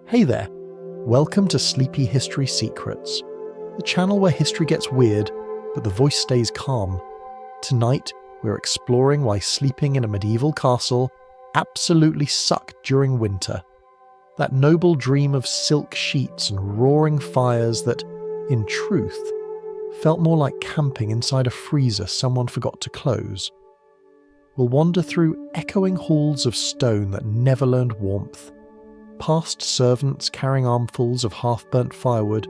Hey there, welcome to Sleepy History Secrets, the channel where history gets weird, but the voice stays calm. Tonight, we're exploring why sleeping in a medieval castle absolutely sucked during winter. That noble dream of silk sheets and roaring fires that, in truth, felt more like camping inside a freezer someone forgot to close. We'll wander through echoing halls of stone that never learned warmth, past servants carrying armfuls of half-burnt firewood,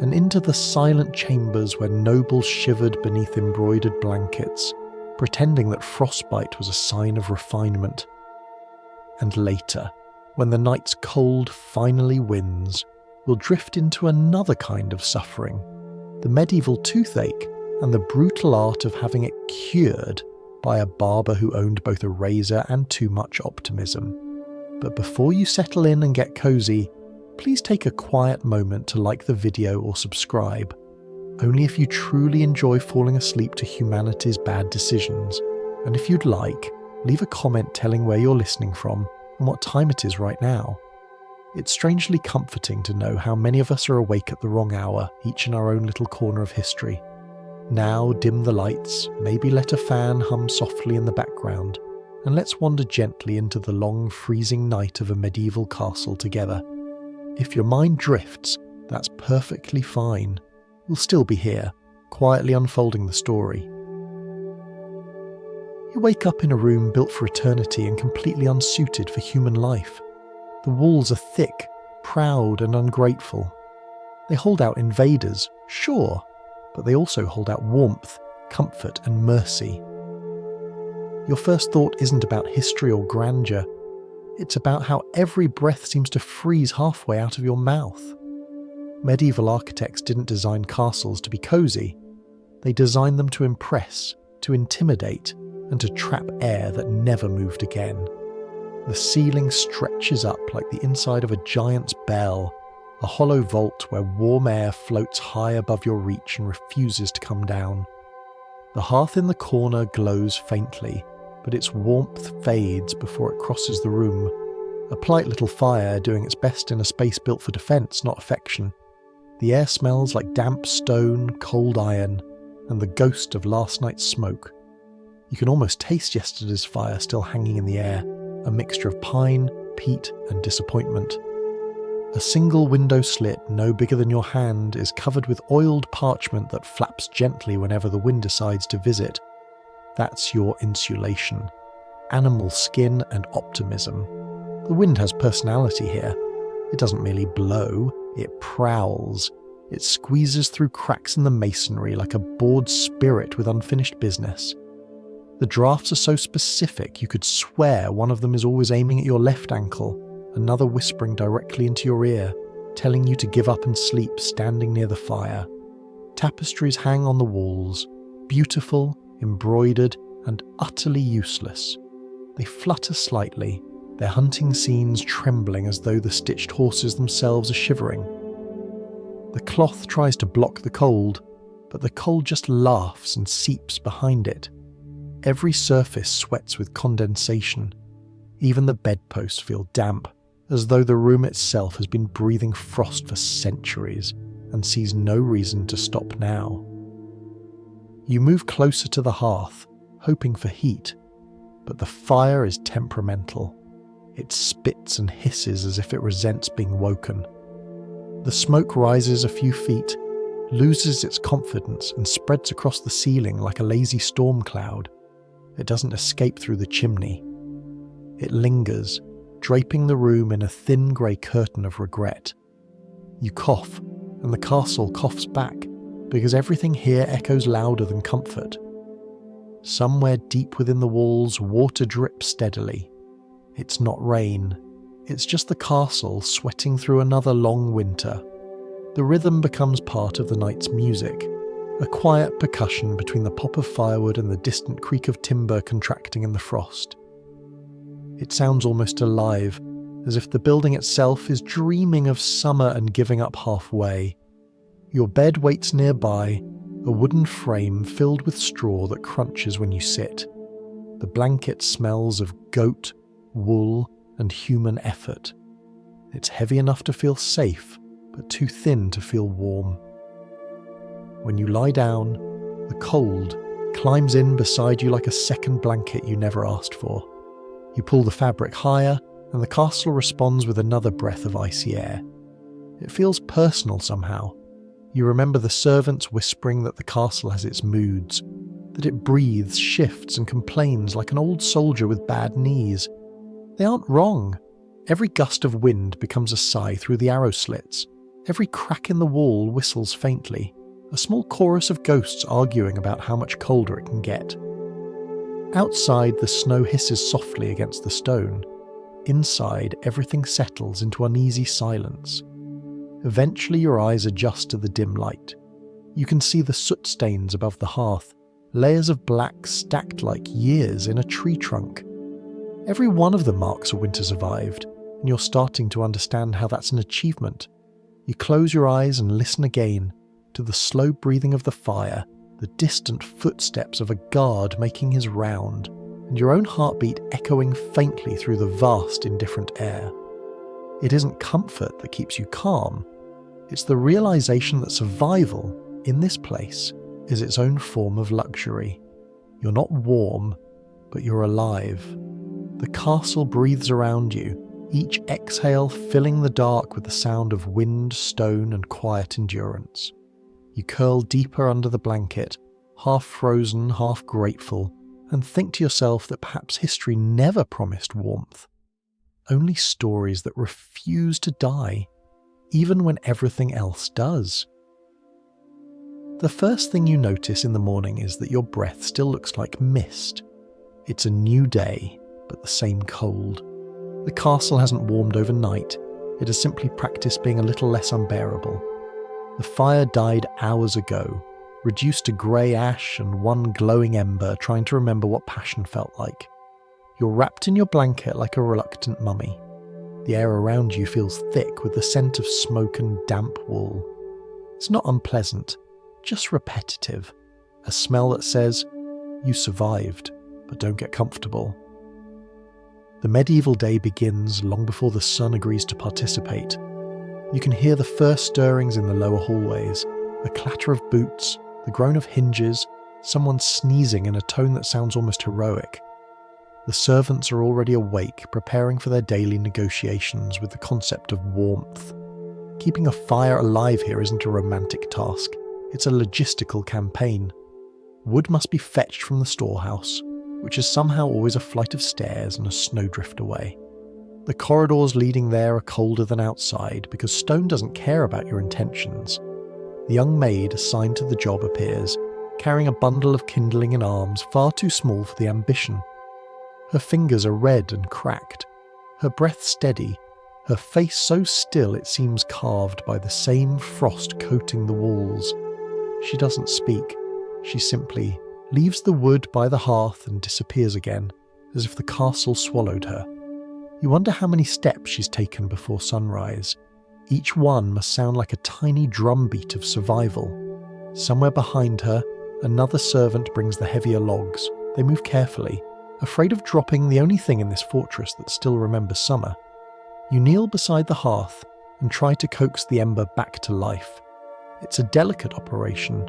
and into the silent chambers where nobles shivered beneath embroidered blankets, pretending that frostbite was a sign of refinement. And later, when the night's cold finally wins, we'll drift into another kind of suffering, the medieval toothache and the brutal art of having it cured by a barber who owned both a razor and too much optimism. But before you settle in and get cozy, please take a quiet moment to like the video or subscribe, only if you truly enjoy falling asleep to humanity's bad decisions. And if you'd like, leave a comment telling where you're listening from and what time it is right now. It's strangely comforting to know how many of us are awake at the wrong hour, each in our own little corner of history. Now dim the lights, maybe let a fan hum softly in the background, and let's wander gently into the long freezing night of a medieval castle together. If your mind drifts, that's perfectly fine. We'll still be here, quietly unfolding the story. You wake up in a room built for eternity and completely unsuited for human life. The walls are thick, proud and ungrateful. They hold out invaders, sure, but they also hold out warmth, comfort and mercy. Your first thought isn't about history or grandeur. It's about how every breath seems to freeze halfway out of your mouth. Medieval architects didn't design castles to be cozy. They designed them to impress, to intimidate, and to trap air that never moved again. The ceiling stretches up like the inside of a giant's bell, a hollow vault where warm air floats high above your reach and refuses to come down. The hearth in the corner glows faintly, but its warmth fades before it crosses the room, a polite little fire doing its best in a space built for defence, not affection. The air smells like damp stone, cold iron, and the ghost of last night's smoke. You can almost taste yesterday's fire still hanging in the air, a mixture of pine, peat, and disappointment. A single window slit, no bigger than your hand, is covered with oiled parchment that flaps gently whenever the wind decides to visit. That's your insulation. Animal skin and optimism. The wind has personality here. It doesn't merely blow, it prowls. It squeezes through cracks in the masonry like a bored spirit with unfinished business. The drafts are so specific you could swear one of them is always aiming at your left ankle, another whispering directly into your ear, telling you to give up and sleep standing near the fire. Tapestries hang on the walls, beautiful, embroidered, and utterly useless. They flutter slightly, their hunting scenes trembling as though the stitched horses themselves are shivering. The cloth tries to block the cold, but the cold just laughs and seeps behind it. Every surface sweats with condensation. Even the bedposts feel damp, as though the room itself has been breathing frost for centuries and sees no reason to stop now. You move closer to the hearth, hoping for heat, but the fire is temperamental. It spits and hisses as if it resents being woken. The smoke rises a few feet, loses its confidence and spreads across the ceiling like a lazy storm cloud. It doesn't escape through the chimney. It lingers, draping the room in a thin grey curtain of regret. You cough, and the castle coughs back, because everything here echoes louder than comfort. Somewhere deep within the walls, water drips steadily. It's not rain. It's just the castle sweating through another long winter. The rhythm becomes part of the night's music, a quiet percussion between the pop of firewood and the distant creak of timber contracting in the frost. It sounds almost alive, as if the building itself is dreaming of summer and giving up halfway. Your bed waits nearby, a wooden frame filled with straw that crunches when you sit. The blanket smells of goat, wool, and human effort. It's heavy enough to feel safe, but too thin to feel warm. When you lie down, the cold climbs in beside you like a second blanket you never asked for. You pull the fabric higher, and the castle responds with another breath of icy air. It feels personal somehow. You remember the servants whispering that the castle has its moods, that it breathes, shifts, and complains like an old soldier with bad knees. They aren't wrong. Every gust of wind becomes a sigh through the arrow slits. Every crack in the wall whistles faintly, a small chorus of ghosts arguing about how much colder it can get. Outside, the snow hisses softly against the stone. Inside, everything settles into uneasy silence. Eventually, your eyes adjust to the dim light. You can see the soot stains above the hearth, layers of black stacked like years in a tree trunk. Every one of them marks a winter survived, and you're starting to understand how that's an achievement. You close your eyes and listen again to the slow breathing of the fire, the distant footsteps of a guard making his round, and your own heartbeat echoing faintly through the vast, indifferent air. It isn't comfort that keeps you calm. It's the realization that survival, in this place, is its own form of luxury. You're not warm, but you're alive. The castle breathes around you, each exhale filling the dark with the sound of wind, stone, and quiet endurance. You curl deeper under the blanket, half frozen, half grateful, and think to yourself that perhaps history never promised warmth. Only stories that refuse to die, even when everything else does. The first thing you notice in the morning is that your breath still looks like mist. It's a new day, but the same cold. The castle hasn't warmed overnight, it has simply practiced being a little less unbearable. The fire died hours ago, reduced to grey ash and one glowing ember trying to remember what passion felt like. You're wrapped in your blanket like a reluctant mummy. The air around you feels thick with the scent of smoke and damp wool. It's not unpleasant, just repetitive. A smell that says, you survived, but don't get comfortable. The medieval day begins long before the sun agrees to participate. You can hear the first stirrings in the lower hallways, the clatter of boots, the groan of hinges, someone sneezing in a tone that sounds almost heroic. The servants are already awake, preparing for their daily negotiations with the concept of warmth. Keeping a fire alive here isn't a romantic task, it's a logistical campaign. Wood must be fetched from the storehouse, which is somehow always a flight of stairs and a snowdrift away. The corridors leading there are colder than outside because stone doesn't care about your intentions. The young maid assigned to the job appears, carrying a bundle of kindling in arms far too small for the ambition. Her fingers are red and cracked, her breath steady, her face so still it seems carved by the same frost coating the walls. She doesn't speak, she simply leaves the wood by the hearth and disappears again, as if the castle swallowed her. You wonder how many steps she's taken before sunrise. Each one must sound like a tiny drumbeat of survival. Somewhere behind her, another servant brings the heavier logs. They move carefully, afraid of dropping the only thing in this fortress that still remembers summer. You kneel beside the hearth and try to coax the ember back to life. It's a delicate operation,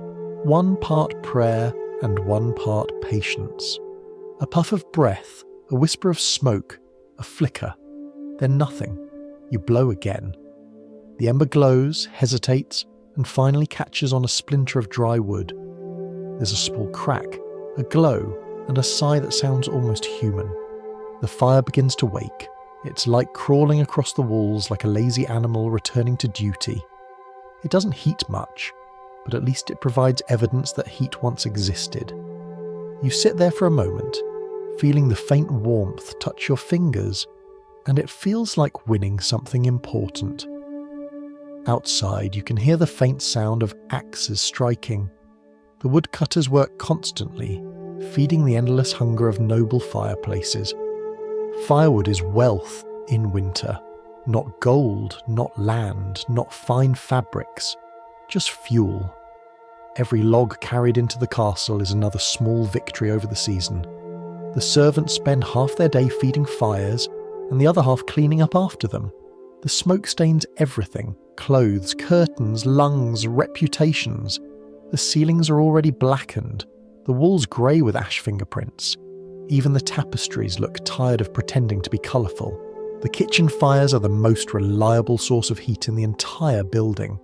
one part prayer and one part patience. A puff of breath, a whisper of smoke, a flicker, then nothing. You blow again. The ember glows, hesitates, and finally catches on a splinter of dry wood. There's a small crack, a glow, and a sigh that sounds almost human. The fire begins to wake, its light crawling across the walls like a lazy animal returning to duty. It doesn't heat much, but at least it provides evidence that heat once existed. You sit there for a moment, feeling the faint warmth touch your fingers, and it feels like winning something important. Outside, you can hear the faint sound of axes striking. The woodcutters work constantly, feeding the endless hunger of noble fireplaces. Firewood is wealth in winter, not gold, not land, not fine fabrics, just fuel. Every log carried into the castle is another small victory over the season. The servants spend half their day feeding fires and the other half cleaning up after them. The smoke stains everything: clothes, curtains, lungs, reputations. The ceilings are already blackened, the walls grey with ash fingerprints. Even the tapestries look tired of pretending to be colourful. The kitchen fires are the most reliable source of heat in the entire building.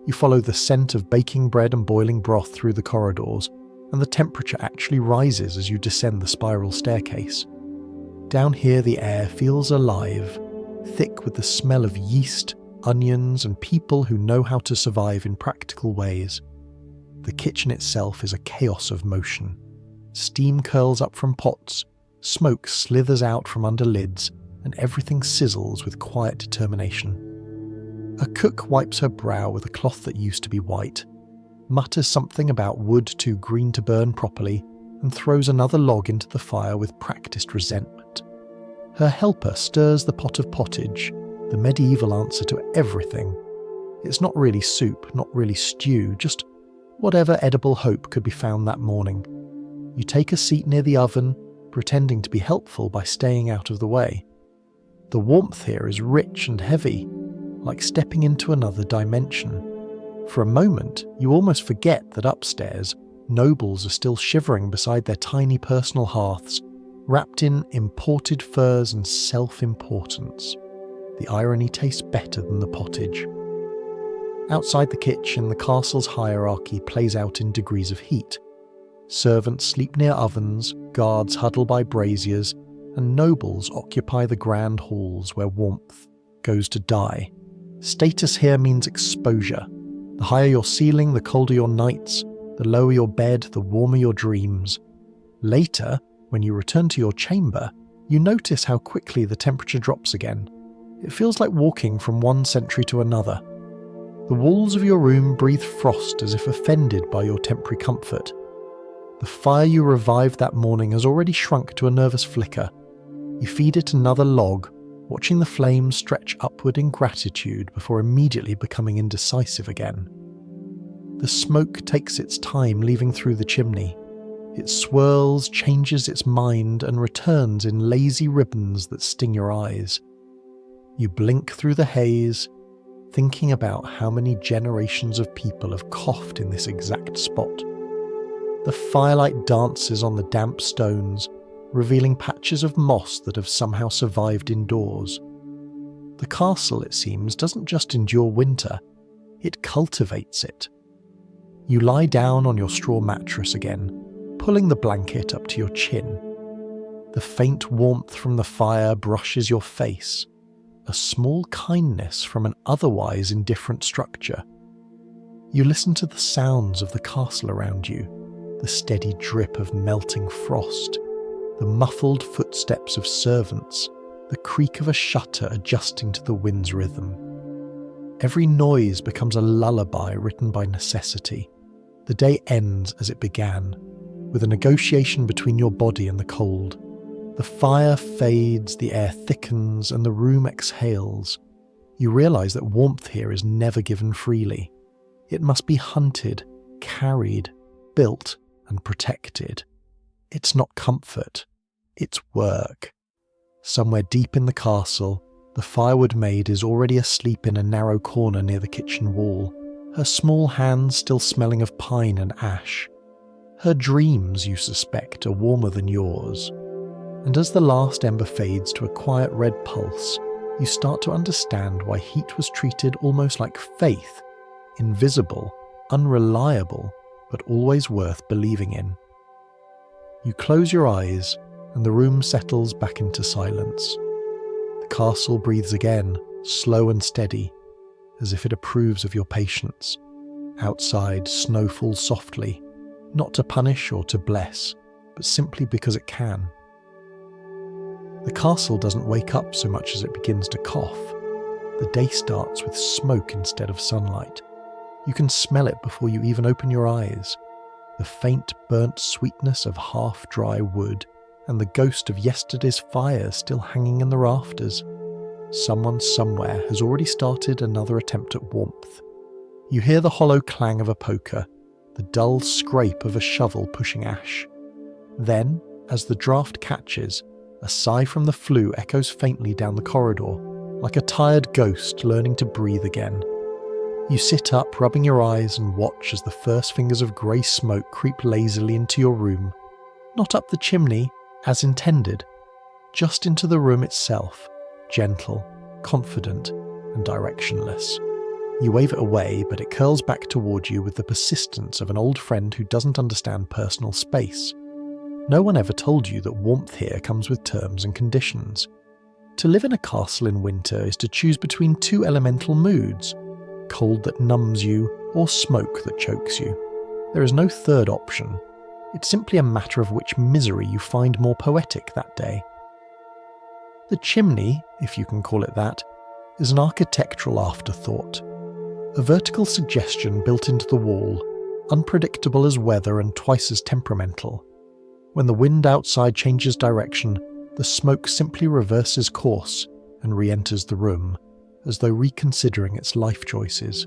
You follow the scent of baking bread and boiling broth through the corridors, and the temperature actually rises as you descend the spiral staircase. Down here the air feels alive, thick with the smell of yeast, onions, and people who know how to survive in practical ways. The kitchen itself is a chaos of motion. Steam curls up from pots, smoke slithers out from under lids, and everything sizzles with quiet determination. A cook wipes her brow with a cloth that used to be white, mutters something about wood too green to burn properly, and throws another log into the fire with practiced resentment. Her helper stirs the pot of pottage, the medieval answer to everything. It's not really soup, not really stew, just whatever edible hope could be found that morning. You take a seat near the oven, pretending to be helpful by staying out of the way. The warmth here is rich and heavy, like stepping into another dimension. For a moment, you almost forget that upstairs, nobles are still shivering beside their tiny personal hearths, wrapped in imported furs and self-importance. The irony tastes better than the pottage. Outside the kitchen, the castle's hierarchy plays out in degrees of heat. Servants sleep near ovens, guards huddle by braziers, and nobles occupy the grand halls where warmth goes to die. Status here means exposure. The higher your ceiling, the colder your nights, the lower your bed, the warmer your dreams. Later, when you return to your chamber, you notice how quickly the temperature drops again. It feels like walking from one century to another. The walls of your room breathe frost as if offended by your temporary comfort. The fire you revived that morning has already shrunk to a nervous flicker. You feed it another log, watching the flames stretch upward in gratitude before immediately becoming indecisive again. The smoke takes its time leaving through the chimney. It swirls, changes its mind, and returns in lazy ribbons that sting your eyes. You blink through the haze, thinking about how many generations of people have coughed in this exact spot. The firelight dances on the damp stones, revealing patches of moss that have somehow survived indoors. The castle, it seems, doesn't just endure winter, it cultivates it. You lie down on your straw mattress again, pulling the blanket up to your chin. The faint warmth from the fire brushes your face, a small kindness from an otherwise indifferent structure. You listen to the sounds of the castle around you, the steady drip of melting frost, the muffled footsteps of servants, the creak of a shutter adjusting to the wind's rhythm. Every noise becomes a lullaby written by necessity. The day ends as it began, with a negotiation between your body and the cold. The fire fades, the air thickens, and the room exhales. You realise that warmth here is never given freely. It must be hunted, carried, built, and protected. It's not comfort, it's work. Somewhere deep in the castle, the firewood maid is already asleep in a narrow corner near the kitchen wall, her small hands still smelling of pine and ash. Her dreams, you suspect, are warmer than yours. And as the last ember fades to a quiet red pulse, you start to understand why heat was treated almost like faith, invisible, unreliable, but always worth believing in. You close your eyes, and the room settles back into silence. The castle breathes again, slow and steady, as if it approves of your patience. Outside, snow falls softly, not to punish or to bless, but simply because it can. The castle doesn't wake up so much as it begins to cough. The day starts with smoke instead of sunlight. You can smell it before you even open your eyes. The faint burnt sweetness of half-dry wood and the ghost of yesterday's fire still hanging in the rafters. Someone somewhere has already started another attempt at warmth. You hear the hollow clang of a poker, the dull scrape of a shovel pushing ash. Then, as the draught catches, a sigh from the flue echoes faintly down the corridor, like a tired ghost learning to breathe again. You sit up, rubbing your eyes, and watch as the first fingers of grey smoke creep lazily into your room, not up the chimney, as intended, just into the room itself, gentle, confident, and directionless. You wave it away, but it curls back toward you with the persistence of an old friend who doesn't understand personal space. No one ever told you that warmth here comes with terms and conditions. To live in a castle in winter is to choose between two elemental moods, cold that numbs you or smoke that chokes you. There is no third option. It's simply a matter of which misery you find more poetic that day. The chimney, if you can call it that, is an architectural afterthought. A vertical suggestion built into the wall, unpredictable as weather and twice as temperamental. When the wind outside changes direction, the smoke simply reverses course and re-enters the room, as though reconsidering its life choices.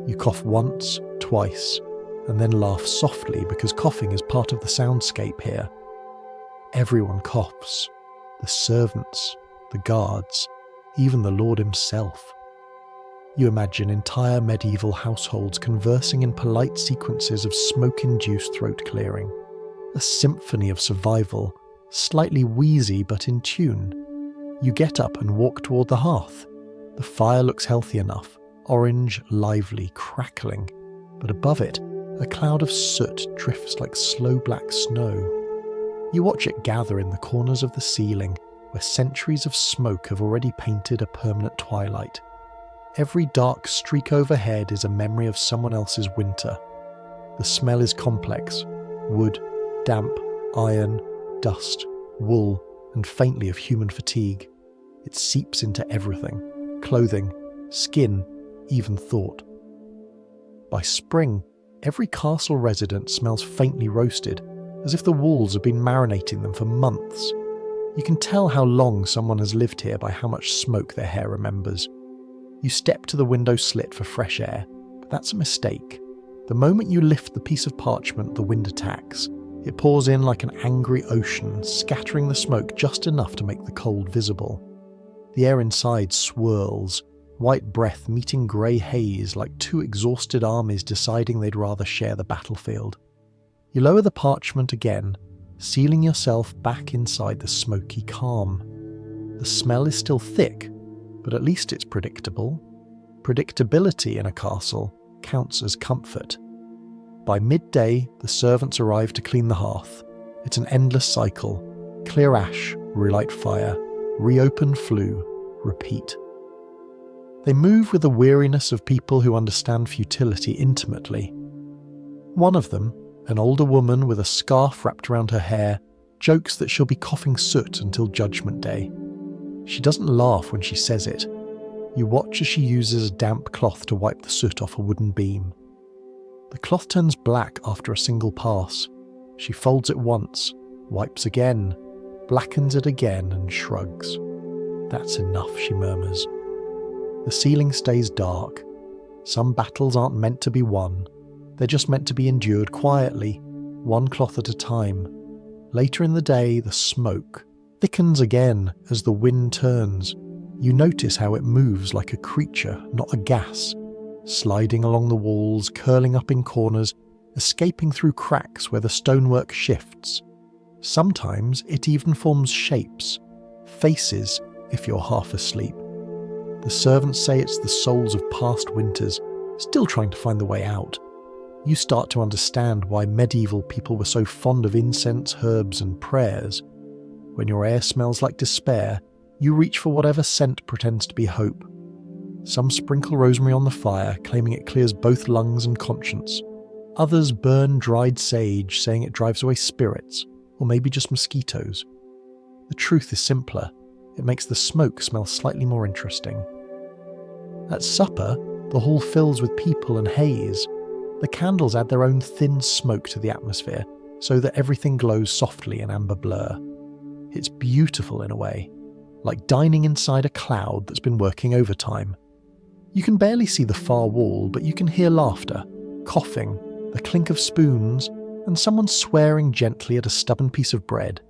You cough once, twice, and then laugh softly because coughing is part of the soundscape here. Everyone coughs. The servants, the guards, even the Lord himself. You imagine entire medieval households conversing in polite sequences of smoke-induced throat clearing. A symphony of survival, slightly wheezy but in tune. You get up and walk toward the hearth. The fire looks healthy enough, orange, lively, crackling, but above it, a cloud of soot drifts like slow black snow. You watch it gather in the corners of the ceiling, where centuries of smoke have already painted a permanent twilight. Every dark streak overhead is a memory of someone else's winter. The smell is complex: wood, damp, iron, dust, wool, and faintly of human fatigue. It seeps into everything: clothing, skin, even thought. By spring, every castle resident smells faintly roasted, as if the walls have been marinating them for months. You can tell how long someone has lived here by how much smoke their hair remembers. You step to the window slit for fresh air, but that's a mistake. The moment you lift the piece of parchment, the wind attacks. It pours in like an angry ocean, scattering the smoke just enough to make the cold visible. The air inside swirls, white breath meeting grey haze like two exhausted armies deciding they'd rather share the battlefield. You lower the parchment again, sealing yourself back inside the smoky calm. The smell is still thick, but at least it's predictable. Predictability in a castle counts as comfort. By midday, the servants arrive to clean the hearth. It's an endless cycle. Clear ash, relight fire, reopen flue, repeat. They move with the weariness of people who understand futility intimately. One of them, an older woman with a scarf wrapped around her hair, jokes that she'll be coughing soot until Judgment Day. She doesn't laugh when she says it. You watch as she uses a damp cloth to wipe the soot off a wooden beam. The cloth turns black after a single pass. She folds it once, wipes again, blackens it again and shrugs. That's enough, she murmurs. The ceiling stays dark. Some battles aren't meant to be won. They're just meant to be endured quietly, one cloth at a time. Later in the day, the smoke thickens again as the wind turns. You notice how it moves like a creature, not a gas, sliding along the walls, curling up in corners, escaping through cracks where the stonework shifts. Sometimes it even forms shapes, faces if you're half asleep. The servants say it's the souls of past winters, still trying to find the way out. You start to understand why medieval people were so fond of incense, herbs, and prayers. When your air smells like despair, you reach for whatever scent pretends to be hope. Some sprinkle rosemary on the fire, claiming it clears both lungs and conscience. Others burn dried sage, saying it drives away spirits, or maybe just mosquitoes. The truth is simpler. It makes the smoke smell slightly more interesting. At supper, the hall fills with people and haze. The candles add their own thin smoke to the atmosphere, so that everything glows softly in amber blur. It's beautiful in a way, like dining inside a cloud that's been working overtime. You can barely see the far wall, but you can hear laughter, coughing, the clink of spoons, and someone swearing gently at a stubborn piece of bread.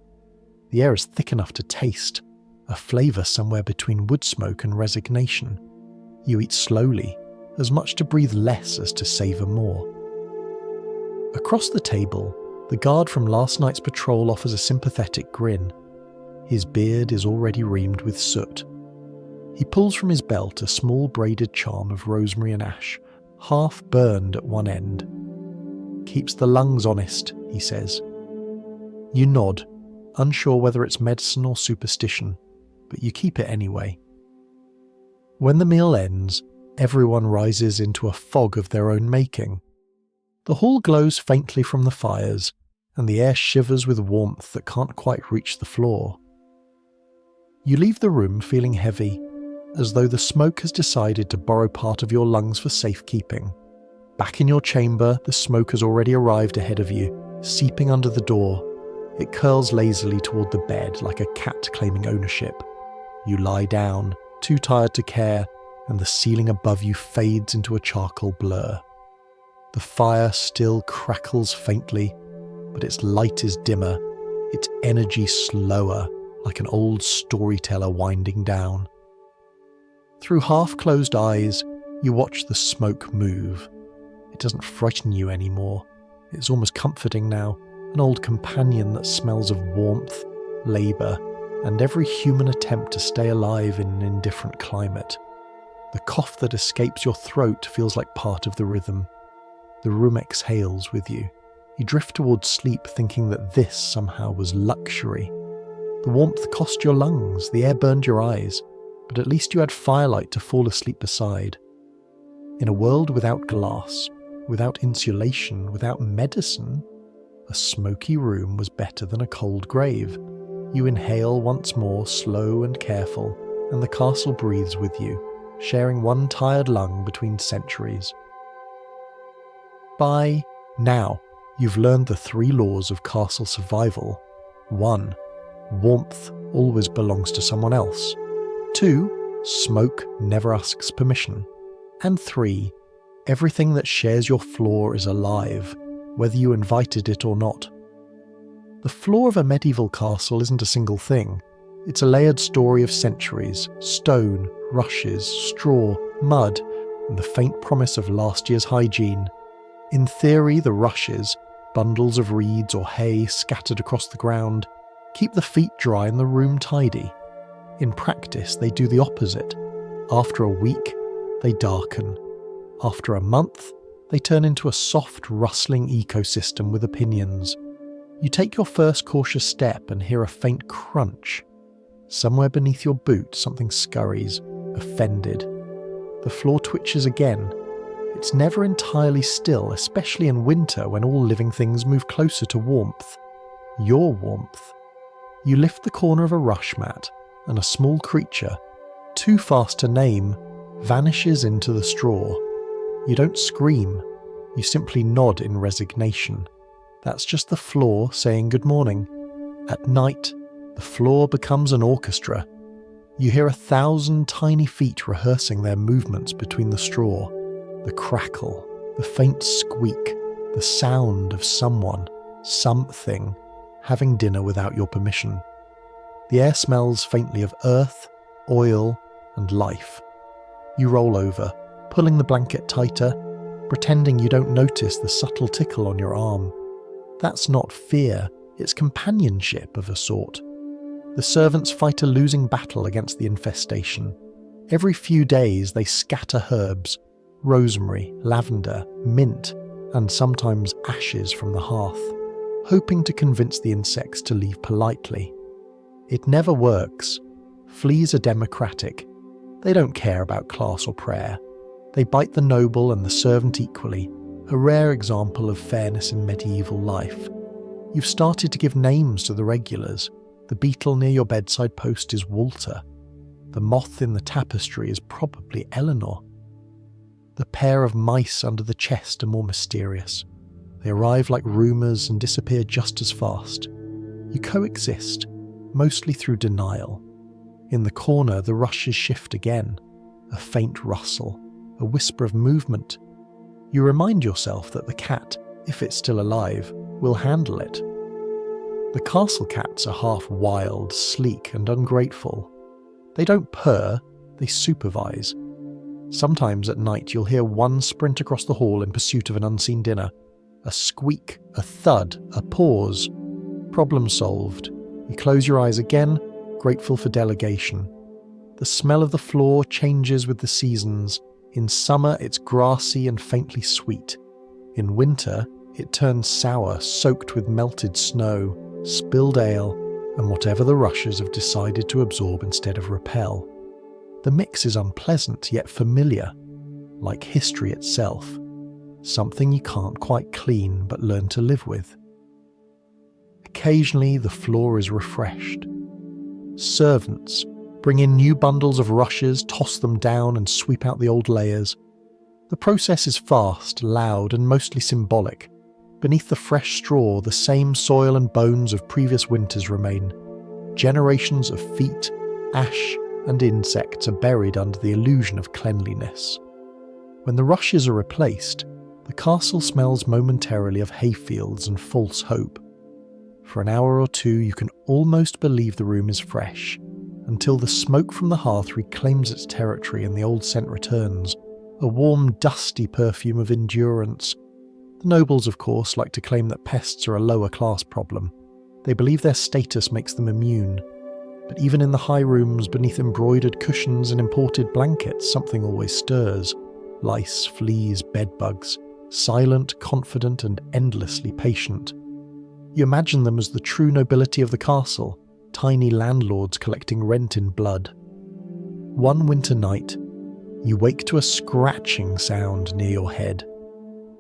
The air is thick enough to taste. a flavour somewhere between wood smoke and resignation. You eat slowly, as much to breathe less as to savour more. Across the table, the guard from last night's patrol offers a sympathetic grin. His beard is already reamed with soot. He pulls from his belt a small braided charm of rosemary and ash, half burned at one end. "Keeps the lungs honest," he says. You nod, unsure whether it's medicine or superstition, but you keep it anyway. When the meal ends, everyone rises into a fog of their own making. The hall glows faintly from the fires, and the air shivers with warmth that can't quite reach the floor. You leave the room feeling heavy, as though the smoke has decided to borrow part of your lungs for safekeeping. Back in your chamber, the smoke has already arrived ahead of you, seeping under the door. It curls lazily toward the bed like a cat claiming ownership. You lie down, too tired to care, and the ceiling above you fades into a charcoal blur. The fire still crackles faintly, but its light is dimmer, its energy slower, like an old storyteller winding down. Through half-closed eyes, you watch the smoke move. It doesn't frighten you anymore. It's almost comforting now, an old companion that smells of warmth, labour, and every human attempt to stay alive in an indifferent climate. The cough that escapes your throat feels like part of the rhythm. The room exhales with you. You drift towards sleep thinking that this somehow was luxury. The warmth cost your lungs, the air burned your eyes, but at least you had firelight to fall asleep beside. In a world without glass, without insulation, without medicine, a smoky room was better than a cold grave. You inhale once more, slow and careful, and the castle breathes with you, sharing one tired lung between centuries. By now, you've learned the 3 laws of castle survival. 1. Warmth always belongs to someone else. 2. Smoke never asks permission. And 3. Everything that shares your floor is alive, whether you invited it or not. The floor of a medieval castle isn't a single thing. It's a layered story of centuries: stone, rushes, straw, mud, and the faint promise of last year's hygiene. In theory, the rushes, bundles of reeds or hay scattered across the ground, keep the feet dry and the room tidy. In practice, they do the opposite. After a week, they darken. After a month, they turn into a soft, rustling ecosystem with opinions. You take your first cautious step and hear a faint crunch. Somewhere beneath your boot, something scurries, offended. The floor twitches again. It's never entirely still, especially in winter when all living things move closer to warmth. Your warmth. You lift the corner of a rush mat, and a small creature, too fast to name, vanishes into the straw. You don't scream. You simply nod in resignation. That's just the floor saying good morning. At night, the floor becomes an orchestra. You hear 1,000 tiny feet rehearsing their movements between the straw. The crackle, the faint squeak, the sound of someone, something, having dinner without your permission. The air smells faintly of earth, oil, and life. You roll over, pulling the blanket tighter, pretending you don't notice the subtle tickle on your arm. That's not fear, it's companionship of a sort. The servants fight a losing battle against the infestation. Every few days they scatter herbs, rosemary, lavender, mint, and sometimes ashes from the hearth, hoping to convince the insects to leave politely. It never works. Fleas are democratic. They don't care about class or prayer. They bite the noble and the servant equally, a rare example of fairness in medieval life. You've started to give names to the regulars. The beetle near your bedside post is Walter. The moth in the tapestry is probably Eleanor. The pair of mice under the chest are more mysterious. They arrive like rumours and disappear just as fast. You coexist, mostly through denial. In the corner, the rushes shift again. A faint rustle, a whisper of movement. You remind yourself that the cat, if it's still alive, will handle it. The castle cats are half wild, sleek and ungrateful. They don't purr, they supervise. Sometimes at night you'll hear one sprint across the hall in pursuit of an unseen dinner. A squeak, a thud, a pause. Problem solved. You close your eyes again, grateful for delegation. The smell of the floor changes with the seasons. In summer it's grassy and faintly sweet. In winter it turns sour, soaked with melted snow, spilled ale, and whatever the rushes have decided to absorb instead of repel. The mix is unpleasant yet familiar, like history itself, something you can't quite clean but learn to live with. Occasionally the floor is refreshed. Servants bring in new bundles of rushes, toss them down and sweep out the old layers. The process is fast, loud and mostly symbolic. Beneath the fresh straw, the same soil and bones of previous winters remain. Generations of feet, ash, and insects are buried under the illusion of cleanliness. When the rushes are replaced, the castle smells momentarily of hayfields and false hope. For an hour or two you can almost believe the room is fresh, until the smoke from the hearth reclaims its territory and the old scent returns, a warm, dusty perfume of endurance. The nobles, of course, like to claim that pests are a lower-class problem. They believe their status makes them immune. But even in the high rooms, beneath embroidered cushions and imported blankets, something always stirs. Lice, fleas, bedbugs, silent, confident, and endlessly patient. You imagine them as the true nobility of the castle, tiny landlords collecting rent in blood. One winter night, you wake to a scratching sound near your head.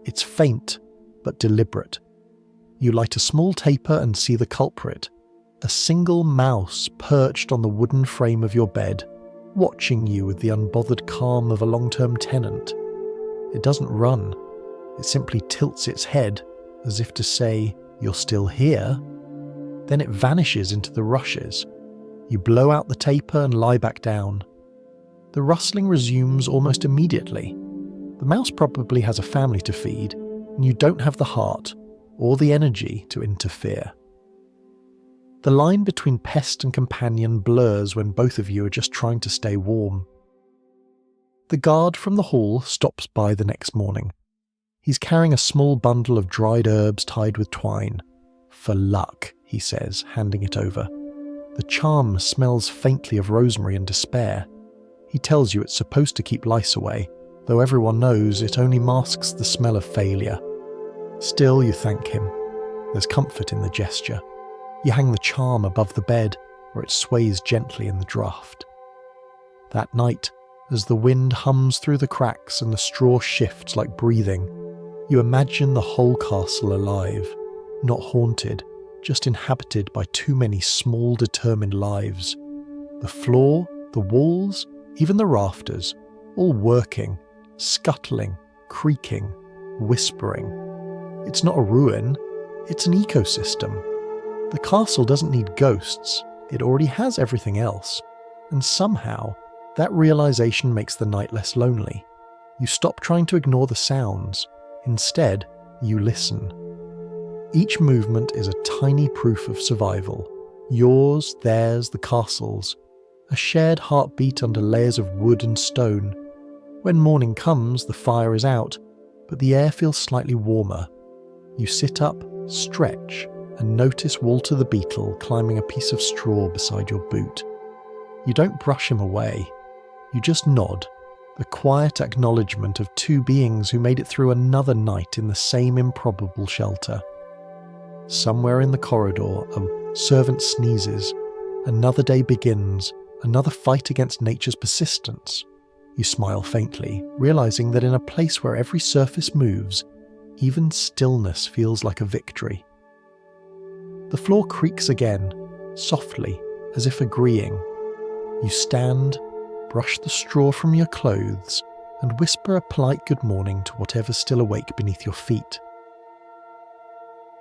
It's faint, but deliberate. You light a small taper and see the culprit, a single mouse perched on the wooden frame of your bed, watching you with the unbothered calm of a long-term tenant. It doesn't run. It simply tilts its head, as if to say, "You're still here." Then it vanishes into the rushes. You blow out the taper and lie back down. The rustling resumes almost immediately. The mouse probably has a family to feed, and you don't have the heart or the energy to interfere. The line between pest and companion blurs when both of you are just trying to stay warm. The guard from the hall stops by the next morning. He's carrying a small bundle of dried herbs tied with twine. "For luck," he says, handing it over. The charm smells faintly of rosemary and despair. He tells you it's supposed to keep lice away, though everyone knows it only masks the smell of failure. Still, you thank him. There's comfort in the gesture. You hang the charm above the bed, where it sways gently in the draught. That night, as the wind hums through the cracks and the straw shifts like breathing, you imagine the whole castle alive, not haunted, just inhabited by too many small, determined lives. The floor, the walls, even the rafters, all working, scuttling, creaking, whispering. It's not a ruin, it's an ecosystem. The castle doesn't need ghosts, it already has everything else. And somehow, that realization makes the night less lonely. You stop trying to ignore the sounds. Instead, you listen. Each movement is a tiny proof of survival. Yours, theirs, the castle's. A shared heartbeat under layers of wood and stone. When morning comes, the fire is out, but the air feels slightly warmer. You sit up, stretch, and notice Walter the beetle climbing a piece of straw beside your boot. You don't brush him away. You just nod, the quiet acknowledgement of two beings who made it through another night in the same improbable shelter. Somewhere in the corridor, a servant sneezes. Another day begins, another fight against nature's persistence. You smile faintly, realizing that in a place where every surface moves, even stillness feels like a victory. The floor creaks again, softly, as if agreeing. You stand, brush the straw from your clothes, and whisper a polite good morning to whatever's still awake beneath your feet.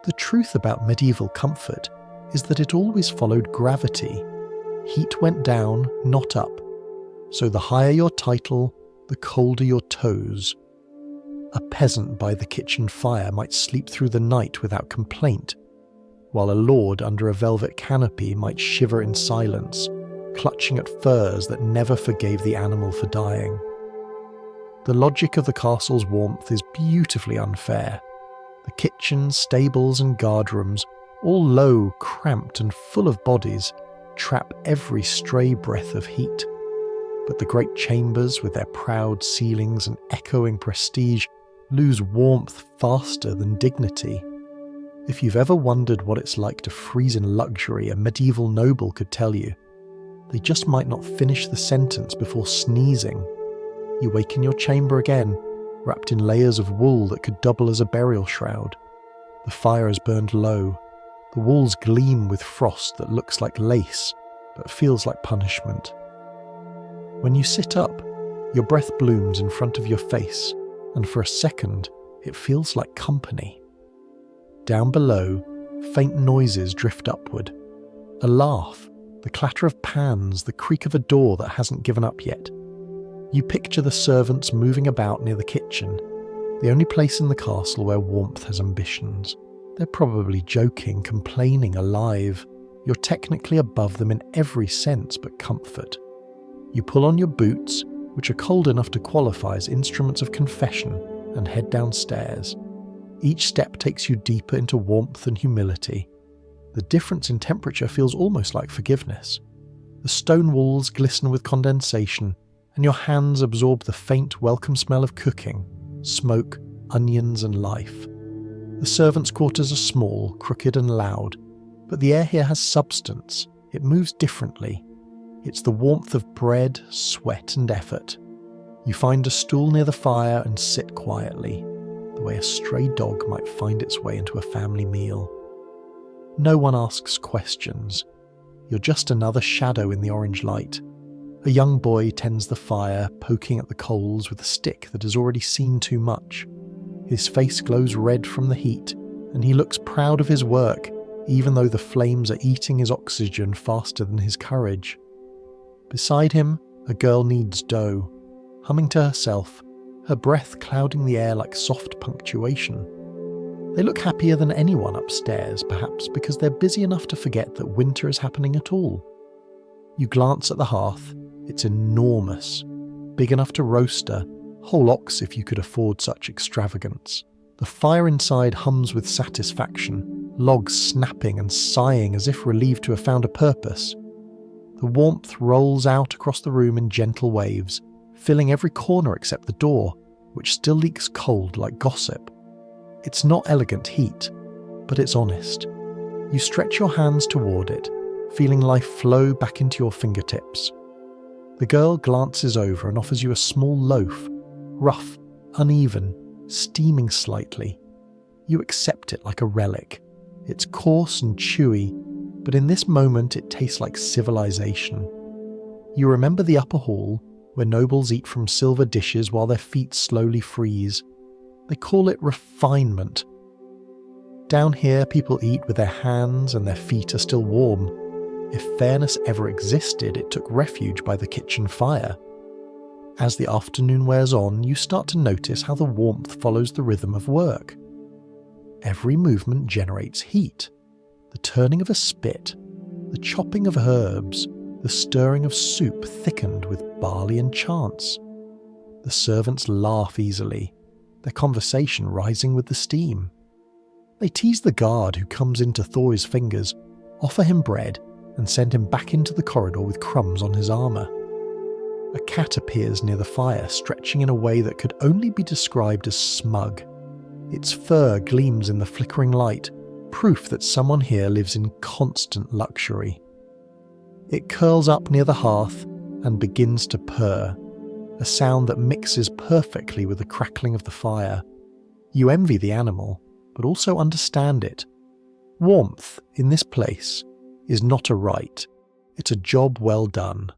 The truth about medieval comfort is that it always followed gravity. Heat went down, not up. So the higher your title, the colder your toes. A peasant by the kitchen fire might sleep through the night without complaint, while a lord under a velvet canopy might shiver in silence, clutching at furs that never forgave the animal for dying. The logic of the castle's warmth is beautifully unfair. The kitchens, stables and guardrooms, all low, cramped and full of bodies, trap every stray breath of heat. But the great chambers, with their proud ceilings and echoing prestige, lose warmth faster than dignity. If you've ever wondered what it's like to freeze in luxury, a medieval noble could tell you. They just might not finish the sentence before sneezing. You wake in your chamber again, wrapped in layers of wool that could double as a burial shroud. The fire has burned low. The walls gleam with frost that looks like lace, but feels like punishment. When you sit up, your breath blooms in front of your face, and for a second, it feels like company. Down below, faint noises drift upward. A laugh, the clatter of pans, the creak of a door that hasn't given up yet. You picture the servants moving about near the kitchen, the only place in the castle where warmth has ambitions. They're probably joking, complaining, alive. You're technically above them in every sense but comfort. You pull on your boots, which are cold enough to qualify as instruments of confession, and head downstairs. Each step takes you deeper into warmth and humility. The difference in temperature feels almost like forgiveness. The stone walls glisten with condensation, and your hands absorb the faint, welcome smell of cooking, smoke, onions and life. The servants' quarters are small, crooked and loud, but the air here has substance. It moves differently. It's the warmth of bread, sweat and effort. You find a stool near the fire and sit quietly, the way a stray dog might find its way into a family meal. No one asks questions. You're just another shadow in the orange light. A young boy tends the fire, poking at the coals with a stick that has already seen too much. His face glows red from the heat, and he looks proud of his work, even though the flames are eating his oxygen faster than his courage. Beside him, a girl kneads dough, humming to herself, her breath clouding the air like soft punctuation. They look happier than anyone upstairs, perhaps because they're busy enough to forget that winter is happening at all. You glance at the hearth. It's enormous, big enough to roast a whole ox if you could afford such extravagance. The fire inside hums with satisfaction, logs snapping and sighing as if relieved to have found a purpose. The warmth rolls out across the room in gentle waves, filling every corner except the door, which still leaks cold like gossip. It's not elegant heat, but it's honest. You stretch your hands toward it, feeling life flow back into your fingertips. The girl glances over and offers you a small loaf, rough, uneven, steaming slightly. You accept it like a relic. It's coarse and chewy, but in this moment it tastes like civilization. You remember the upper hall, where nobles eat from silver dishes while their feet slowly freeze. They call it refinement. Down here, people eat with their hands and their feet are still warm. If fairness ever existed, it took refuge by the kitchen fire. As the afternoon wears on, you start to notice how the warmth follows the rhythm of work. Every movement generates heat. The turning of a spit, the chopping of herbs, the stirring of soup thickened with barley and chance. The servants laugh easily, their conversation rising with the steam. They tease the guard who comes in to thaw his fingers, offer him bread, and send him back into the corridor with crumbs on his armour. A cat appears near the fire, stretching in a way that could only be described as smug. Its fur gleams in the flickering light, proof that someone here lives in constant luxury. It curls up near the hearth and begins to purr, a sound that mixes perfectly with the crackling of the fire. You envy the animal, but also understand it. Warmth, in this place, is not a right, it's a job well done.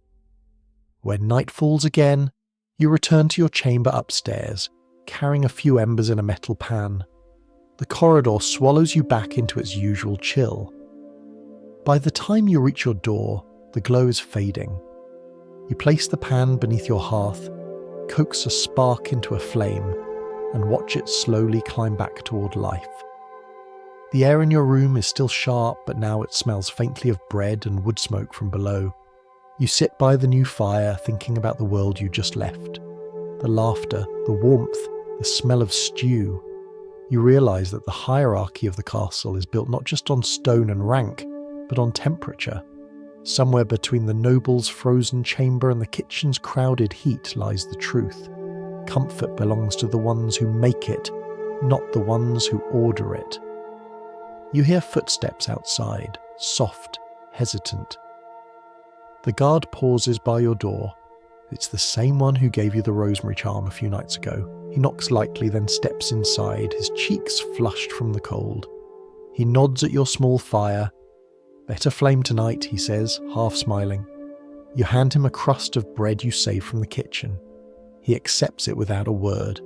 When night falls again, you return to your chamber upstairs, carrying a few embers in a metal pan. The corridor swallows you back into its usual chill. By the time you reach your door, the glow is fading. You place the pan beneath your hearth, coax a spark into a flame, and watch it slowly climb back toward life. The air in your room is still sharp, but now it smells faintly of bread and wood smoke from below. You sit by the new fire thinking about the world you just left. The laughter, the warmth, the smell of stew. You realise that the hierarchy of the castle is built not just on stone and rank, but on temperature. Somewhere between the noble's frozen chamber and the kitchen's crowded heat lies the truth. Comfort belongs to the ones who make it, not the ones who order it. You hear footsteps outside, soft, hesitant. The guard pauses by your door. It's the same one who gave you the rosemary charm a few nights ago. He knocks lightly, then steps inside, his cheeks flushed from the cold. He nods at your small fire. "Better flame tonight," he says, half smiling. You hand him a crust of bread you saved from the kitchen. He accepts it without a word.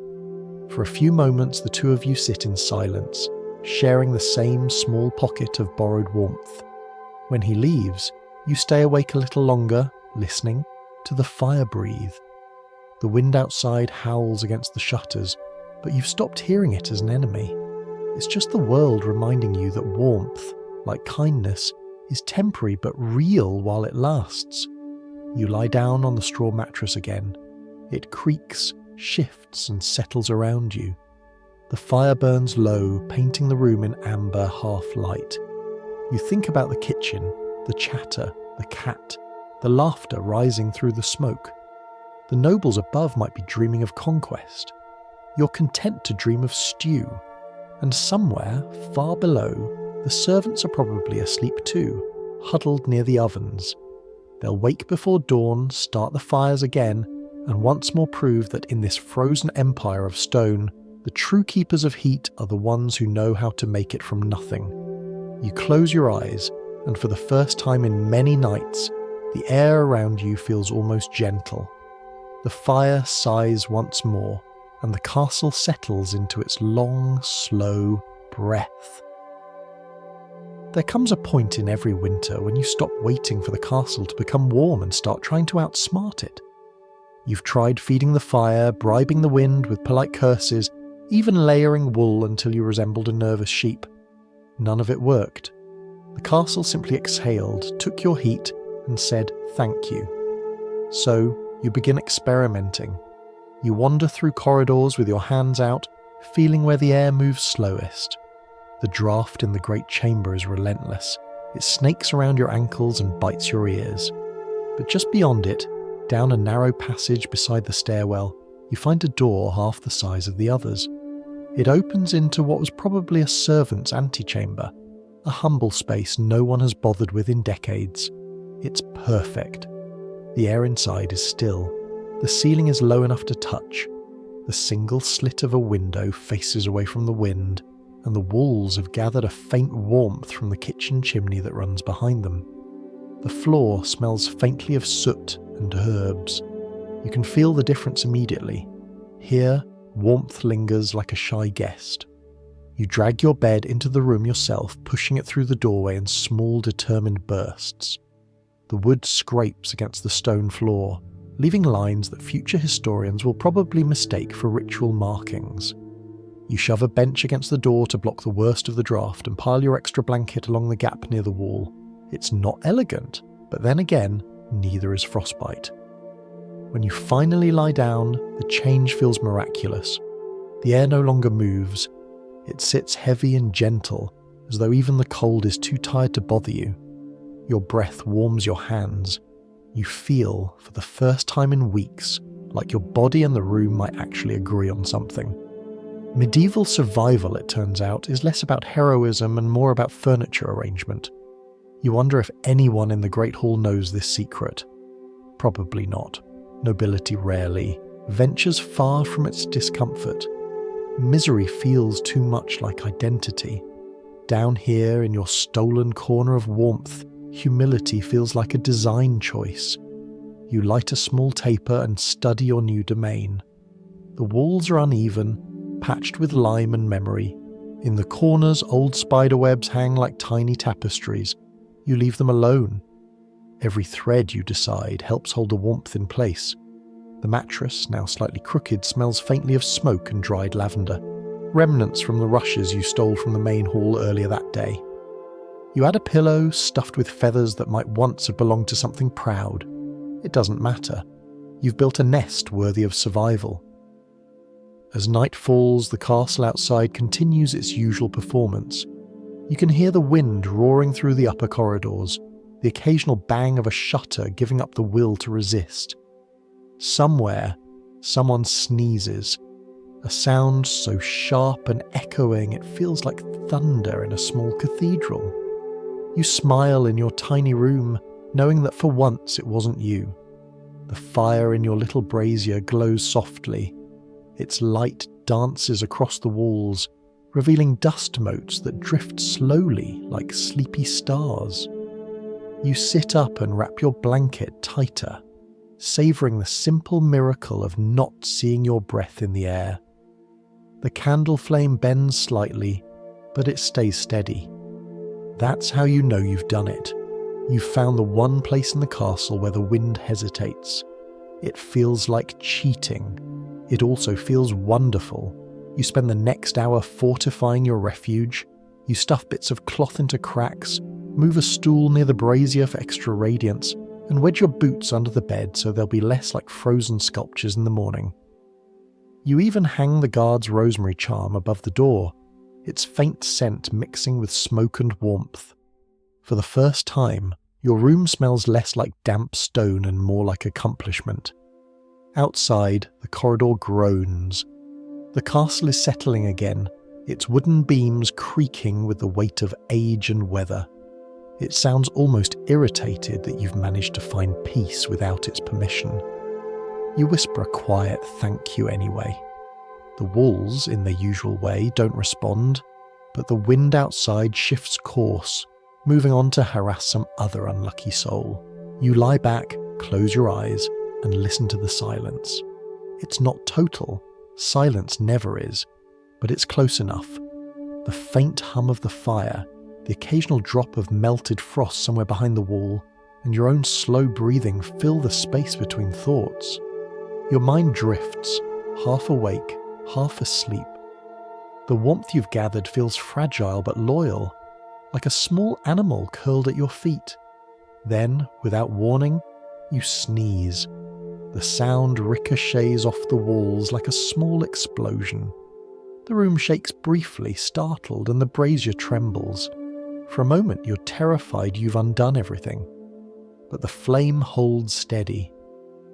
For a few moments the two of you sit in silence, sharing the same small pocket of borrowed warmth. When he leaves, you stay awake a little longer, listening to the fire breathe. The wind outside howls against the shutters, but you've stopped hearing it as an enemy. It's just the world reminding you that warmth, like kindness, is temporary but real while it lasts. You lie down on the straw mattress again. It creaks, shifts, and settles around you. The fire burns low, painting the room in amber half-light. You think about the kitchen, the chatter, the cat, the laughter rising through the smoke. The nobles above might be dreaming of conquest. You're content to dream of stew. And somewhere, far below, the servants are probably asleep too, huddled near the ovens. They'll wake before dawn, start the fires again, and once more prove that in this frozen empire of stone, the true keepers of heat are the ones who know how to make it from nothing. You close your eyes, and for the first time in many nights, the air around you feels almost gentle. The fire sighs once more, and the castle settles into its long, slow breath. There comes a point in every winter when you stop waiting for the castle to become warm and start trying to outsmart it. You've tried feeding the fire, bribing the wind with polite curses, even layering wool until you resembled a nervous sheep. None of it worked. The castle simply exhaled, took your heat, and said thank you. So you begin experimenting. You wander through corridors with your hands out, feeling where the air moves slowest. The draught in the great chamber is relentless. It snakes around your ankles and bites your ears. But just beyond it, down a narrow passage beside the stairwell, you find a door half the size of the others. It opens into what was probably a servant's antechamber, a humble space no one has bothered with in decades. It's perfect. The air inside is still. The ceiling is low enough to touch. The single slit of a window faces away from the wind, and the walls have gathered a faint warmth from the kitchen chimney that runs behind them. The floor smells faintly of soot and herbs. You can feel the difference immediately. Here, warmth lingers like a shy guest. You drag your bed into the room yourself, pushing it through the doorway in small, determined bursts. The wood scrapes against the stone floor, leaving lines that future historians will probably mistake for ritual markings. You shove a bench against the door to block the worst of the draught and pile your extra blanket along the gap near the wall. It's not elegant, but then again, neither is frostbite. When you finally lie down, the change feels miraculous. The air no longer moves. It sits heavy and gentle, as though even the cold is too tired to bother you. Your breath warms your hands. You feel, for the first time in weeks, like your body and the room might actually agree on something. Medieval survival, it turns out, is less about heroism and more about furniture arrangement. You wonder if anyone in the Great Hall knows this secret. Probably not. Nobility rarely. Ventures far from its discomfort. Misery feels too much like identity. Down here in your stolen corner of warmth, humility feels like a design choice. You light a small taper and study your new domain. The walls are uneven, patched with lime and memory. In the corners, old spiderwebs hang like tiny tapestries. You leave them alone. Every thread, you decide, helps hold the warmth in place. The mattress, now slightly crooked, smells faintly of smoke and dried lavender, remnants from the rushes you stole from the main hall earlier that day. You add a pillow stuffed with feathers that might once have belonged to something proud. It doesn't matter. You've built a nest worthy of survival. As night falls, the castle outside continues its usual performance. You can hear the wind roaring through the upper corridors, the occasional bang of a shutter giving up the will to resist. Somewhere, someone sneezes, a sound so sharp and echoing it feels like thunder in a small cathedral. You smile in your tiny room, knowing that for once it wasn't you. The fire in your little brazier glows softly. Its light dances across the walls, revealing dust motes that drift slowly like sleepy stars. You sit up and wrap your blanket tighter, savouring the simple miracle of not seeing your breath in the air. The candle flame bends slightly, but it stays steady. That's how you know you've done it. You've found the one place in the castle where the wind hesitates. It feels like cheating. It also feels wonderful. You spend the next hour fortifying your refuge. You stuff bits of cloth into cracks, move a stool near the brazier for extra radiance, and wedge your boots under the bed so they'll be less like frozen sculptures in the morning. You even hang the guard's rosemary charm above the door, its faint scent mixing with smoke and warmth. For the first time, your room smells less like damp stone and more like accomplishment. Outside, the corridor groans. The castle is settling again, its wooden beams creaking with the weight of age and weather. It sounds almost irritated that you've managed to find peace without its permission. You whisper a quiet thank you anyway. The walls, in their usual way, don't respond, but the wind outside shifts course, moving on to harass some other unlucky soul. You lie back, close your eyes, and listen to the silence. It's not total. Silence never is, but it's close enough. The faint hum of the fire, the occasional drop of melted frost somewhere behind the wall, and your own slow breathing fill the space between thoughts. Your mind drifts, half awake, half asleep. The warmth you've gathered feels fragile but loyal, like a small animal curled at your feet. Then, without warning, you sneeze. The sound ricochets off the walls like a small explosion. The room shakes briefly, startled, and the brazier trembles. For a moment you're terrified you've undone everything. But the flame holds steady.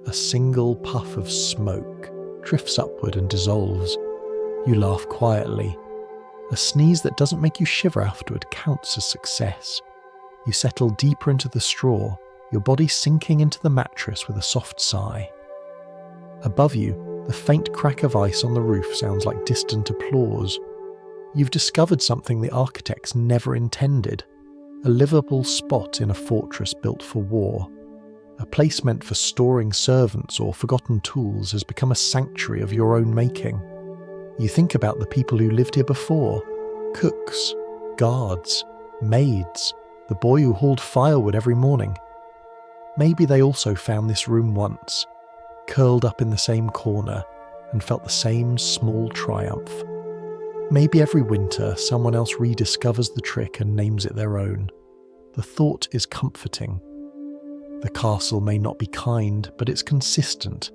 A single puff of smoke drifts upward and dissolves. You laugh quietly. A sneeze that doesn't make you shiver afterward counts as success. You settle deeper into the straw, your body sinking into the mattress with a soft sigh. Above you, the faint crack of ice on the roof sounds like distant applause. You've discovered something the architects never intended, a livable spot in a fortress built for war. A place meant for storing servants or forgotten tools has become a sanctuary of your own making. You think about the people who lived here before, cooks, guards, maids, the boy who hauled firewood every morning. Maybe they also found this room once, curled up in the same corner, and felt the same small triumph. Maybe every winter someone else rediscovers the trick and names it their own. The thought is comforting. The castle may not be kind, but it's consistent.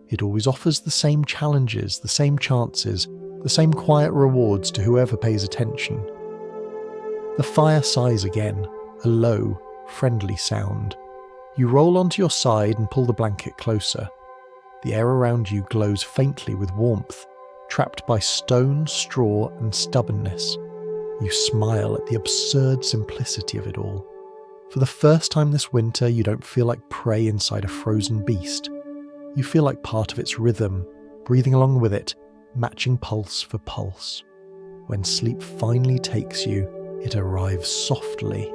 It always offers the same challenges, the same chances, the same quiet rewards to whoever pays attention. The fire sighs again, a low, friendly sound. You roll onto your side and pull the blanket closer. The air around you glows faintly with warmth, trapped by stone, straw, and stubbornness. You smile at the absurd simplicity of it all. For the first time this winter, you don't feel like prey inside a frozen beast. You feel like part of its rhythm, breathing along with it, matching pulse for pulse. When sleep finally takes you, it arrives softly.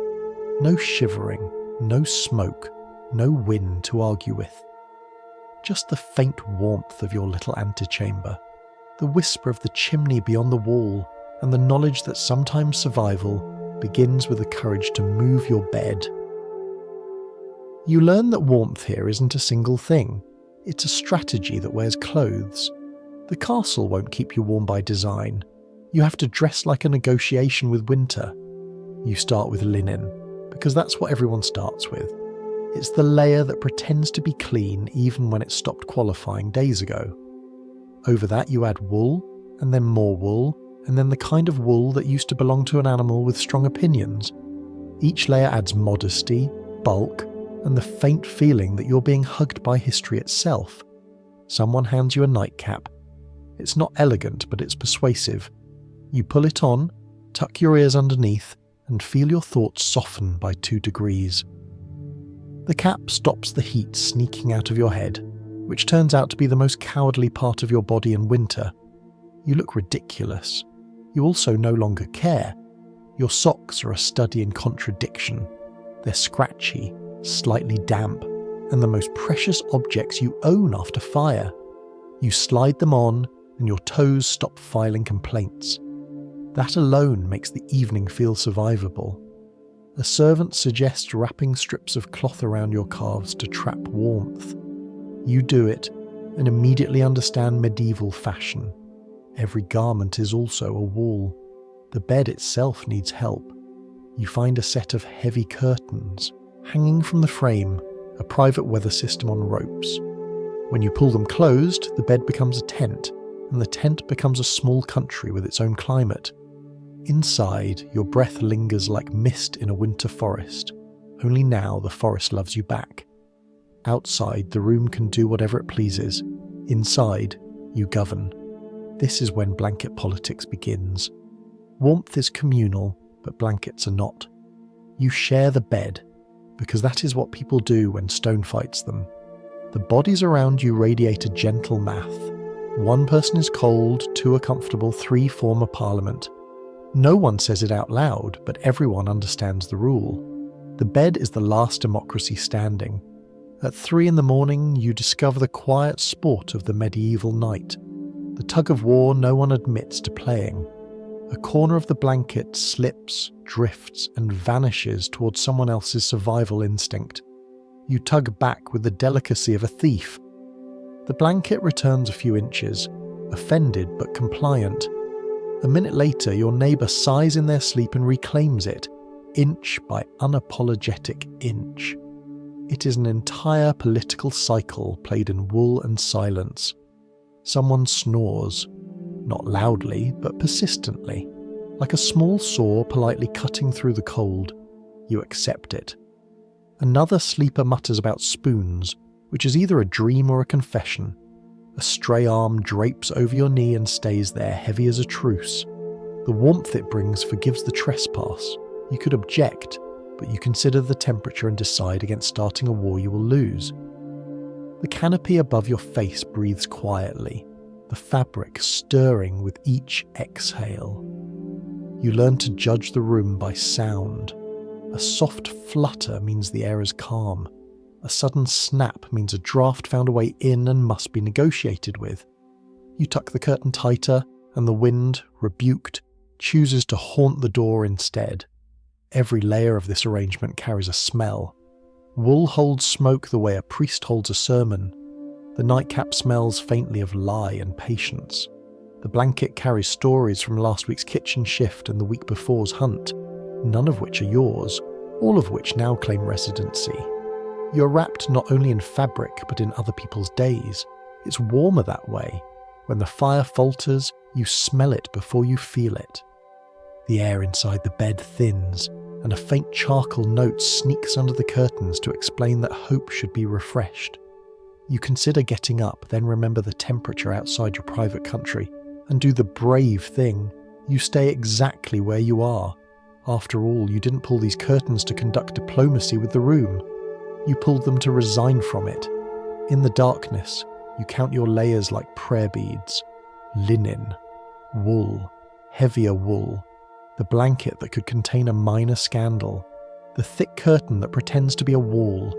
No shivering, no smoke, no wind to argue with. Just the faint warmth of your little antechamber, the whisper of the chimney beyond the wall, and the knowledge that sometimes survival begins with the courage to move your bed. You learn that warmth here isn't a single thing. It's a strategy that wears clothes. The castle won't keep you warm by design. You have to dress like a negotiation with winter. You start with linen, because that's what everyone starts with. It's the layer that pretends to be clean even when it stopped qualifying days ago. Over that you add wool, and then more wool, and then the kind of wool that used to belong to an animal with strong opinions. Each layer adds modesty, bulk, and the faint feeling that you're being hugged by history itself. Someone hands you a nightcap. It's not elegant, but it's persuasive. You pull it on, tuck your ears underneath, and feel your thoughts soften by 2 degrees. The cap stops the heat sneaking out of your head, which turns out to be the most cowardly part of your body in winter. You look ridiculous. You also no longer care. Your socks are a study in contradiction. They're scratchy, slightly damp, and the most precious objects you own after fire. You slide them on, and your toes stop filing complaints. That alone makes the evening feel survivable. A servant suggests wrapping strips of cloth around your calves to trap warmth. You do it, and immediately understand medieval fashion. Every garment is also a wall. The bed itself needs help. You find a set of heavy curtains. Hanging from the frame, a private weather system on ropes. When you pull them closed, the bed becomes a tent, and the tent becomes a small country with its own climate. Inside, your breath lingers like mist in a winter forest. Only now the forest loves you back. Outside, the room can do whatever it pleases. Inside, you govern. This is when blanket politics begins. Warmth is communal, but blankets are not. You share the bed, because that is what people do when stone fights them. The bodies around you radiate a gentle math. 1 person is cold, 2 are comfortable, 3 form a parliament. No one says it out loud, but everyone understands the rule. The bed is the last democracy standing. At 3 in the morning, you discover the quiet sport of the medieval night. The tug of war no one admits to playing. A corner of the blanket slips, drifts, and vanishes towards someone else's survival instinct. You tug back with the delicacy of a thief. The blanket returns a few inches, offended but compliant. A minute later, your neighbour sighs in their sleep and reclaims it, inch by unapologetic inch. It is an entire political cycle played in wool and silence. Someone snores, not loudly, but persistently, like a small saw politely cutting through the cold. You accept it. Another sleeper mutters about spoons, which is either a dream or a confession. A stray arm drapes over your knee and stays there, heavy as a truce. The warmth it brings forgives the trespass. You could object, but you consider the temperature and decide against starting a war you will lose. The canopy above your face breathes quietly, the fabric stirring with each exhale. You learn to judge the room by sound. A soft flutter means the air is calm. A sudden snap means a draft found a way in and must be negotiated with. You tuck the curtain tighter, and the wind, rebuked, chooses to haunt the door instead. Every layer of this arrangement carries a smell. Wool holds smoke the way a priest holds a sermon. The nightcap smells faintly of lie and patience. The blanket carries stories from last week's kitchen shift and the week before's hunt, none of which are yours, all of which now claim residency. You're wrapped not only in fabric, but in other people's days. It's warmer that way. When the fire falters, you smell it before you feel it. The air inside the bed thins, and a faint charcoal note sneaks under the curtains to explain that hope should be refreshed. You consider getting up, then remember the temperature outside your private country, and do the brave thing. You stay exactly where you are. After all, you didn't pull these curtains to conduct diplomacy with the room. You pulled them to resign from it. In the darkness, you count your layers like prayer beads. Linen, wool, heavier wool, the blanket that could contain a minor scandal, the thick curtain that pretends to be a wall,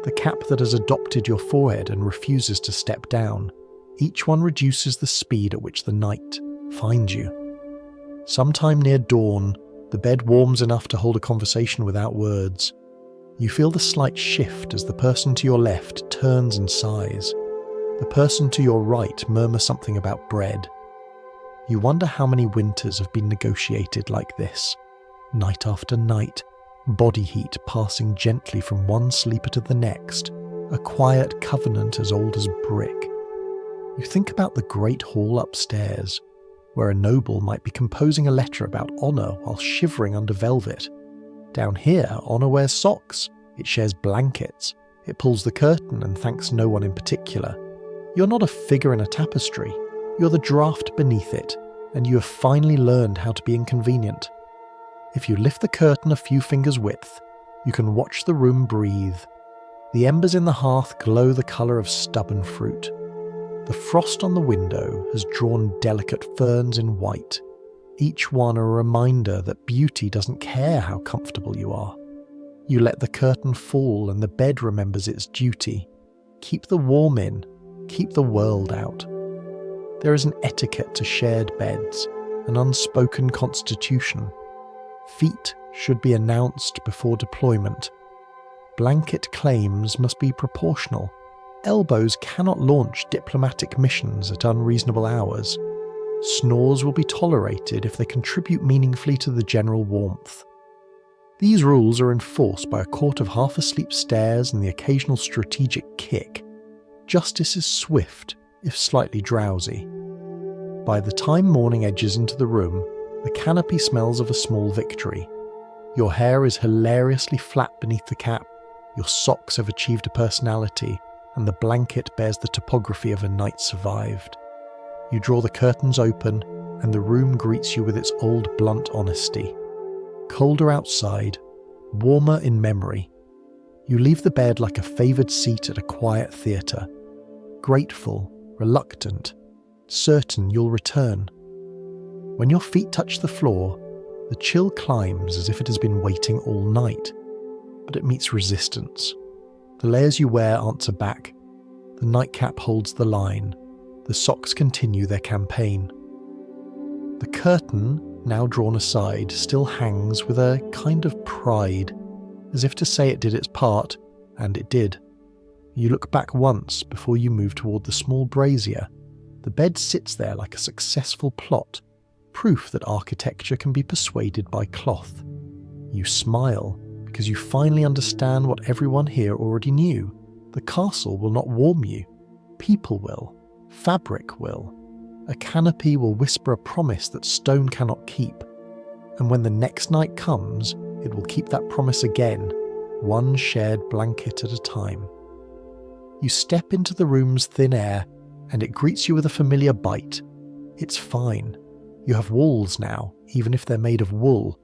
the cap that has adopted your forehead and refuses to step down. Each one reduces the speed at which the night finds you. Sometime near dawn, the bed warms enough to hold a conversation without words. You feel the slight shift as the person to your left turns and sighs. The person to your right murmurs something about bread. You wonder how many winters have been negotiated like this, night after night, body heat passing gently from one sleeper to the next, a quiet covenant as old as brick. You think about the great hall upstairs, where a noble might be composing a letter about honour while shivering under velvet. Down here, honour wears socks, it shares blankets, it pulls the curtain and thanks no one in particular. You're not a figure in a tapestry, you're the draught beneath it, and you have finally learned how to be inconvenient. If you lift the curtain a few fingers' width, you can watch the room breathe. The embers in the hearth glow the colour of stubborn fruit. The frost on the window has drawn delicate ferns in white, each one a reminder that beauty doesn't care how comfortable you are. You let the curtain fall and the bed remembers its duty. Keep the warm in, keep the world out. There is an etiquette to shared beds, an unspoken constitution. Feet should be announced before deployment. Blanket claims must be proportional. Elbows cannot launch diplomatic missions at unreasonable hours. Snores will be tolerated if they contribute meaningfully to the general warmth. These rules are enforced by a court of half-asleep stares and the occasional strategic kick. Justice is swift, if slightly drowsy. By the time morning edges into the room, the canopy smells of a small victory. Your hair is hilariously flat beneath the cap, your socks have achieved a personality, and the blanket bears the topography of a night survived. You draw the curtains open, and the room greets you with its old blunt honesty. Colder outside, warmer in memory. You leave the bed like a favoured seat at a quiet theatre. Grateful, reluctant, certain you'll return. When your feet touch the floor, the chill climbs as if it has been waiting all night, but it meets resistance. The layers you wear answer back. The nightcap holds the line. The socks continue their campaign. The curtain, now drawn aside, still hangs with a kind of pride, as if to say it did its part, and it did. You look back once before you move toward the small brazier. The bed sits there like a successful plot, proof that architecture can be persuaded by cloth. You smile, because you finally understand what everyone here already knew. The castle will not warm you. People will. Fabric will. A canopy will whisper a promise that stone cannot keep. And when the next night comes, it will keep that promise again, one shared blanket at a time. You step into the room's thin air, and it greets you with a familiar bite. It's fine. You have walls now, even if they're made of wool.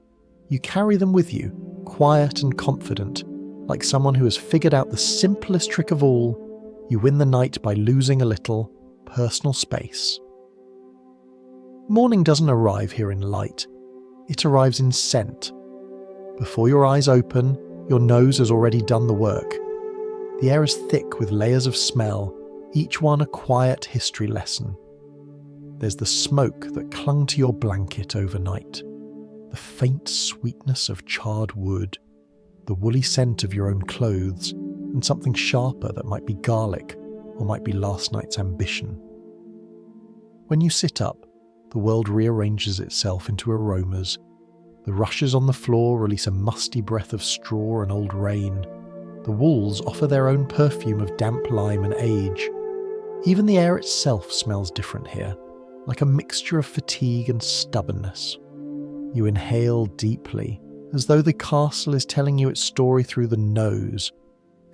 You carry them with you, quiet and confident, like someone who has figured out the simplest trick of all. You win the night by losing a little personal space. Morning doesn't arrive here in light. It arrives in scent. Before your eyes open, your nose has already done the work. The air is thick with layers of smell, each one a quiet history lesson. There's the smoke that clung to your blanket overnight, the faint sweetness of charred wood, the woolly scent of your own clothes, and something sharper that might be garlic or might be last night's ambition. When you sit up, the world rearranges itself into aromas. The rushes on the floor release a musty breath of straw and old rain. The walls offer their own perfume of damp lime and age. Even the air itself smells different here, like a mixture of fatigue and stubbornness. You inhale deeply, as though the castle is telling you its story through the nose.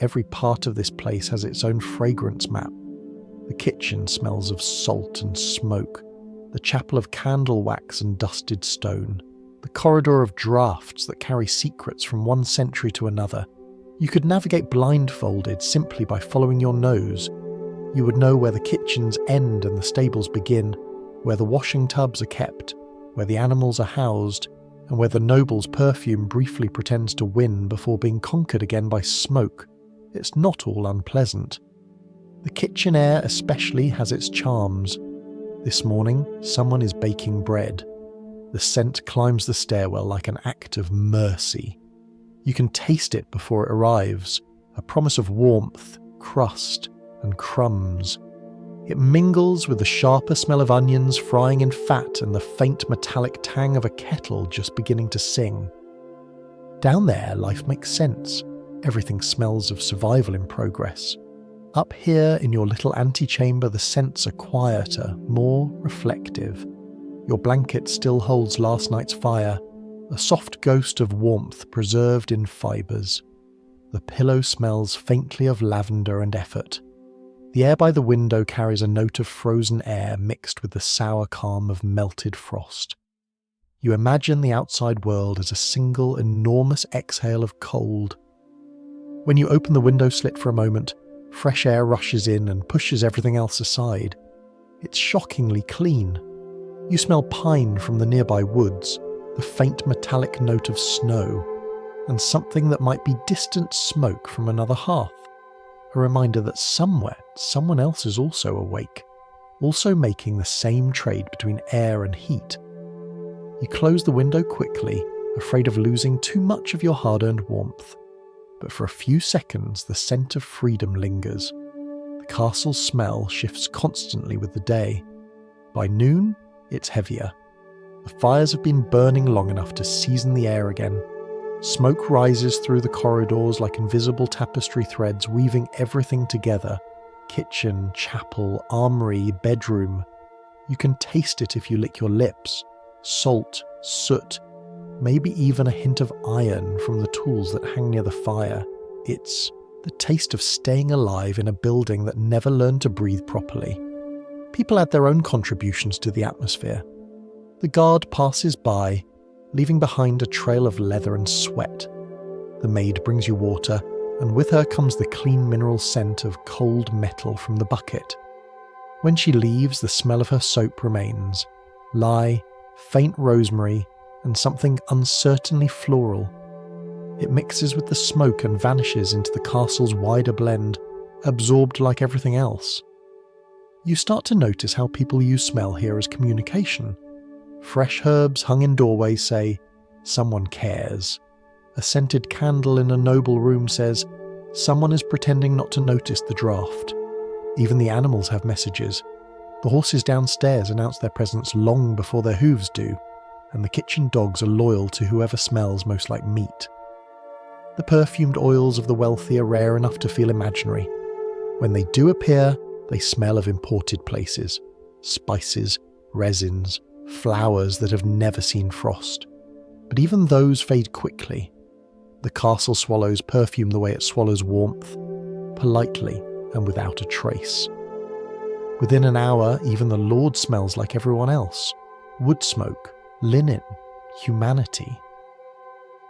Every part of this place has its own fragrance map. The kitchen smells of salt and smoke, the chapel of candle wax and dusted stone, the corridor of draughts that carry secrets from one century to another. You could navigate blindfolded simply by following your nose. You would know where the kitchens end and the stables begin, where the washing tubs are kept, where the animals are housed, and where the noble's perfume briefly pretends to win before being conquered again by smoke. It's not all unpleasant. The kitchen air especially has its charms. This morning, someone is baking bread. The scent climbs the stairwell like an act of mercy. You can taste it before it arrives, a promise of warmth, crust, and crumbs. It mingles with the sharper smell of onions frying in fat and the faint metallic tang of a kettle just beginning to sing. Down there, life makes sense. Everything smells of survival in progress. Up here in your little antechamber, the scents are quieter, more reflective. Your blanket still holds last night's fire, a soft ghost of warmth preserved in fibres. The pillow smells faintly of lavender and effort. The air by the window carries a note of frozen air mixed with the sour calm of melted frost. You imagine the outside world as a single enormous exhale of cold. When you open the window slit for a moment, fresh air rushes in and pushes everything else aside. It's shockingly clean. You smell pine from the nearby woods, the faint metallic note of snow, and something that might be distant smoke from another hearth. A reminder that somewhere, someone else is also awake, also making the same trade between air and heat. You close the window quickly, afraid of losing too much of your hard-earned warmth. But for a few seconds, the scent of freedom lingers. The castle's smell shifts constantly with the day. By noon, it's heavier. The fires have been burning long enough to season the air again. Smoke rises through the corridors like invisible tapestry threads, weaving everything together. Kitchen, chapel, armory, bedroom. You can taste it if you lick your lips. Salt, soot, maybe even a hint of iron from the tools that hang near the fire. It's the taste of staying alive in a building that never learned to breathe properly. People add their own contributions to the atmosphere. The guard passes by, leaving behind a trail of leather and sweat. The maid brings you water, and with her comes the clean mineral scent of cold metal from the bucket. When she leaves, the smell of her soap remains. Lye, faint rosemary, and something uncertainly floral. It mixes with the smoke and vanishes into the castle's wider blend, absorbed like everything else. You start to notice how people use smell here as communication. Fresh herbs hung in doorways say, "Someone cares." A scented candle in a noble room says, "Someone is pretending not to notice the draught." Even the animals have messages. The horses downstairs announce their presence long before their hooves do, and the kitchen dogs are loyal to whoever smells most like meat. The perfumed oils of the wealthy are rare enough to feel imaginary. When they do appear, they smell of imported places, spices, resins, flowers that have never seen frost. But even those fade quickly. The castle swallows perfume the way it swallows warmth, politely and without a trace. Within an hour, even the Lord smells like everyone else. Wood smoke, linen, humanity.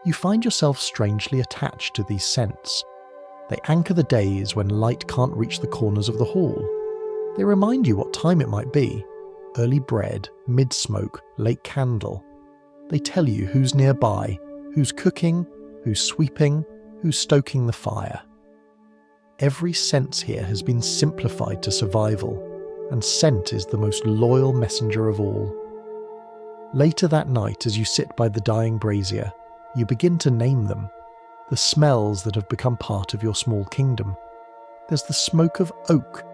You find yourself strangely attached to these scents. They anchor the days when light can't reach the corners of the hall. They remind you what time it might be. Early bread, mid-smoke, late candle. They tell you who's nearby, who's cooking, who's sweeping, who's stoking the fire. Every sense here has been simplified to survival, and scent is the most loyal messenger of all. Later that night, as you sit by the dying brazier, you begin to name them, the smells that have become part of your small kingdom. There's the smoke of oak,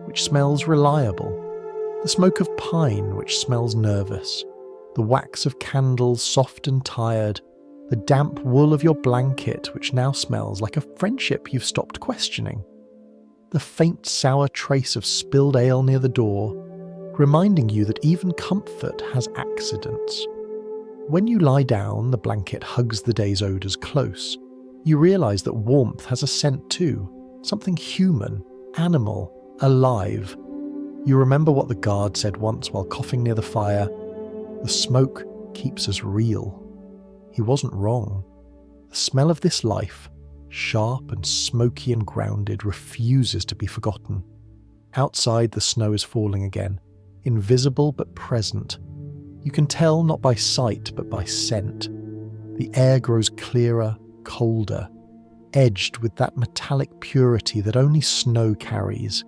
which smells reliable, the smoke of pine, which smells nervous, the wax of candles, soft and tired, the damp wool of your blanket, which now smells like a friendship you've stopped questioning, the faint sour trace of spilled ale near the door, reminding you that even comfort has accidents. When you lie down, the blanket hugs the day's odours close. You realise that warmth has a scent too, something human, animal, alive. You remember what the guard said once while coughing near the fire, "The smoke keeps us real." He wasn't wrong. The smell of this life, sharp and smoky and grounded, refuses to be forgotten. Outside, the snow is falling again, invisible but present. You can tell not by sight but by scent. The air grows clearer, colder, edged with that metallic purity that only snow carries.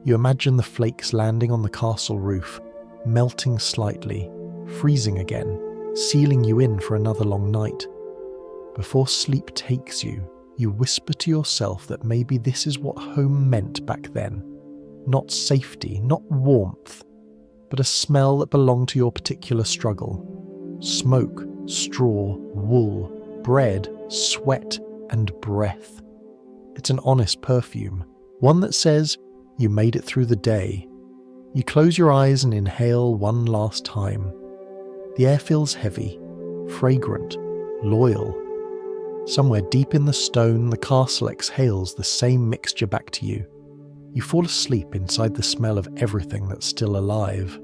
You imagine the flakes landing on the castle roof, melting slightly, freezing again, sealing you in for another long night. Before sleep takes you, you whisper to yourself that maybe this is what home meant back then. Not safety, not warmth, but a smell that belonged to your particular struggle. Smoke, straw, wool, bread, sweat, and breath. It's an honest perfume, one that says, "You made it through the day." You close your eyes and inhale one last time. The air feels heavy, fragrant, loyal. Somewhere deep in the stone, the castle exhales the same mixture back to you. You fall asleep inside the smell of everything that's still alive.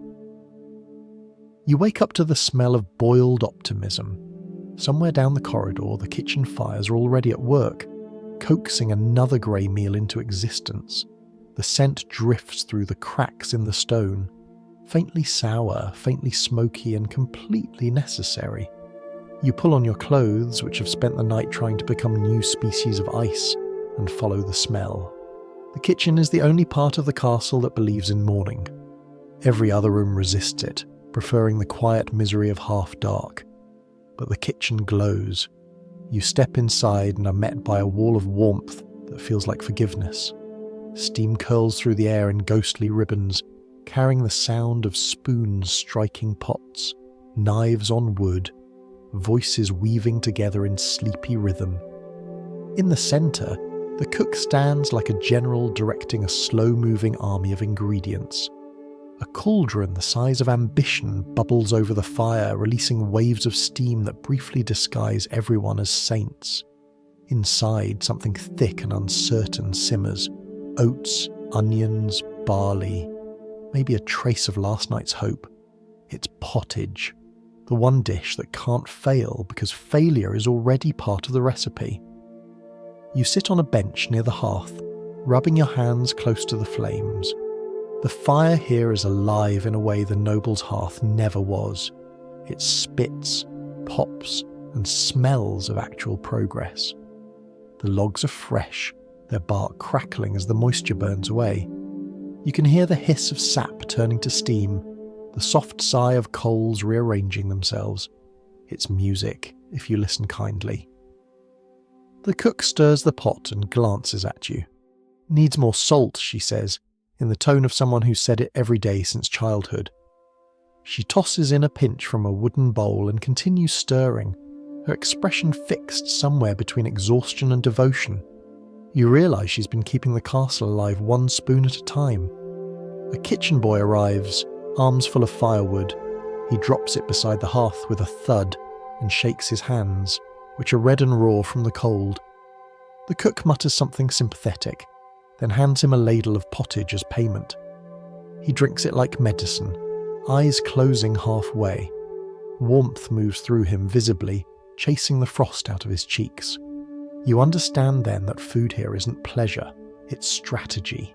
You wake up to the smell of boiled optimism. Somewhere down the corridor, the kitchen fires are already at work, coaxing another grey meal into existence. The scent drifts through the cracks in the stone, faintly sour, faintly smoky, and completely necessary. You pull on your clothes, which have spent the night trying to become new species of ice, and follow the smell. The kitchen is the only part of the castle that believes in morning. Every other room resists it, preferring the quiet misery of half-dark. But the kitchen glows. You step inside and are met by a wall of warmth that feels like forgiveness. Steam curls through the air in ghostly ribbons, carrying the sound of spoons striking pots, knives on wood, voices weaving together in sleepy rhythm. In the centre, the cook stands like a general directing a slow-moving army of ingredients. A cauldron the size of ambition bubbles over the fire, releasing waves of steam that briefly disguise everyone as saints. Inside, something thick and uncertain simmers. Oats, onions, barley, maybe a trace of last night's hope. It's pottage, the one dish that can't fail because failure is already part of the recipe. You sit on a bench near the hearth, rubbing your hands close to the flames. The fire here is alive in a way the noble's hearth never was. It spits, pops, and smells of actual progress. The logs are fresh, their bark crackling as the moisture burns away. You can hear the hiss of sap turning to steam, the soft sigh of coals rearranging themselves. It's music, if you listen kindly. The cook stirs the pot and glances at you. "Needs more salt," she says, in the tone of someone who's said it every day since childhood. She tosses in a pinch from a wooden bowl and continues stirring, her expression fixed somewhere between exhaustion and devotion. You realise she's been keeping the castle alive one spoon at a time. A kitchen boy arrives, arms full of firewood. He drops it beside the hearth with a thud and shakes his hands, which are red and raw from the cold. The cook mutters something sympathetic, then hands him a ladle of pottage as payment. He drinks it like medicine, eyes closing halfway. Warmth moves through him visibly, chasing the frost out of his cheeks. You understand then that food here isn't pleasure, it's strategy.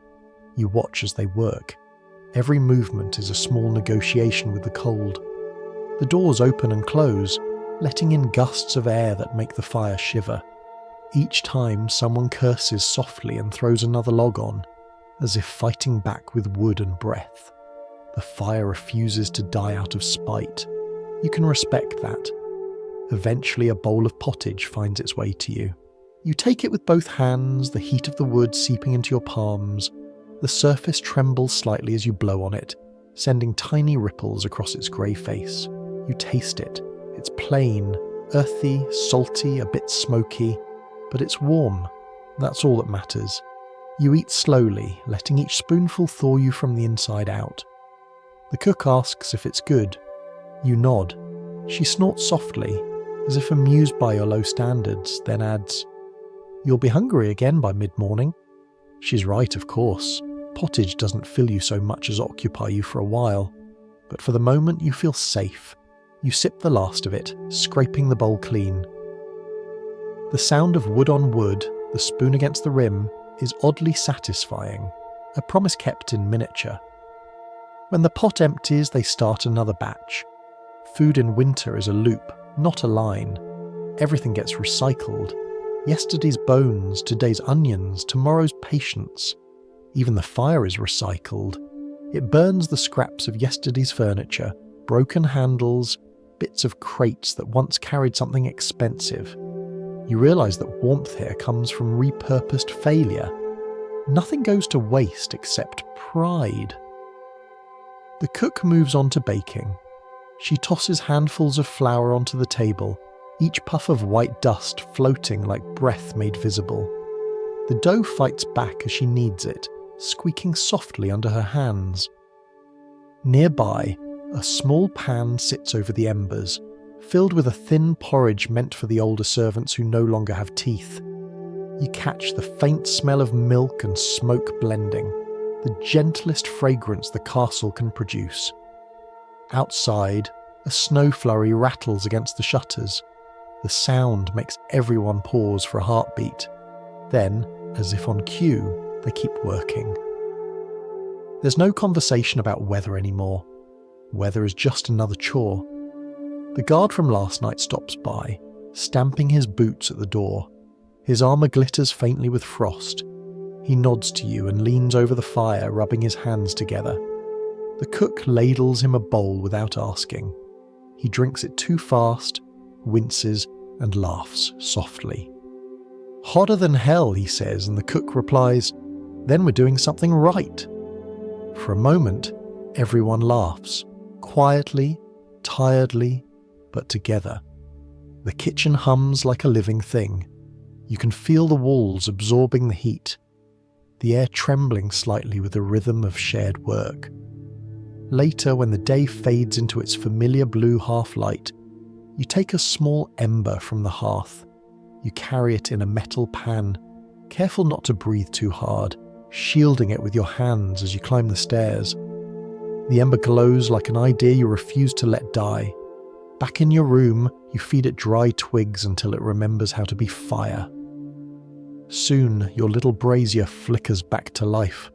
You watch as they work. Every movement is a small negotiation with the cold. The doors open and close, letting in gusts of air that make the fire shiver. Each time someone curses softly and throws another log on, as if fighting back with wood and breath. The fire refuses to die out of spite. You can respect that. Eventually a bowl of pottage finds its way to you. You take it with both hands, the heat of the wood seeping into your palms. The surface trembles slightly as you blow on it, sending tiny ripples across its grey face. You taste it. It's plain, earthy, salty, a bit smoky, but it's warm. That's all that matters. You eat slowly, letting each spoonful thaw you from the inside out. The cook asks if it's good. You nod. She snorts softly, as if amused by your low standards, then adds, "You'll be hungry again by mid-morning." She's right, of course. Pottage doesn't fill you so much as occupy you for a while. But for the moment you feel safe. You sip the last of it, scraping the bowl clean. The sound of wood on wood, the spoon against the rim, is oddly satisfying, a promise kept in miniature. When the pot empties, they start another batch. Food in winter is a loop, not a line. Everything gets recycled. Yesterday's bones, today's onions, tomorrow's patience. Even the fire is recycled. It burns the scraps of yesterday's furniture, broken handles, bits of crates that once carried something expensive. You realise that warmth here comes from repurposed failure. Nothing goes to waste except pride. The cook moves on to baking. She tosses handfuls of flour onto the table, each puff of white dust floating like breath made visible. The dough fights back as she kneads it, squeaking softly under her hands. Nearby, a small pan sits over the embers, filled with a thin porridge meant for the older servants who no longer have teeth. You catch the faint smell of milk and smoke blending, the gentlest fragrance the castle can produce. Outside, a snow flurry rattles against the shutters. The sound makes everyone pause for a heartbeat. Then, as if on cue, they keep working. There's no conversation about weather anymore. Weather is just another chore. The guard from last night stops by, stamping his boots at the door. His armour glitters faintly with frost. He nods to you and leans over the fire, rubbing his hands together. The cook ladles him a bowl without asking. He drinks it too fast, winces, and laughs softly. "Hotter than hell," he says, and the cook replies, "Then we're doing something right." For a moment, everyone laughs, quietly, tiredly, but together. The kitchen hums like a living thing. You can feel the walls absorbing the heat, the air trembling slightly with the rhythm of shared work. Later, when the day fades into its familiar blue half-light, you take a small ember from the hearth. You carry it in a metal pan, careful not to breathe too hard, shielding it with your hands as you climb the stairs. The ember glows like an idea you refuse to let die. Back in your room, you feed it dry twigs until it remembers how to be fire. Soon, your little brazier flickers back to life.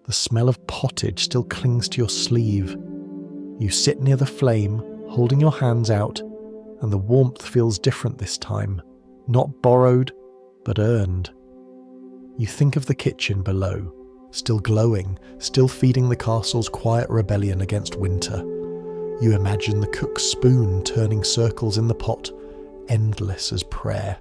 The smell of pottage still clings to your sleeve. You sit near the flame, holding your hands out, and the warmth feels different this time. Not borrowed, but earned. You think of the kitchen below, still glowing, still feeding the castle's quiet rebellion against winter. You imagine the cook's spoon turning circles in the pot, endless as prayer.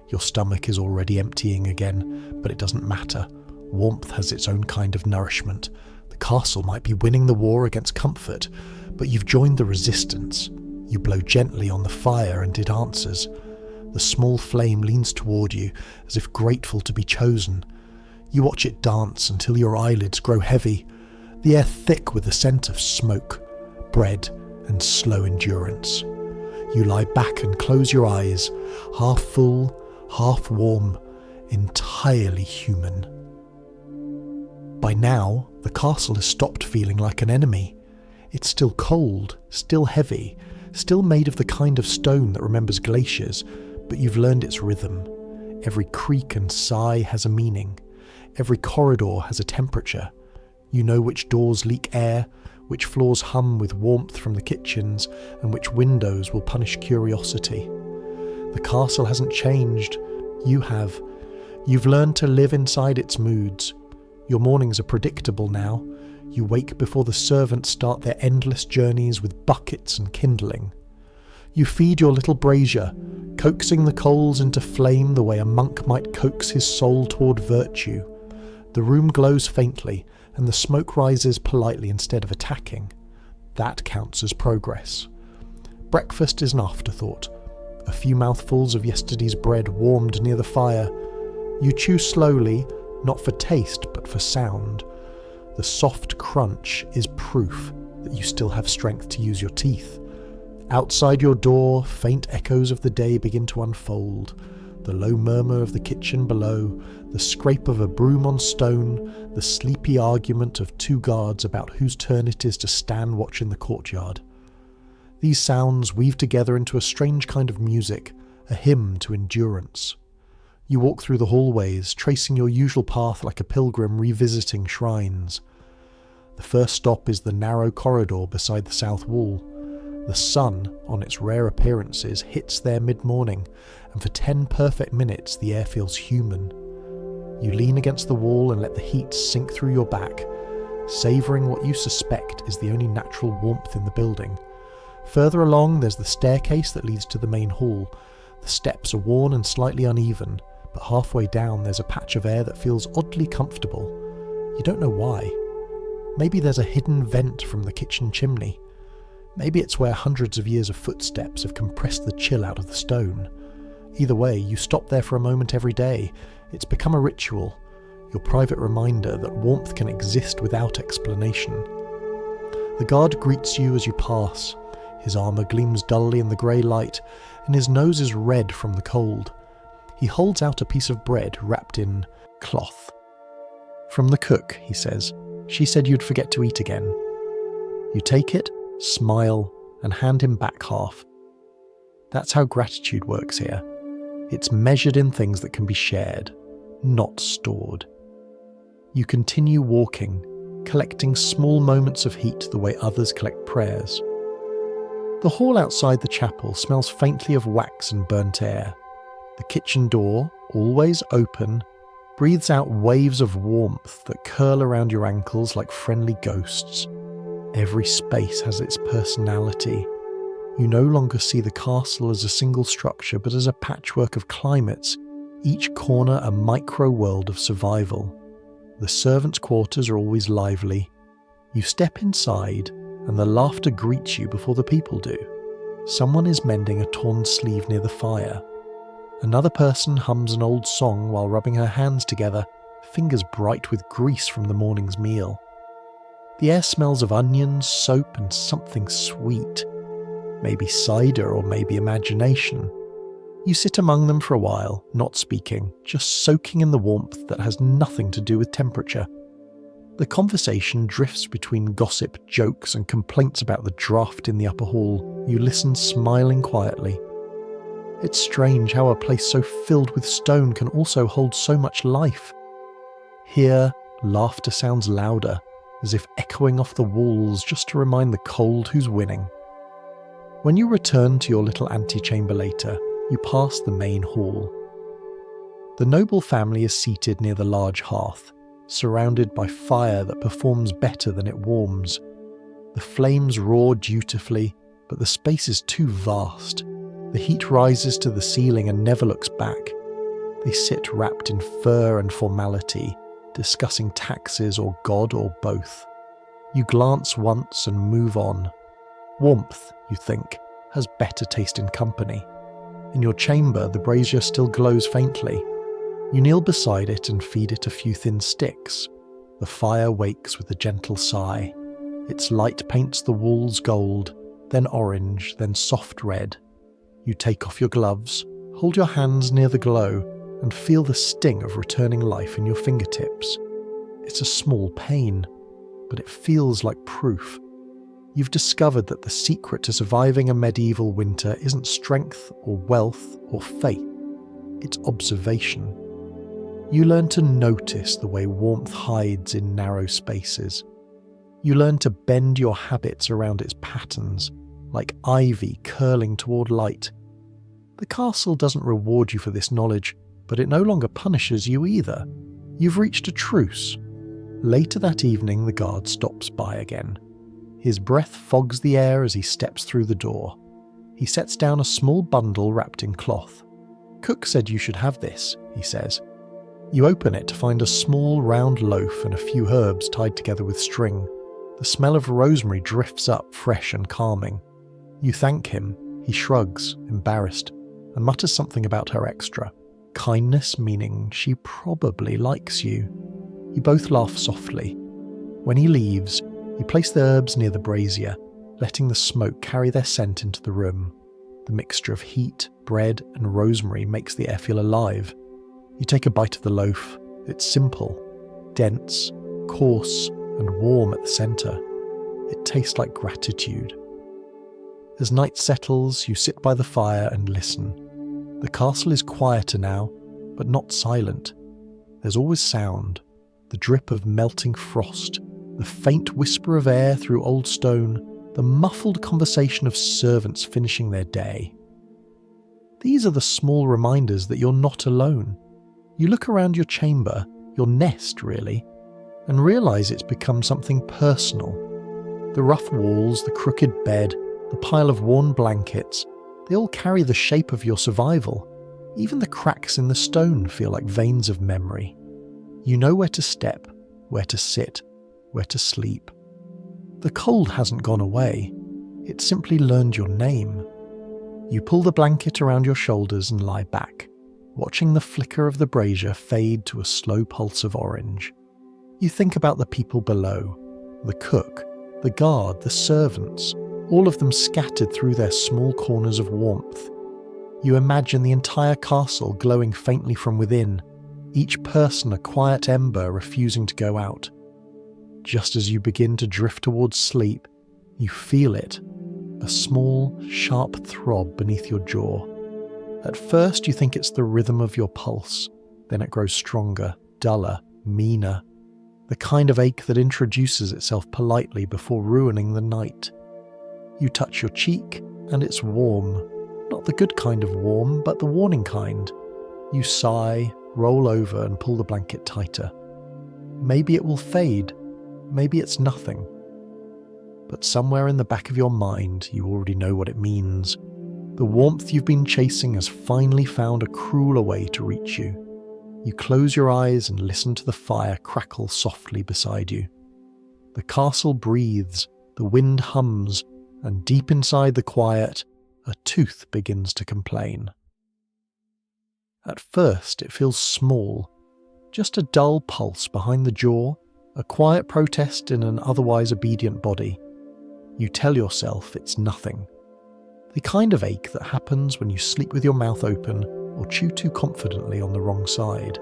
Your stomach is already emptying again, but it doesn't matter. Warmth has its own kind of nourishment. The castle might be winning the war against comfort, but you've joined the resistance. You blow gently on the fire and it answers. The small flame leans toward you, as if grateful to be chosen. You watch it dance until your eyelids grow heavy, the air thick with the scent of smoke, bread, and slow endurance. You lie back and close your eyes, half full, half warm, entirely human. By now, the castle has stopped feeling like an enemy. It's still cold, still heavy, still made of the kind of stone that remembers glaciers, but you've learned its rhythm. Every creak and sigh has a meaning. Every corridor has a temperature. You know which doors leak air, which floors hum with warmth from the kitchens, and which windows will punish curiosity. The castle hasn't changed. You have. You've learned to live inside its moods. Your mornings are predictable now. You wake before the servants start their endless journeys with buckets and kindling. You feed your little brazier, coaxing the coals into flame the way a monk might coax his soul toward virtue. The room glows faintly, and the smoke rises politely instead of attacking. That counts as progress. Breakfast is an afterthought. A few mouthfuls of yesterday's bread warmed near the fire. You chew slowly, not for taste but for sound. The soft crunch is proof that you still have strength to use your teeth. Outside your door, faint echoes of the day begin to unfold. The low murmur of the kitchen below, the scrape of a broom on stone, the sleepy argument of two guards about whose turn it is to stand watch in the courtyard. These sounds weave together into a strange kind of music, a hymn to endurance. You walk through the hallways, tracing your usual path like a pilgrim revisiting shrines. The first stop is the narrow corridor beside the south wall. The sun, on its rare appearances, hits there mid-morning, and for 10 perfect minutes the air feels human. You lean against the wall and let the heat sink through your back, savouring what you suspect is the only natural warmth in the building. Further along there's the staircase that leads to the main hall. The steps are worn and slightly uneven, but halfway down there's a patch of air that feels oddly comfortable. You don't know why. Maybe there's a hidden vent from the kitchen chimney. Maybe it's where hundreds of years of footsteps have compressed the chill out of the stone. Either way, you stop there for a moment every day. It's become a ritual, your private reminder that warmth can exist without explanation. The guard greets you as you pass. His armour gleams dully in the grey light, and his nose is red from the cold. He holds out a piece of bread wrapped in cloth. "From the cook," he says. "She said you'd forget to eat again." You take it, smile, and hand him back half. That's how gratitude works here. It's measured in things that can be shared, not stored. You continue walking, collecting small moments of heat the way others collect prayers. The hall outside the chapel smells faintly of wax and burnt air. The kitchen door, always open, breathes out waves of warmth that curl around your ankles like friendly ghosts. Every space has its personality. You no longer see the castle as a single structure, but as a patchwork of climates, each corner a micro-world of survival. The servants' quarters are always lively. You step inside, and the laughter greets you before the people do. Someone is mending a torn sleeve near the fire. Another person hums an old song while rubbing her hands together, fingers bright with grease from the morning's meal. The air smells of onions, soap, and something sweet. Maybe cider or maybe imagination. You sit among them for a while, not speaking, just soaking in the warmth that has nothing to do with temperature. The conversation drifts between gossip, jokes, and complaints about the draught in the upper hall. You listen, smiling quietly. It's strange how a place so filled with stone can also hold so much life. Here, laughter sounds louder, as if echoing off the walls just to remind the cold who's winning. When you return to your little antechamber later, you pass the main hall. The noble family is seated near the large hearth, surrounded by fire that performs better than it warms. The flames roar dutifully, but the space is too vast. The heat rises to the ceiling and never looks back. They sit wrapped in fur and formality, discussing taxes or God or both. You glance once and move on. Warmth, you think, has better taste in company. In your chamber, the brazier still glows faintly. You kneel beside it and feed it a few thin sticks. The fire wakes with a gentle sigh. Its light paints the walls gold, then orange, then soft red. You take off your gloves, hold your hands near the glow, and feel the sting of returning life in your fingertips. It's a small pain, but it feels like proof. You've discovered that the secret to surviving a medieval winter isn't strength or wealth or faith. It's observation. You learn to notice the way warmth hides in narrow spaces. You learn to bend your habits around its patterns, like ivy curling toward light. The castle doesn't reward you for this knowledge, but it no longer punishes you either. You've reached a truce. Later that evening, the guard stops by again. His breath fogs the air as he steps through the door. He sets down a small bundle wrapped in cloth. "Cook said you should have this," he says. You open it to find a small round loaf and a few herbs tied together with string. The smell of rosemary drifts up, fresh and calming. You thank him. He shrugs, embarrassed, and mutters something about her extra. Kindness meaning she probably likes you. You both laugh softly. When he leaves, you place the herbs near the brazier, letting the smoke carry their scent into the room. The mixture of heat, bread, and rosemary makes the air feel alive. You take a bite of the loaf. It's simple, dense, coarse, and warm at the centre. It tastes like gratitude. As night settles, you sit by the fire and listen. The castle is quieter now, but not silent. There's always sound, the drip of melting frost, the faint whisper of air through old stone, the muffled conversation of servants finishing their day. These are the small reminders that you're not alone. You look around your chamber, your nest really, and realise it's become something personal. The rough walls, the crooked bed, the pile of worn blankets, they all carry the shape of your survival. Even the cracks in the stone feel like veins of memory. You know where to step, where to sit, where to sleep. The cold hasn't gone away. It simply learned your name. You pull the blanket around your shoulders and lie back, watching the flicker of the brazier fade to a slow pulse of orange. You think about the people below, the cook, the guard, the servants, all of them scattered through their small corners of warmth. You imagine the entire castle glowing faintly from within, each person a quiet ember refusing to go out. Just as you begin to drift towards sleep, you feel it, a small, sharp throb beneath your jaw. At first you think it's the rhythm of your pulse, then it grows stronger, duller, meaner. The kind of ache that introduces itself politely before ruining the night. You touch your cheek, and it's warm. Not the good kind of warm, but the warning kind. You sigh, roll over and pull the blanket tighter. Maybe it will fade. Maybe it's nothing. But somewhere in the back of your mind, you already know what it means. The warmth you've been chasing has finally found a crueler way to reach you. You close your eyes and listen to the fire crackle softly beside you. The castle breathes, the wind hums, and deep inside the quiet, a tooth begins to complain. At first it feels small, just a dull pulse behind the jaw, a quiet protest in an otherwise obedient body. You tell yourself it's nothing. The kind of ache that happens when you sleep with your mouth open or chew too confidently on the wrong side.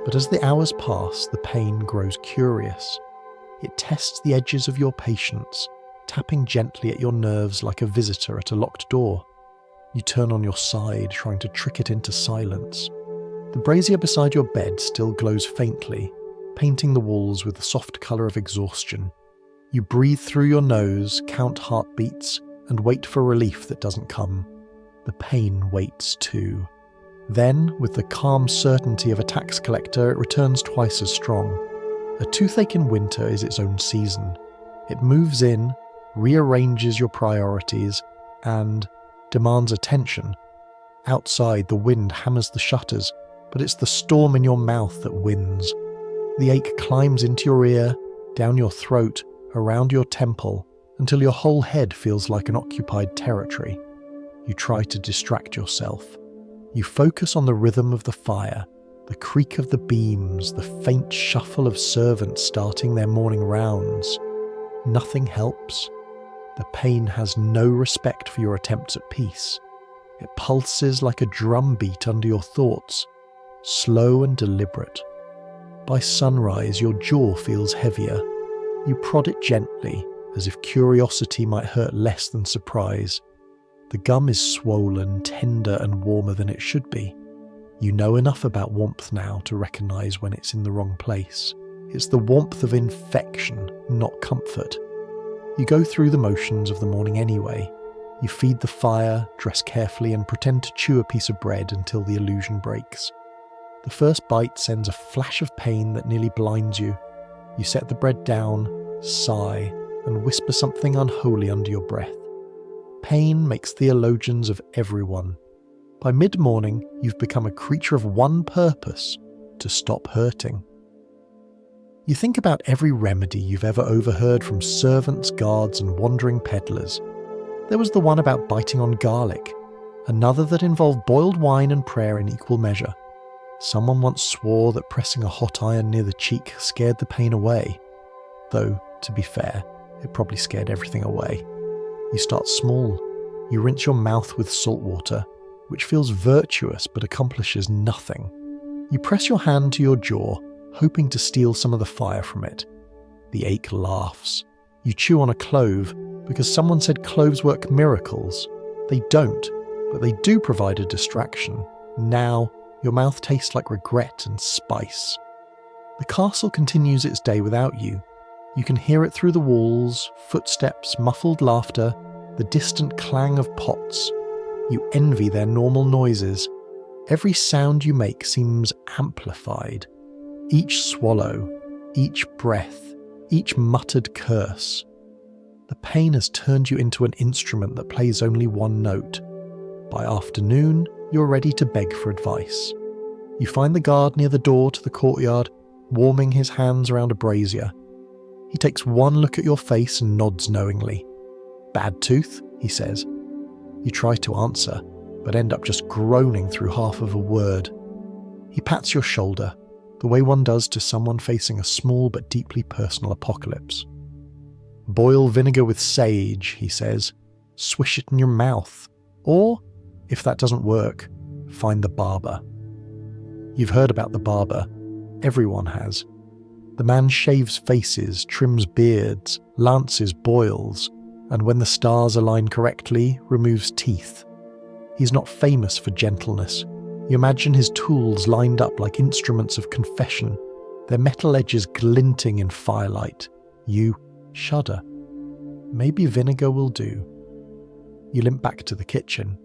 But as the hours pass, the pain grows curious. It tests the edges of your patience, tapping gently at your nerves like a visitor at a locked door. You turn on your side, trying to trick it into silence. The brazier beside your bed still glows faintly, painting the walls with the soft colour of exhaustion. You breathe through your nose, count heartbeats, and wait for relief that doesn't come. The pain waits too. Then, with the calm certainty of a tax collector, it returns twice as strong. A toothache in winter is its own season. It moves in, rearranges your priorities, and demands attention. Outside, the wind hammers the shutters, but it's the storm in your mouth that wins. The ache climbs into your ear, down your throat, around your temple, until your whole head feels like an occupied territory. You try to distract yourself. You focus on the rhythm of the fire, the creak of the beams, the faint shuffle of servants starting their morning rounds. Nothing helps. The pain has no respect for your attempts at peace. It pulses like a drumbeat under your thoughts, slow and deliberate. By sunrise, your jaw feels heavier. You prod it gently, as if curiosity might hurt less than surprise. The gum is swollen, tender and warmer than it should be. You know enough about warmth now to recognise when it's in the wrong place. It's the warmth of infection, not comfort. You go through the motions of the morning anyway. You feed the fire, dress carefully and pretend to chew a piece of bread until the illusion breaks. The first bite sends a flash of pain that nearly blinds you. You set the bread down, sigh, and whisper something unholy under your breath. Pain makes theologians of everyone. By mid-morning, you've become a creature of one purpose: to stop hurting. You think about every remedy you've ever overheard from servants, guards, and wandering peddlers. There was the one about biting on garlic, another that involved boiled wine and prayer in equal measure. Someone once swore that pressing a hot iron near the cheek scared the pain away. Though, to be fair, it probably scared everything away. You start small. You rinse your mouth with salt water, which feels virtuous but accomplishes nothing. You press your hand to your jaw, hoping to steal some of the fire from it. The ache laughs. You chew on a clove, because someone said cloves work miracles. They don't, but they do provide a distraction. Now, your mouth tastes like regret and spice. The castle continues its day without you. You can hear it through the walls, footsteps, muffled laughter, the distant clang of pots. You envy their normal noises. Every sound you make seems amplified. Each swallow, each breath, each muttered curse. The pain has turned you into an instrument that plays only one note. By afternoon, you're ready to beg for advice. You find the guard near the door to the courtyard, warming his hands around a brazier. He takes one look at your face and nods knowingly. Bad tooth, he says. You try to answer, but end up just groaning through half of a word. He pats your shoulder, the way one does to someone facing a small but deeply personal apocalypse. Boil vinegar with sage, he says. Swish it in your mouth. Or, if that doesn't work, find the barber. You've heard about the barber. Everyone has. The man shaves faces, trims beards, lances boils, and when the stars align correctly, removes teeth. He's not famous for gentleness. You imagine his tools lined up like instruments of confession, their metal edges glinting in firelight. You shudder. Maybe vinegar will do. You limp back to the kitchen.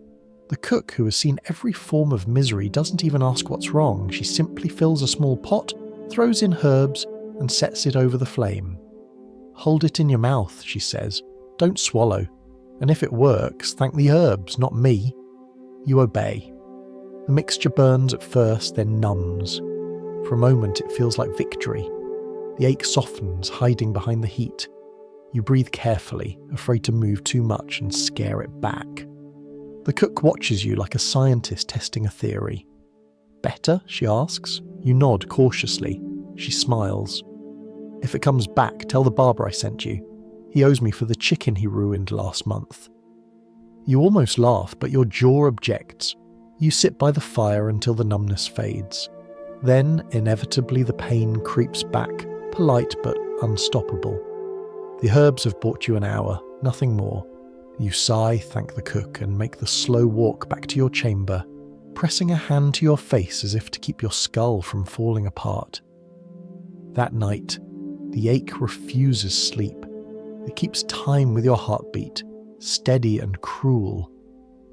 The cook, who has seen every form of misery, doesn't even ask what's wrong. She simply fills a small pot, throws in herbs, and sets it over the flame. Hold it in your mouth, she says. Don't swallow. And if it works, thank the herbs, not me. You obey. The mixture burns at first, then numbs. For a moment it feels like victory. The ache softens, hiding behind the heat. You breathe carefully, afraid to move too much and scare it back. The cook watches you like a scientist testing a theory. Better? She asks. You nod cautiously. She smiles. If it comes back, tell the barber I sent you. He owes me for the chicken he ruined last month. You almost laugh, but your jaw objects. You sit by the fire until the numbness fades. Then, inevitably, the pain creeps back, polite but unstoppable. The herbs have bought you an hour, nothing more. You sigh, thank the cook, and make the slow walk back to your chamber, pressing a hand to your face as if to keep your skull from falling apart. That night, the ache refuses sleep. It keeps time with your heartbeat, steady and cruel.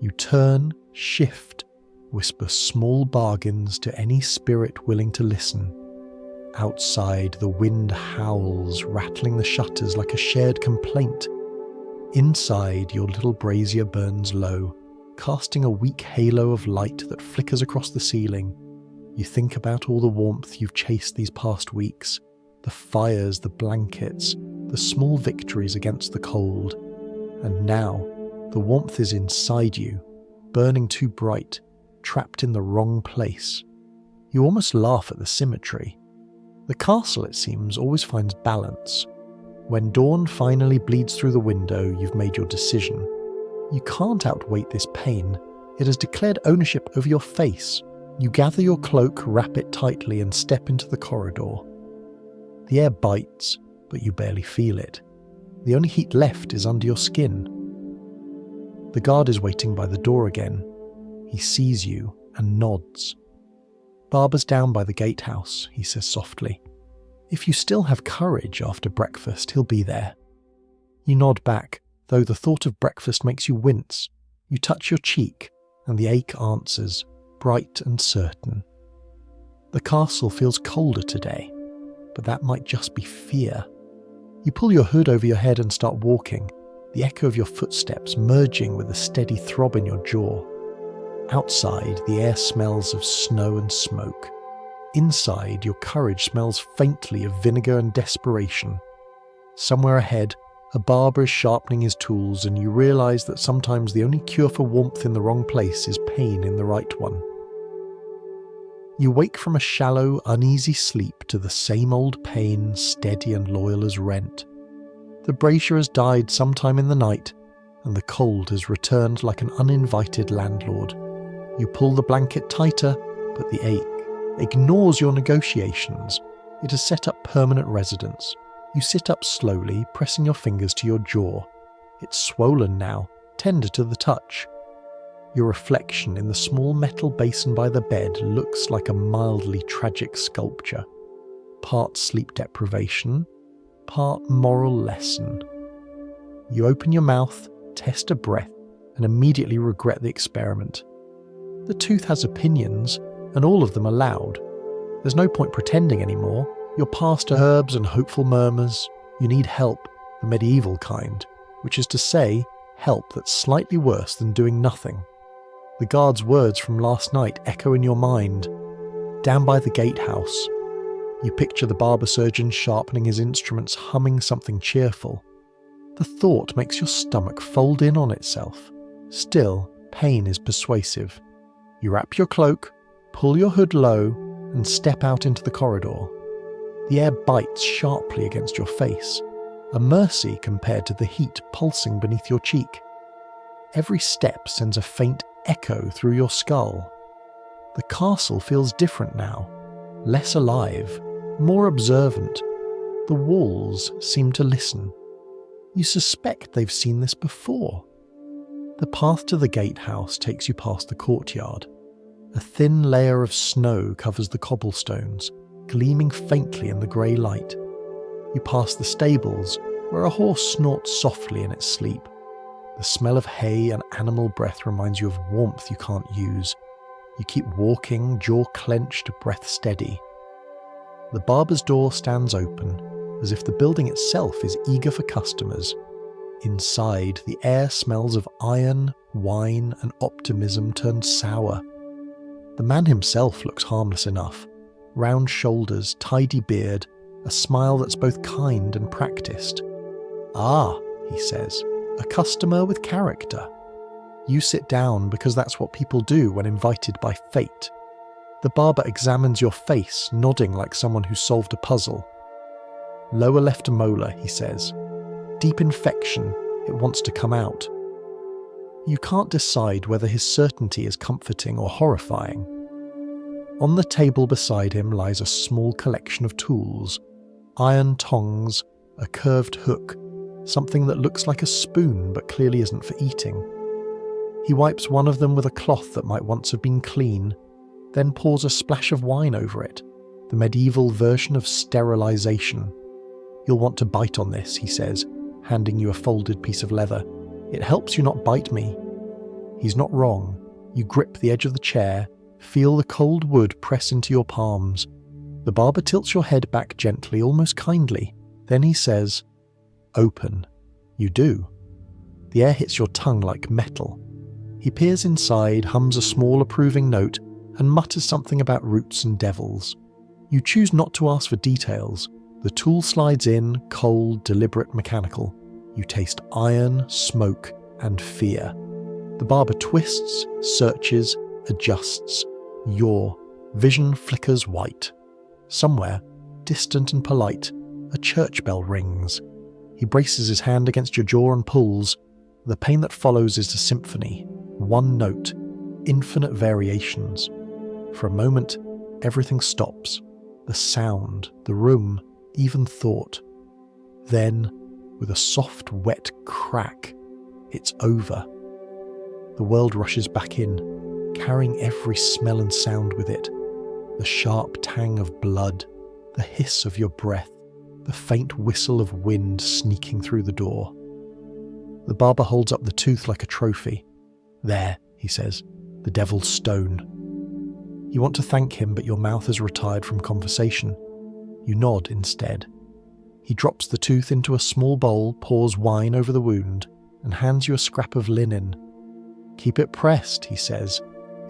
You turn, shift, whisper small bargains to any spirit willing to listen. Outside, the wind howls, rattling the shutters like a shared complaint. Inside, your little brazier burns low, casting a weak halo of light that flickers across the ceiling. You think about all the warmth you've chased these past weeks, the fires, the blankets, the small victories against the cold. And now, the warmth is inside you, burning too bright, trapped in the wrong place. You almost laugh at the symmetry. The castle, it seems, always finds balance. When dawn finally bleeds through the window, you've made your decision. You can't outwait this pain. It has declared ownership over your face. You gather your cloak, wrap it tightly, and step into the corridor. The air bites, but you barely feel it. The only heat left is under your skin. The guard is waiting by the door again. He sees you and nods. Barber's down by the gatehouse, he says softly. If you still have courage after breakfast, he'll be there. You nod back, though the thought of breakfast makes you wince. You touch your cheek, and the ache answers, bright and certain. The castle feels colder today, but that might just be fear. You pull your hood over your head and start walking, the echo of your footsteps merging with a steady throb in your jaw. Outside, the air smells of snow and smoke. Inside, your courage smells faintly of vinegar and desperation. Somewhere ahead, a barber is sharpening his tools, and you realise that sometimes the only cure for warmth in the wrong place is pain in the right one. You wake from a shallow, uneasy sleep to the same old pain, steady and loyal as rent. The brazier has died sometime in the night, and the cold has returned like an uninvited landlord. You pull the blanket tighter, but the ache ignores your negotiations. It has set up permanent residence. You sit up slowly, pressing your fingers to your jaw. It's swollen now, tender to the touch. Your reflection in the small metal basin by the bed looks like a mildly tragic sculpture. Part sleep deprivation, part moral lesson. You open your mouth, test a breath, and immediately regret the experiment. The tooth has opinions, and all of them are loud. There's no point pretending anymore. You're past herbs and hopeful murmurs. You need help, the medieval kind, which is to say, help that's slightly worse than doing nothing. The guard's words from last night echo in your mind. Down by the gatehouse, you picture the barber-surgeon sharpening his instruments, humming something cheerful. The thought makes your stomach fold in on itself. Still, pain is persuasive. You wrap your cloak, pull your hood low, and step out into the corridor. The air bites sharply against your face, a mercy compared to the heat pulsing beneath your cheek. Every step sends a faint echo through your skull. The castle feels different now, less alive, more observant. The walls seem to listen. You suspect they've seen this before. The path to the gatehouse takes you past the courtyard. A thin layer of snow covers the cobblestones, gleaming faintly in the grey light. You pass the stables, where a horse snorts softly in its sleep. The smell of hay and animal breath reminds you of warmth you can't use. You keep walking, jaw clenched, breath steady. The barber's door stands open, as if the building itself is eager for customers. Inside, the air smells of iron, wine, and optimism turned sour. The man himself looks harmless enough. Round shoulders, tidy beard, a smile that's both kind and practiced. "Ah," he says, "a customer with character." You sit down because that's what people do when invited by fate. The barber examines your face, nodding like someone who solved a puzzle. "Lower left molar," he says. "Deep infection, it wants to come out." You can't decide whether his certainty is comforting or horrifying. On the table beside him lies a small collection of tools, iron tongs, a curved hook, something that looks like a spoon but clearly isn't for eating. He wipes one of them with a cloth that might once have been clean, then pours a splash of wine over it, the medieval version of sterilization. "You'll want to bite on this," he says, handing you a folded piece of leather. "It helps you not bite me." He's not wrong. You grip the edge of the chair, feel the cold wood press into your palms. The barber tilts your head back gently, almost kindly. Then he says, "Open." You do. The air hits your tongue like metal. He peers inside, hums a small approving note, and mutters something about roots and devils. You choose not to ask for details. The tool slides in, cold, deliberate, mechanical. You taste iron, smoke, and fear. The barber twists, searches, adjusts. Your vision flickers white. Somewhere, distant and polite, a church bell rings. He braces his hand against your jaw and pulls. The pain that follows is a symphony. One note, infinite variations. For a moment, everything stops. The sound, the room, even thought. Then, with a soft, wet crack, it's over. The world rushes back in, carrying every smell and sound with it. The sharp tang of blood, the hiss of your breath, the faint whistle of wind sneaking through the door. The barber holds up the tooth like a trophy. "There," he says, "the devil's stone." You want to thank him, but your mouth has retired from conversation. You nod instead. He drops the tooth into a small bowl, pours wine over the wound, and hands you a scrap of linen. "Keep it pressed," he says.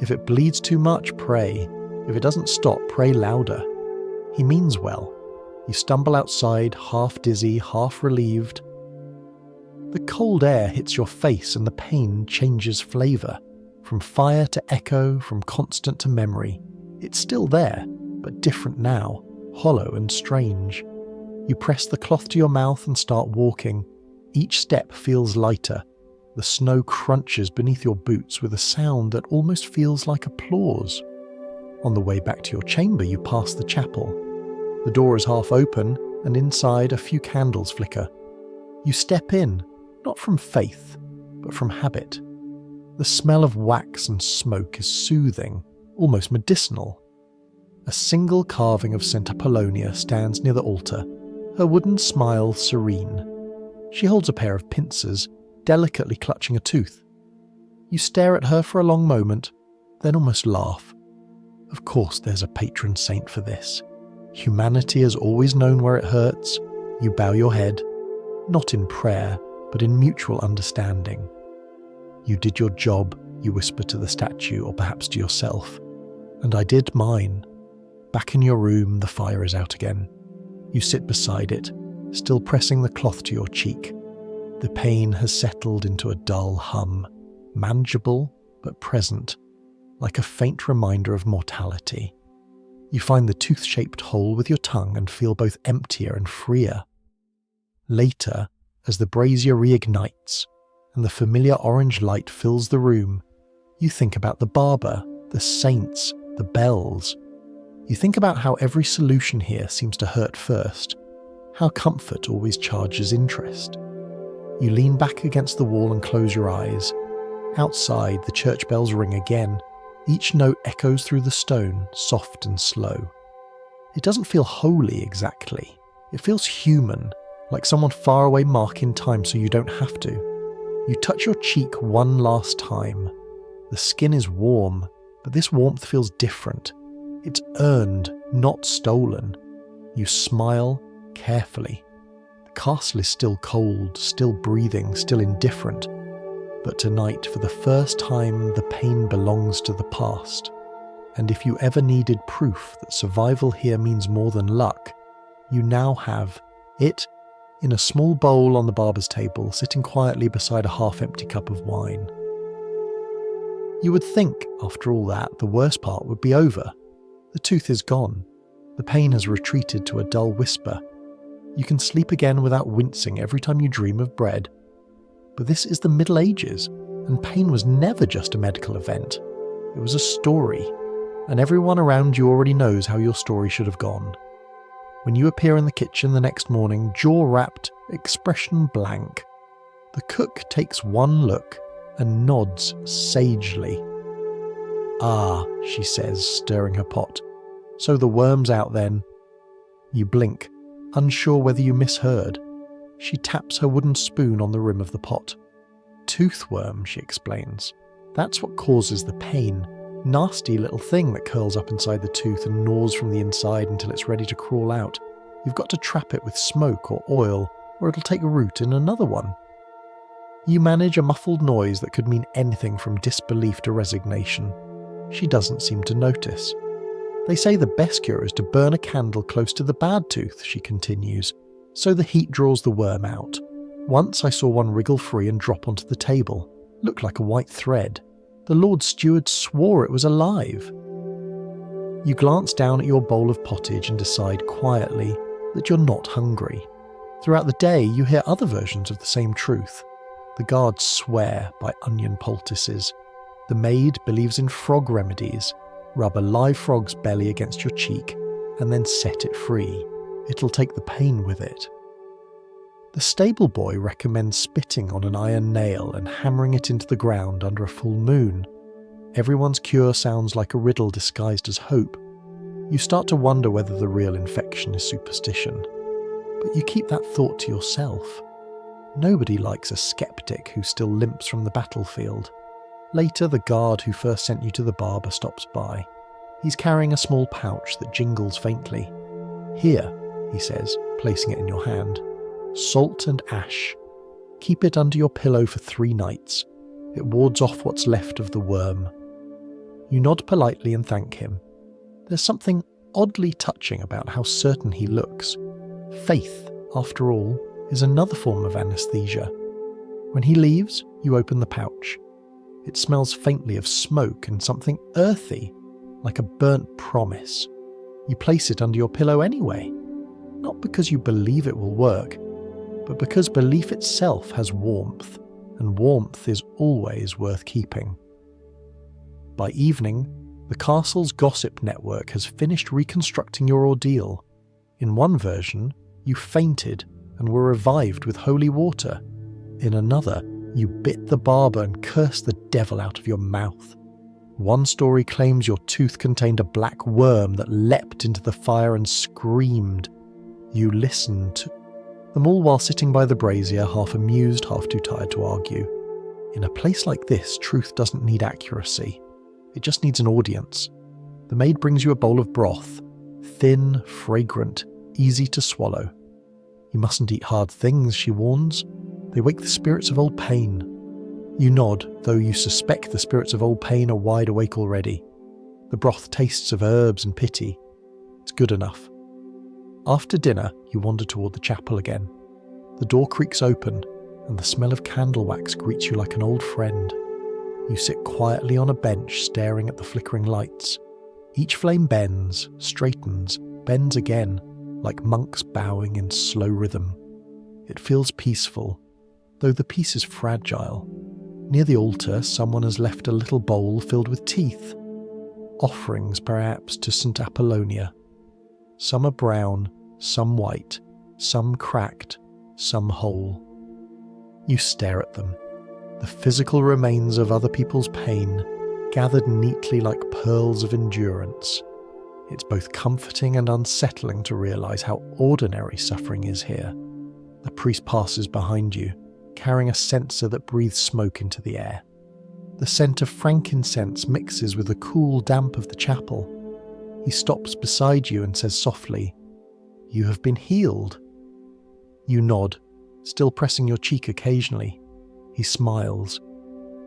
"If it bleeds too much, pray. If it doesn't stop, pray louder." He means well. You stumble outside, half dizzy, half relieved. The cold air hits your face and the pain changes flavour. From fire to echo, from constant to memory. It's still there, but different now, hollow and strange. You press the cloth to your mouth and start walking. Each step feels lighter. The snow crunches beneath your boots with a sound that almost feels like applause. On the way back to your chamber, you pass the chapel. The door is half open, and inside a few candles flicker. You step in, not from faith, but from habit. The smell of wax and smoke is soothing, almost medicinal. A single carving of St. Apollonia stands near the altar, her wooden smile serene. She holds a pair of pincers, delicately clutching a tooth. You stare at her for a long moment, then almost laugh. Of course there's a patron saint for this. Humanity has always known where it hurts. You bow your head, not in prayer, but in mutual understanding. "You did your job," you whisper to the statue, or perhaps to yourself. "And I did mine." Back in your room, the fire is out again. You sit beside it, still pressing the cloth to your cheek. The pain has settled into a dull hum, manageable but present, like a faint reminder of mortality. You find the tooth-shaped hole with your tongue and feel both emptier and freer. Later, as the brazier reignites and the familiar orange light fills the room, you think about the barber, the saints, the bells. You think about how every solution here seems to hurt first, how comfort always charges interest. You lean back against the wall and close your eyes. Outside, the church bells ring again. Each note echoes through the stone, soft and slow. It doesn't feel holy exactly. It feels human, like someone far away marking time so you don't have to. You touch your cheek one last time. The skin is warm, but this warmth feels different. It's earned, not stolen. You smile carefully. The castle is still cold, still breathing, still indifferent. But tonight, for the first time, the pain belongs to the past. And if you ever needed proof that survival here means more than luck, you now have it in a small bowl on the barber's table, sitting quietly beside a half-empty cup of wine. You would think, after all that, the worst part would be over. The tooth is gone. The pain has retreated to a dull whisper. You can sleep again without wincing every time you dream of bread. But this is the Middle Ages, and pain was never just a medical event. It was a story, and everyone around you already knows how your story should have gone. When you appear in the kitchen the next morning, jaw-wrapped, expression blank, the cook takes one look and nods sagely. "Ah," she says, stirring her pot. "So the worm's out then." You blink, unsure whether you misheard. She taps her wooden spoon on the rim of the pot. "Toothworm," she explains. "That's what causes the pain. Nasty little thing that curls up inside the tooth and gnaws from the inside until it's ready to crawl out. You've got to trap it with smoke or oil, or it'll take root in another one." You manage a muffled noise that could mean anything from disbelief to resignation. She doesn't seem to notice. "They say the best cure is to burn a candle close to the bad tooth," she continues, "so the heat draws the worm out. Once I saw one wriggle free and drop onto the table. Looked like a white thread. The Lord Steward swore it was alive." You glance down at your bowl of pottage and decide quietly that you're not hungry. Throughout the day, you hear other versions of the same truth. The guards swear by onion poultices. The maid believes in frog remedies. Rub a live frog's belly against your cheek and then set it free. It'll take the pain with it. The stable boy recommends spitting on an iron nail and hammering it into the ground under a full moon. Everyone's cure sounds like a riddle disguised as hope. You start to wonder whether the real infection is superstition. But you keep that thought to yourself. Nobody likes a skeptic who still limps from the battlefield. Later, the guard who first sent you to the barber stops by. He's carrying a small pouch that jingles faintly. "Here," he says, placing it in your hand. "Salt and ash. Keep it under your pillow for 3 nights. It wards off what's left of the worm." You nod politely and thank him. There's something oddly touching about how certain he looks. Faith, after all, is another form of anesthesia. When he leaves, you open the pouch. It smells faintly of smoke and something earthy, like a burnt promise. You place it under your pillow anyway, not because you believe it will work, but because belief itself has warmth, and warmth is always worth keeping. By evening, the castle's gossip network has finished reconstructing your ordeal. In one version, you fainted and were revived with holy water. In another, you bit the barber and cursed the devil out of your mouth. One story claims your tooth contained a black worm that leapt into the fire and screamed. You listened, them all while sitting by the brazier, half amused, half too tired to argue. In a place like this, truth doesn't need accuracy. It just needs an audience. The maid brings you a bowl of broth, thin, fragrant, easy to swallow. You mustn't eat hard things, she warns. They wake the spirits of old pain. You nod, though you suspect the spirits of old pain are wide awake already. The broth tastes of herbs and pity. It's good enough. After dinner, you wander toward the chapel again. The door creaks open, and the smell of candle wax greets you like an old friend. You sit quietly on a bench staring at the flickering lights. Each flame bends, straightens, bends again, like monks bowing in slow rhythm. It feels peaceful, though the peace is fragile. Near the altar, someone has left a little bowl filled with teeth. Offerings, perhaps, to St. Apollonia. Some are brown, some white, some cracked, some whole. You stare at them, the physical remains of other people's pain, gathered neatly like pearls of endurance. It's both comforting and unsettling to realise how ordinary suffering is here. The priest passes behind you, carrying a censer that breathes smoke into the air. The scent of frankincense mixes with the cool damp of the chapel. He stops beside you and says softly, "You have been healed." You nod, still pressing your cheek occasionally. He smiles.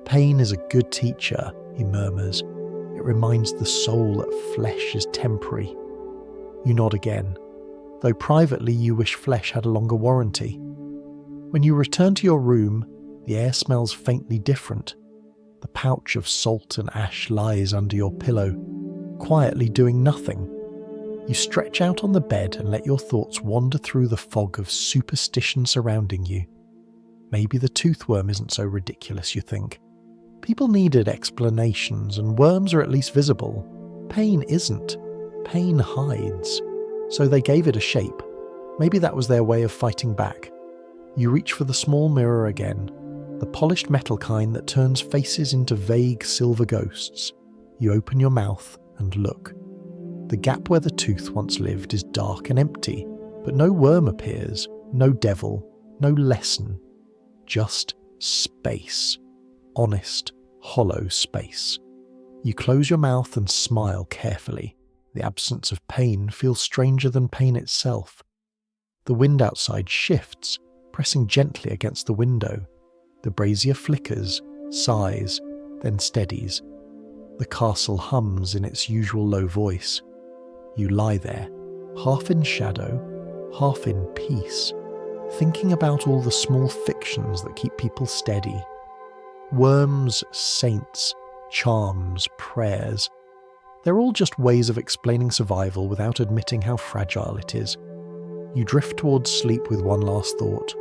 "Pain is a good teacher," he murmurs. "It reminds the soul that flesh is temporary." You nod again, though privately you wish flesh had a longer warranty. When you return to your room, the air smells faintly different. The pouch of salt and ash lies under your pillow, quietly doing nothing. You stretch out on the bed and let your thoughts wander through the fog of superstition surrounding you. Maybe the toothworm isn't so ridiculous, you think. People needed explanations, and worms are at least visible. Pain isn't. Pain hides. So they gave it a shape. Maybe that was their way of fighting back. You reach for the small mirror again, the polished metal kind that turns faces into vague silver ghosts. You open your mouth and look. The gap where the tooth once lived is dark and empty, but no worm appears, no devil, no lesson. Just space. Honest, hollow space. You close your mouth and smile carefully. The absence of pain feels stranger than pain itself. The wind outside shifts, pressing gently against the window. The brazier flickers, sighs, then steadies. The castle hums in its usual low voice. You lie there, half in shadow, half in peace, thinking about all the small fictions that keep people steady. Worms, saints, charms, prayers. They're all just ways of explaining survival without admitting how fragile it is. You drift towards sleep with one last thought.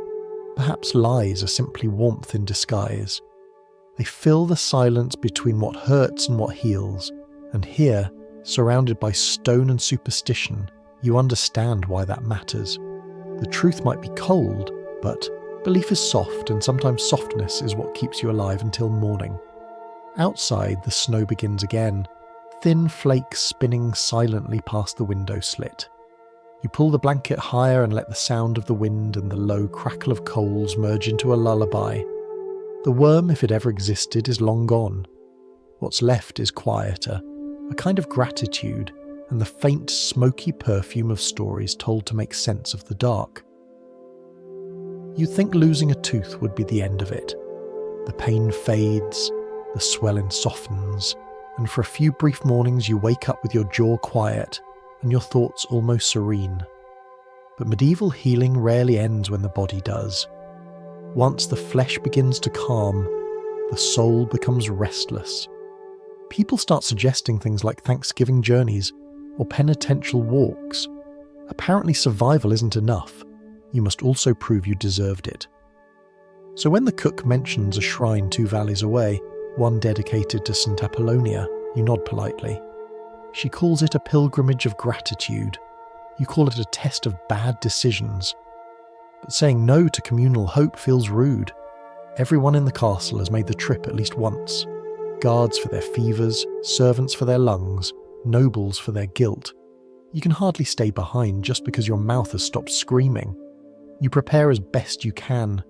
Perhaps lies are simply warmth in disguise. They fill the silence between what hurts and what heals, and here, surrounded by stone and superstition, you understand why that matters. The truth might be cold, but belief is soft, and sometimes softness is what keeps you alive until morning. Outside, the snow begins again, thin flakes spinning silently past the window slit. You pull the blanket higher and let the sound of the wind and the low crackle of coals merge into a lullaby. The worm, if it ever existed, is long gone. What's left is quieter, a kind of gratitude, and the faint, smoky perfume of stories told to make sense of the dark. You'd think losing a tooth would be the end of it. The pain fades, the swelling softens, and for a few brief mornings you wake up with your jaw quiet and your thoughts almost serene. But medieval healing rarely ends when the body does. Once the flesh begins to calm, the soul becomes restless. People start suggesting things like Thanksgiving journeys or penitential walks. Apparently survival isn't enough. You must also prove you deserved it. So when the cook mentions a shrine 2 valleys away, one dedicated to St. Apollonia, you nod politely. She calls it a pilgrimage of gratitude. You call it a test of bad decisions. But saying no to communal hope feels rude. Everyone in the castle has made the trip at least once. Guards for their fevers, servants for their lungs, nobles for their guilt. You can hardly stay behind just because your mouth has stopped screaming. You prepare as best you can.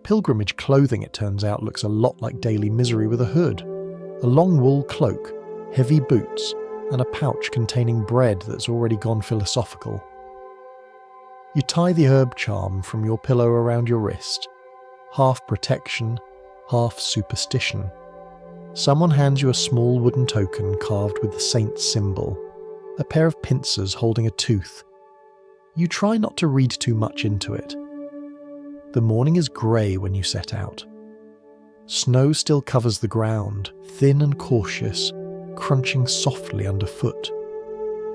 Pilgrimage clothing, it turns out, looks a lot like daily misery with a hood. A long wool cloak, heavy boots, and a pouch containing bread that's already gone philosophical. You tie the herb charm from your pillow around your wrist, half protection, half superstition. Someone hands you a small wooden token carved with the saint's symbol, a pair of pincers holding a tooth. You try not to read too much into it. The morning is grey when you set out. Snow still covers the ground, thin and cautious, crunching softly underfoot.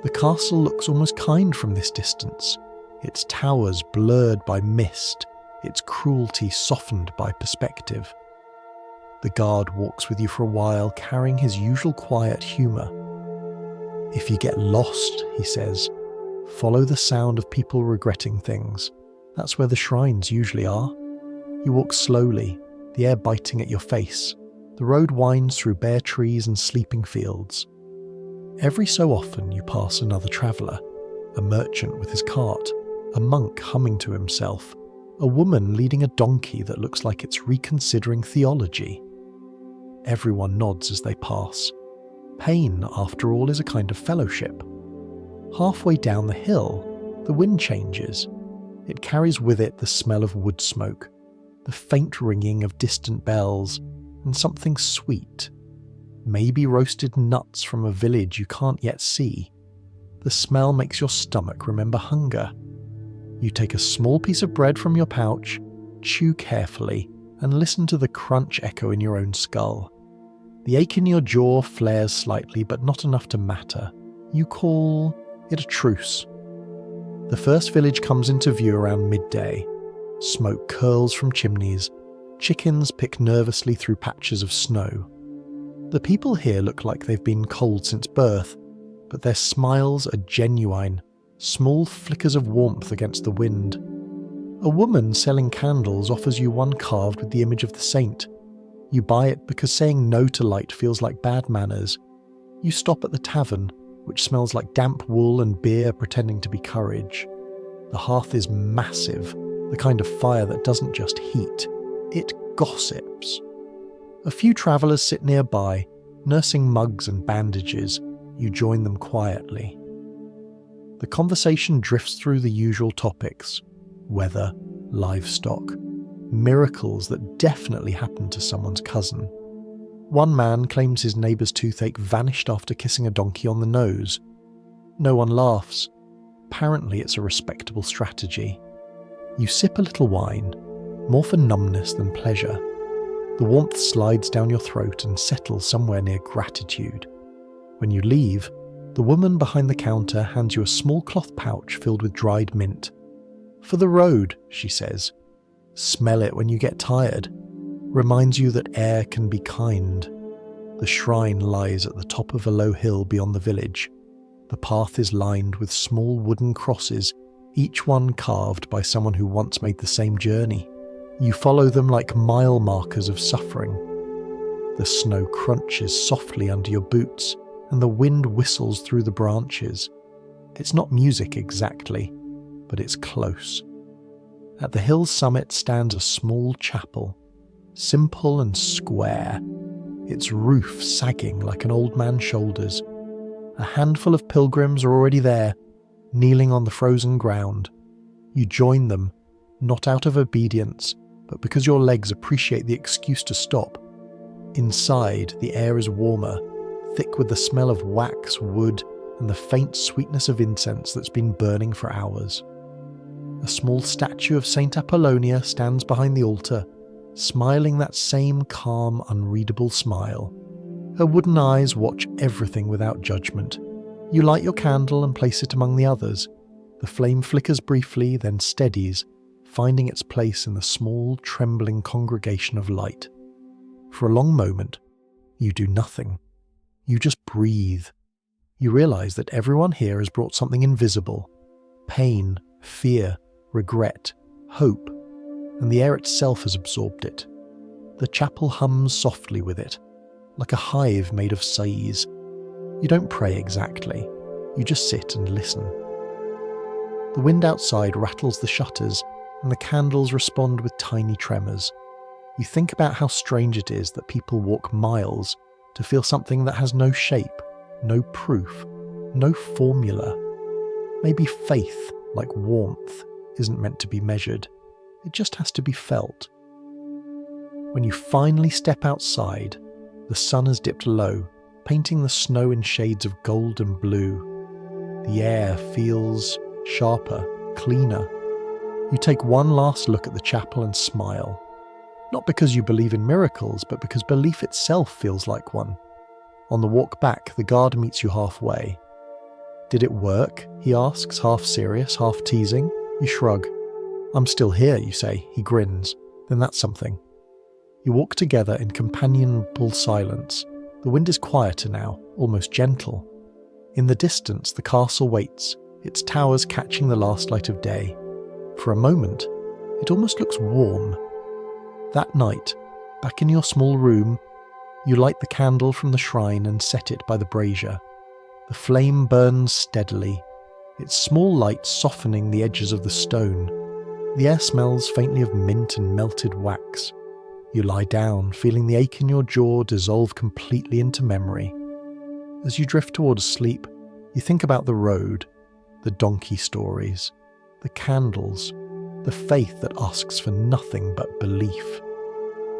The castle looks almost kind from this distance, its towers blurred by mist, its cruelty softened by perspective. The guard walks with you for a while, carrying his usual quiet humour. "If you get lost," he says, "follow the sound of people regretting things. That's where the shrines usually are." You walk slowly, the air biting at your face. The road winds through bare trees and sleeping fields. Every so often you pass another traveller, a merchant with his cart, a monk humming to himself, a woman leading a donkey that looks like it's reconsidering theology. Everyone nods as they pass. Pain, after all, is a kind of fellowship. Halfway down the hill, the wind changes. It carries with it the smell of wood smoke, the faint ringing of distant bells, and something sweet. Maybe roasted nuts from a village you can't yet see. The smell makes your stomach remember hunger. You take a small piece of bread from your pouch, chew carefully, and listen to the crunch echo in your own skull. The ache in your jaw flares slightly, but not enough to matter. You call it a truce. The first village comes into view around midday. Smoke curls from chimneys. Chickens pick nervously through patches of snow. The people here look like they've been cold since birth, but their smiles are genuine, small flickers of warmth against the wind. A woman selling candles offers you one carved with the image of the saint. You buy it because saying no to light feels like bad manners. You stop at the tavern, which smells like damp wool and beer pretending to be courage. The hearth is massive, the kind of fire that doesn't just heat, it gossips. A few travellers sit nearby, nursing mugs and bandages. You join them quietly. The conversation drifts through the usual topics: weather, livestock, miracles that definitely happened to someone's cousin. One man claims his neighbour's toothache vanished after kissing a donkey on the nose. No one laughs. Apparently it's a respectable strategy. You sip a little wine, more for numbness than pleasure. The warmth slides down your throat and settles somewhere near gratitude. When you leave, the woman behind the counter hands you a small cloth pouch filled with dried mint. "For the road," she says. "Smell it when you get tired." Reminds you that air can be kind. The shrine lies at the top of a low hill beyond the village. The path is lined with small wooden crosses, each one carved by someone who once made the same journey. You follow them like mile markers of suffering. The snow crunches softly under your boots, and the wind whistles through the branches. It's not music exactly, but it's close. At the hill's summit stands a small chapel, simple and square, its roof sagging like an old man's shoulders. A handful of pilgrims are already there, kneeling on the frozen ground. You join them, not out of obedience, but because your legs appreciate the excuse to stop. Inside, the air is warmer, thick with the smell of wax, wood, and the faint sweetness of incense that's been burning for hours. A small statue of Saint Apollonia stands behind the altar, smiling that same calm, unreadable smile. Her wooden eyes watch everything without judgment. You light your candle and place it among the others. The flame flickers briefly, then steadies, finding its place in the small, trembling congregation of light. For a long moment, you do nothing. You just breathe. You realise that everyone here has brought something invisible: pain, fear, regret, hope, and the air itself has absorbed it. The chapel hums softly with it, like a hive made of sighs. You don't pray exactly, you just sit and listen. The wind outside rattles the shutters, and the candles respond with tiny tremors. You think about how strange it is that people walk miles to feel something that has no shape, no proof, no formula. Maybe faith, like warmth, isn't meant to be measured. It just has to be felt. When you finally step outside, the sun has dipped low, painting the snow in shades of gold and blue. The air feels sharper, cleaner. You take one last look at the chapel and smile. Not because you believe in miracles, but because belief itself feels like one. On the walk back, the guard meets you halfway. "Did it work?" he asks, half serious, half teasing. You shrug. "I'm still here," you say. He grins. "Then that's something." You walk together in companionable silence. The wind is quieter now, almost gentle. In the distance, the castle waits, its towers catching the last light of day. For a moment, it almost looks warm. That night, back in your small room, you light the candle from the shrine and set it by the brazier. The flame burns steadily, its small light softening the edges of the stone. The air smells faintly of mint and melted wax. You lie down, feeling the ache in your jaw dissolve completely into memory. As you drift towards sleep, you think about the road, the donkey stories, the candles, the faith that asks for nothing but belief.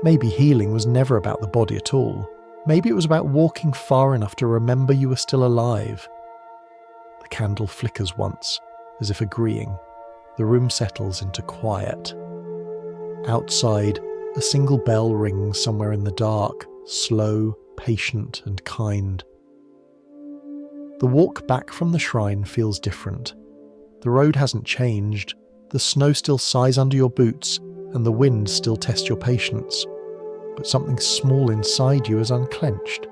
Maybe healing was never about the body at all. Maybe it was about walking far enough to remember you were still alive. The candle flickers once, as if agreeing. The room settles into quiet. Outside, a single bell rings somewhere in the dark, slow, patient, and kind. The walk back from the shrine feels different. The road hasn't changed, the snow still sighs under your boots, and the wind still tests your patience. But something small inside you is unclenched.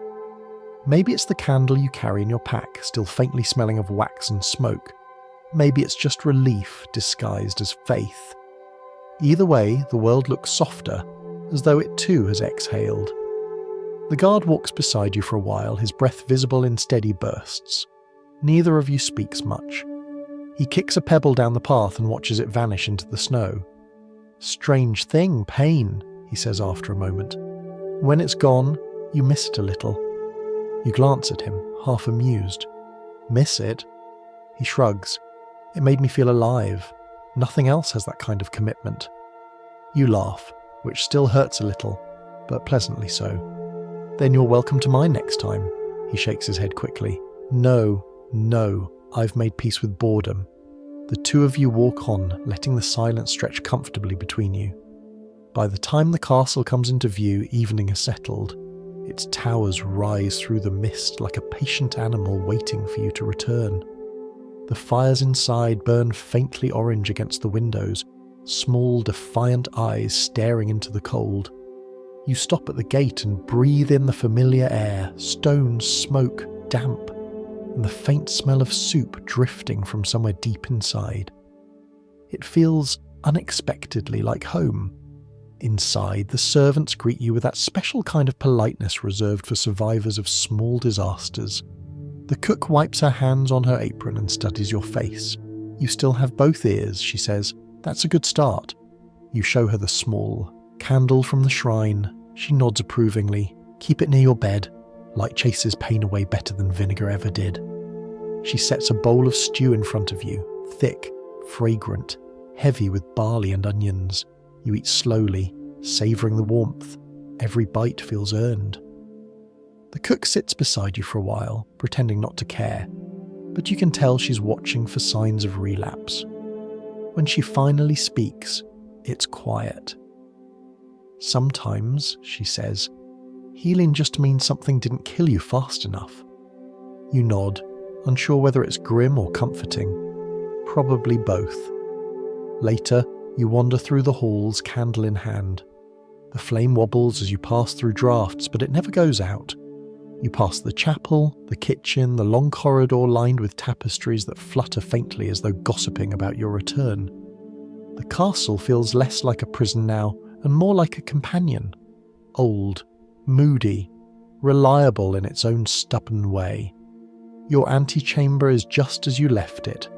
Maybe it's the candle you carry in your pack, still faintly smelling of wax and smoke. Maybe it's just relief disguised as faith. Either way, the world looks softer, as though it too has exhaled. The guard walks beside you for a while, his breath visible in steady bursts. Neither of you speaks much. He kicks a pebble down the path and watches it vanish into the snow. "Strange thing, pain," he says after a moment. "When it's gone, you miss it a little." You glance at him, half amused. "Miss it?" He shrugs. "It made me feel alive. Nothing else has that kind of commitment." You laugh, which still hurts a little, but pleasantly so. "Then you're welcome to mine next time." He shakes his head quickly. No, I've made peace with boredom." The two of you walk on, letting the silence stretch comfortably between you. By the time the castle comes into view, evening has settled. Its towers rise through the mist like a patient animal waiting for you to return. The fires inside burn faintly orange against the windows, small defiant eyes staring into the cold. You stop at the gate and breathe in the familiar air, stone, smoke, damp, and the faint smell of soup drifting from somewhere deep inside. It feels unexpectedly like home. Inside, the servants greet you with that special kind of politeness reserved for survivors of small disasters. The cook wipes her hands on her apron and studies your face. "You still have both ears," she says. "That's a good start." You show her the small candle from the shrine. She nods approvingly. "Keep it near your bed. Light chases pain away better than vinegar ever did." She sets a bowl of stew in front of you, thick, fragrant, heavy with barley and onions. You eat slowly, savouring the warmth. Every bite feels earned. The cook sits beside you for a while, pretending not to care, but you can tell she's watching for signs of relapse. When she finally speaks, it's quiet. "Sometimes," she says, "healing just means something didn't kill you fast enough." You nod, unsure whether it's grim or comforting. Probably both. Later, you wander through the halls, candle in hand. The flame wobbles as you pass through draughts, but it never goes out. You pass the chapel, the kitchen, the long corridor lined with tapestries that flutter faintly as though gossiping about your return. The castle feels less like a prison now and more like a companion. Old, moody, reliable in its own stubborn way. Your antechamber is just as you left it.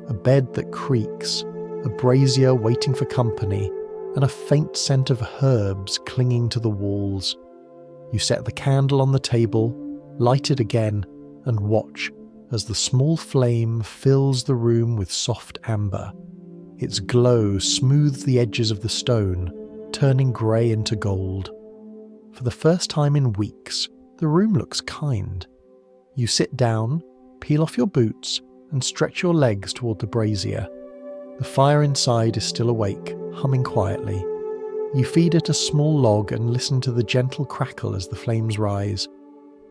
A bed that creaks, a brazier waiting for company, and a faint scent of herbs clinging to the walls. You set the candle on the table, light it again, and watch as the small flame fills the room with soft amber. Its glow smooths the edges of the stone, turning grey into gold. For the first time in weeks, the room looks kind. You sit down, peel off your boots, and stretch your legs toward the brazier. The fire inside is still awake, humming quietly. You feed it a small log and listen to the gentle crackle as the flames rise.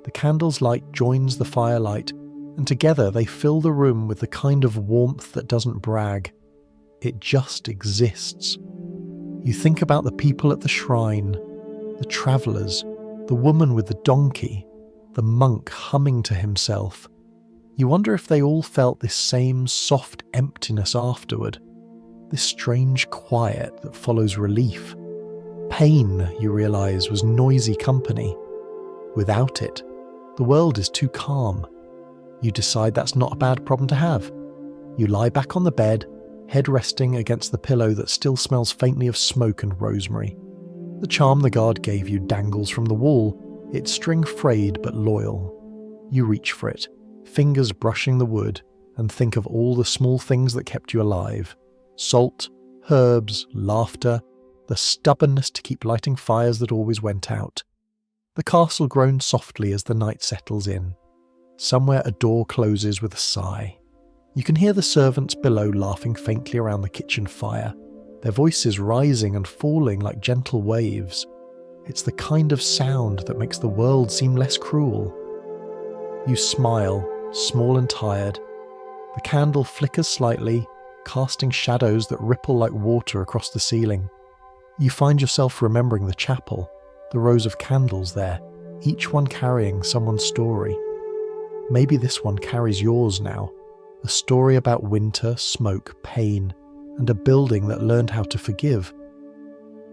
The candle's light joins the firelight, and together they fill the room with the kind of warmth that doesn't brag. It just exists. You think about the people at the shrine, the travellers, the woman with the donkey, the monk humming to himself. You wonder if they all felt this same soft emptiness afterward, this strange quiet that follows relief. Pain, you realise, was noisy company. Without it, the world is too calm. You decide that's not a bad problem to have. You lie back on the bed, head resting against the pillow that still smells faintly of smoke and rosemary. The charm the guard gave you dangles from the wall, its string frayed but loyal. You reach for it, fingers brushing the wood, and think of all the small things that kept you alive. Salt, herbs, laughter, the stubbornness to keep lighting fires that always went out. The castle groans softly as the night settles in. Somewhere a door closes with a sigh. You can hear the servants below laughing faintly around the kitchen fire, their voices rising and falling like gentle waves. It's the kind of sound that makes the world seem less cruel. You smile, small and tired. The candle flickers slightly, casting shadows that ripple like water across the ceiling. You find yourself remembering the chapel, the rows of candles there, each one carrying someone's story. Maybe this one carries yours now, a story about winter, smoke, pain, and a building that learned how to forgive.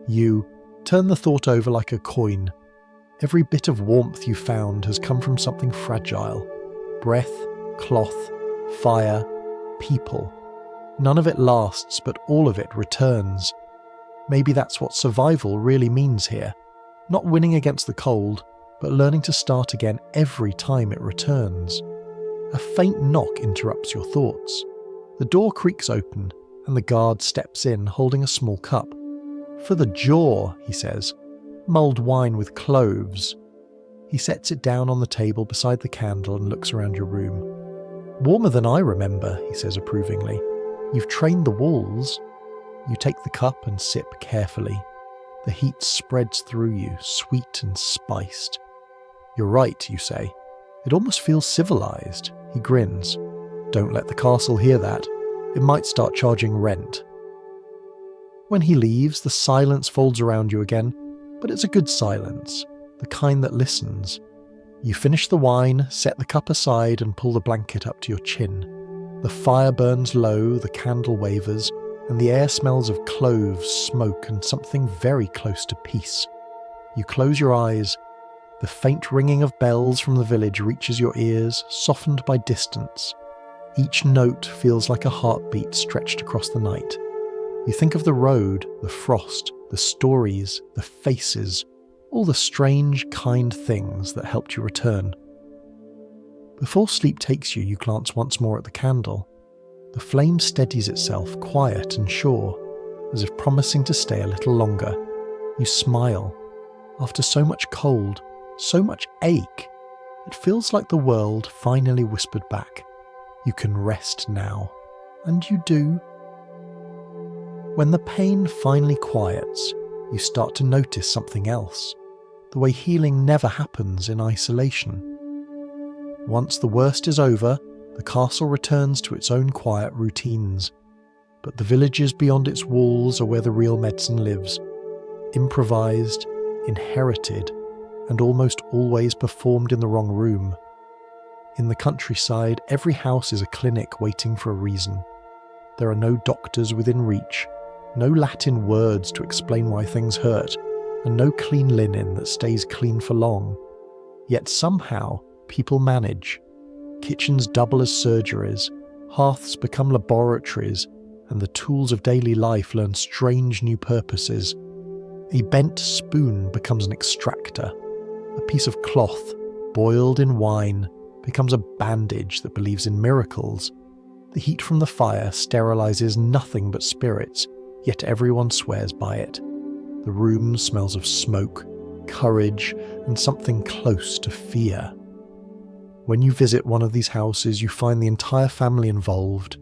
You turn the thought over like a coin. Every bit of warmth you found has come from something fragile. Breath, cloth, fire, people. None of it lasts, but all of it returns. Maybe that's what survival really means here. Not winning against the cold, but learning to start again every time it returns. A faint knock interrupts your thoughts. The door creaks open, and the guard steps in holding a small cup. "For the jaw," he says. "Mulled wine with cloves." He sets it down on the table beside the candle and looks around your room. "Warmer than I remember," he says approvingly. "You've trained the walls." You take the cup and sip carefully. The heat spreads through you, sweet and spiced. "You're right," you say. "It almost feels civilized." He grins. "Don't let the castle hear that. It might start charging rent." When he leaves, the silence folds around you again, but it's a good silence, the kind that listens. You finish the wine, set the cup aside, and pull the blanket up to your chin. The fire burns low, the candle wavers, and the air smells of cloves, smoke, and something very close to peace. You close your eyes. The faint ringing of bells from the village reaches your ears, softened by distance. Each note feels like a heartbeat stretched across the night. You think of the road, the frost, the stories, the faces, all the strange, kind things that helped you return. Before sleep takes you, you glance once more at the candle. The flame steadies itself, quiet and sure, as if promising to stay a little longer. You smile. After so much cold, so much ache, it feels like the world finally whispered back, "You can rest now." And you do. When the pain finally quiets, you start to notice something else. The way healing never happens in isolation. Once the worst is over, the castle returns to its own quiet routines. But the villages beyond its walls are where the real medicine lives. Improvised, inherited, and almost always performed in the wrong room. In the countryside, every house is a clinic waiting for a reason. There are no doctors within reach, no Latin words to explain why things hurt, and no clean linen that stays clean for long. Yet somehow, people manage. Kitchens double as surgeries, hearths become laboratories, and the tools of daily life learn strange new purposes. A bent spoon becomes an extractor. A piece of cloth, boiled in wine, becomes a bandage that believes in miracles. The heat from the fire sterilizes nothing but spirits, yet everyone swears by it. The room smells of smoke, courage, and something close to fear. When you visit one of these houses, you find the entire family involved.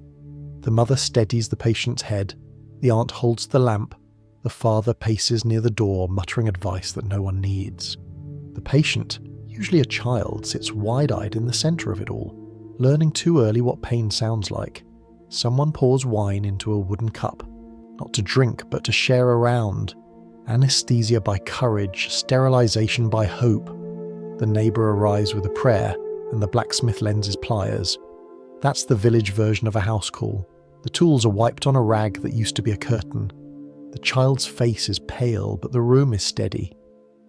The The mother steadies the patient's head, the aunt holds the lamp, the father paces near the door, muttering advice that no one needs. The patient, usually a child, sits wide-eyed in the centre of it all, learning too early what pain sounds like. Someone pours wine into a wooden cup, not to drink but to share around. Anesthesia by courage, sterilization by hope. The neighbour arrives with a prayer, and the blacksmith lends his pliers. That's the village version of a house call. The tools are wiped on a rag that used to be a curtain. The child's face is pale, but the room is steady.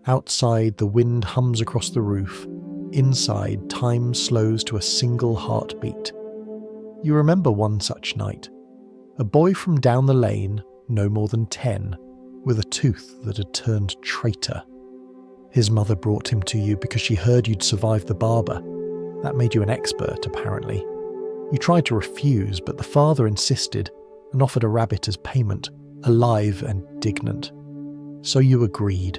Outside, the wind hums across the roof. Inside, time slows to a single heartbeat. You remember one such night. A boy from down the lane, no more than 10, with a tooth that had turned traitor. His mother brought him to you because she heard you'd survived the barber. That made you an expert, apparently. You tried to refuse, but the father insisted and offered a rabbit as payment, alive and dignant. So you agreed.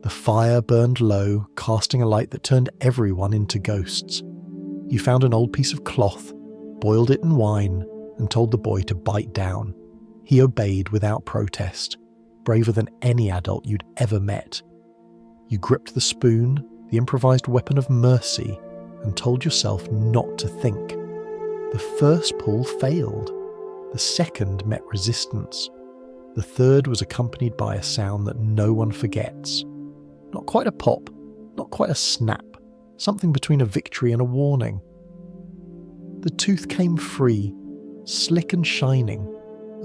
The fire burned low, casting a light that turned everyone into ghosts. You found an old piece of cloth, boiled it in wine, and told the boy to bite down. He obeyed without protest, braver than any adult you'd ever met. You gripped the spoon, the improvised weapon of mercy, and told yourself not to think. The first pull failed. The second met resistance. The third was accompanied by a sound that no one forgets. Not quite a pop, not quite a snap, something between a victory and a warning. The tooth came free, slick and shining,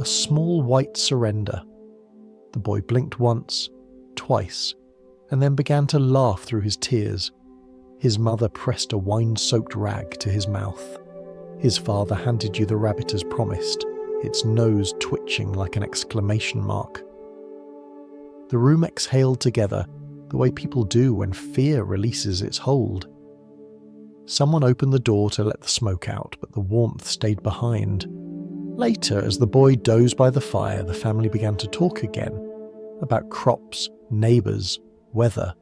a small white surrender. The boy blinked once, twice, and then began to laugh through his tears. His mother pressed a wine-soaked rag to his mouth. His father handed you the rabbit as promised, its nose twitching like an exclamation mark. The room exhaled together, the way people do when fear releases its hold. Someone opened the door to let the smoke out, but the warmth stayed behind. Later, as the boy dozed by the fire, the family began to talk again, about crops, neighbours, weather,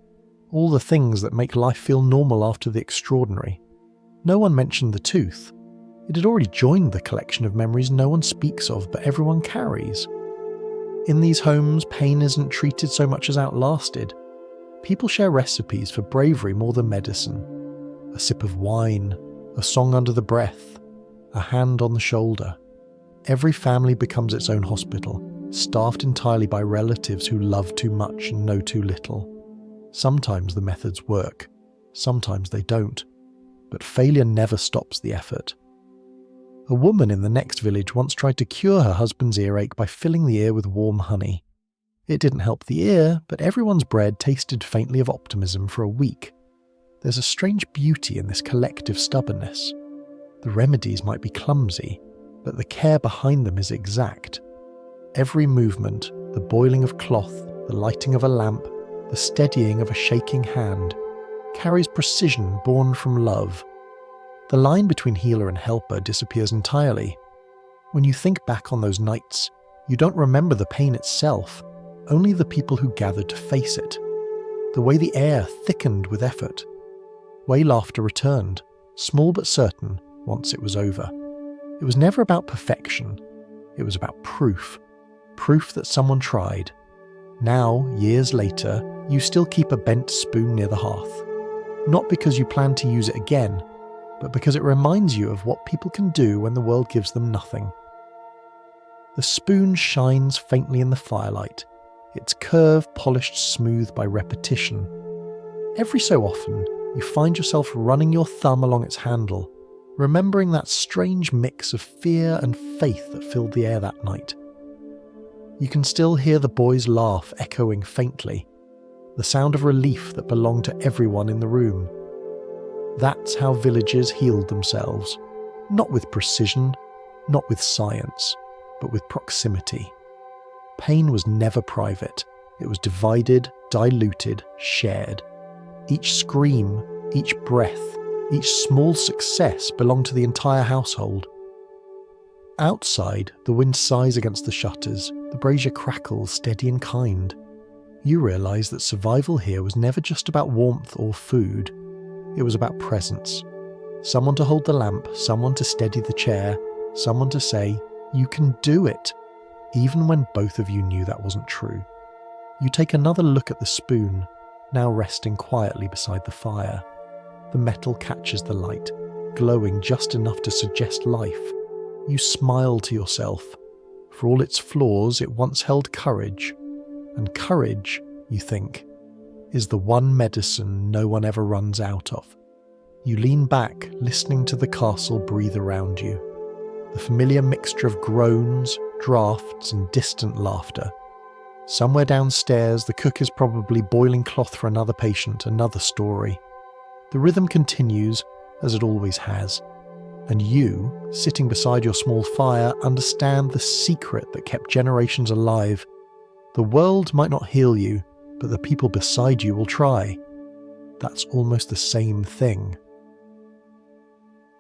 all the things that make life feel normal after the extraordinary. No one mentioned the tooth. It had already joined the collection of memories no one speaks of, but everyone carries. In these homes, pain isn't treated so much as outlasted. People share recipes for bravery more than medicine. A sip of wine, a song under the breath, a hand on the shoulder. Every family becomes its own hospital, staffed entirely by relatives who love too much and know too little. Sometimes the methods work, sometimes they don't, but failure never stops the effort. A woman in the next village once tried to cure her husband's earache by filling the ear with warm honey. It didn't help the ear, but everyone's bread tasted faintly of optimism for a week. There's a strange beauty in this collective stubbornness. The remedies might be clumsy, but the care behind them is exact. Every movement, the boiling of cloth, the lighting of a lamp, the steadying of a shaking hand, carries precision born from love. The line between healer and helper disappears entirely. When you think back on those nights, you don't remember the pain itself, only the people who gathered to face it. The way the air thickened with effort. Way laughter returned, small but certain, once it was over. It was never about perfection. It was about proof. Proof that someone tried. Now, years later, you still keep a bent spoon near the hearth. Not because you plan to use it again, but because it reminds you of what people can do when the world gives them nothing. The spoon shines faintly in the firelight, its curve polished smooth by repetition. Every so often, you find yourself running your thumb along its handle, remembering that strange mix of fear and faith that filled the air that night. You can still hear the boy's laugh echoing faintly, the sound of relief that belonged to everyone in the room. That's how villages healed themselves, not with precision, not with science, but with proximity. Pain was never private. It was divided, diluted, shared. Each scream, each breath, each small success belonged to the entire household. Outside, the wind sighs against the shutters, the brazier crackles steady and kind. You realise that survival here was never just about warmth or food. It was about presence. Someone to hold the lamp, someone to steady the chair, someone to say, "You can do it," even when both of you knew that wasn't true. You take another look at the spoon, now resting quietly beside the fire. The metal catches the light, glowing just enough to suggest life. You smile to yourself. For all its flaws, it once held courage. And courage, you think, is the one medicine no one ever runs out of. You lean back, listening to the castle breathe around you. The familiar mixture of groans, draughts, and distant laughter. Somewhere downstairs, the cook is probably boiling cloth for another patient, another story. The rhythm continues, as it always has. And you, sitting beside your small fire, understand the secret that kept generations alive. The world might not heal you, but the people beside you will try. That's almost the same thing.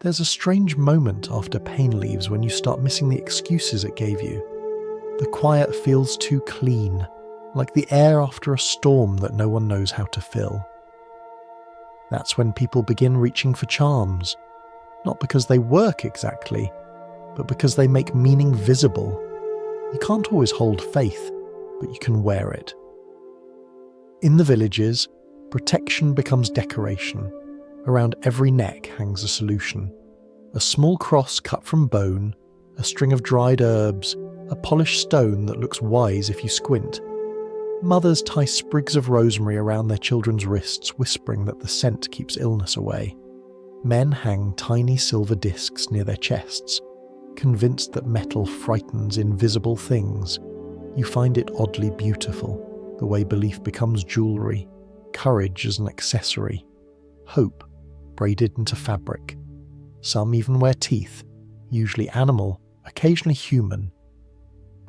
There's a strange moment after pain leaves when you start missing the excuses it gave you. The quiet feels too clean, like the air after a storm that no one knows how to fill. That's when people begin reaching for charms, not because they work exactly, but because they make meaning visible. You can't always hold faith, but you can wear it. In the villages, protection becomes decoration. Around every neck hangs a solution. A small cross cut from bone, a string of dried herbs, a polished stone that looks wise if you squint. Mothers tie sprigs of rosemary around their children's wrists, whispering that the scent keeps illness away. Men hang tiny silver discs near their chests, convinced that metal frightens invisible things. You find it oddly beautiful, the way belief becomes jewellery, courage as an accessory, hope braided into fabric. Some even wear teeth, usually animal, occasionally human.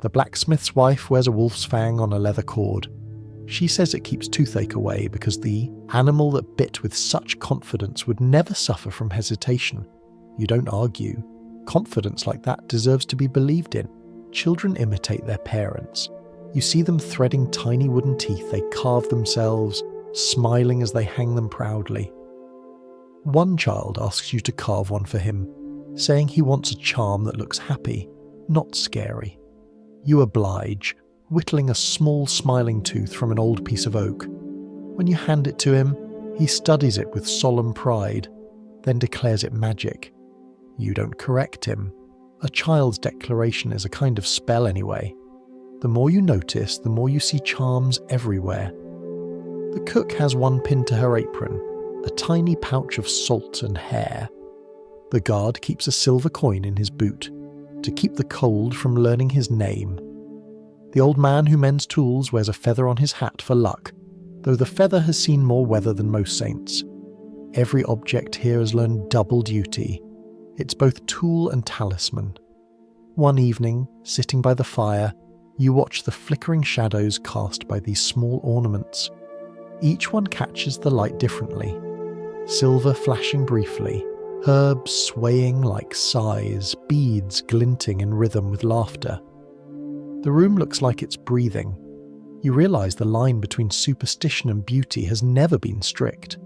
The blacksmith's wife wears a wolf's fang on a leather cord. She says it keeps toothache away because the animal that bit with such confidence would never suffer from hesitation. You don't argue. Confidence like that deserves to be believed in. Children imitate their parents. You see them threading tiny wooden teeth they carve themselves, smiling as they hang them proudly. One child asks you to carve one for him, saying he wants a charm that looks happy, not scary. You oblige, whittling a small smiling tooth from an old piece of oak. When you hand it to him, he studies it with solemn pride, then declares it magic. You don't correct him. A child's declaration is a kind of spell anyway. The more you notice, the more you see charms everywhere. The cook has one pinned to her apron, a tiny pouch of salt and hair. The guard keeps a silver coin in his boot, to keep the cold from learning his name. The old man who mends tools wears a feather on his hat for luck, though the feather has seen more weather than most saints. Every object here has learned double duty. It's both tool and talisman. One evening, sitting by the fire, you watch the flickering shadows cast by these small ornaments. Each one catches the light differently. Silver flashing briefly, herbs swaying like sighs, beads glinting in rhythm with laughter. The room looks like it's breathing. You realise the line between superstition and beauty has never been strict.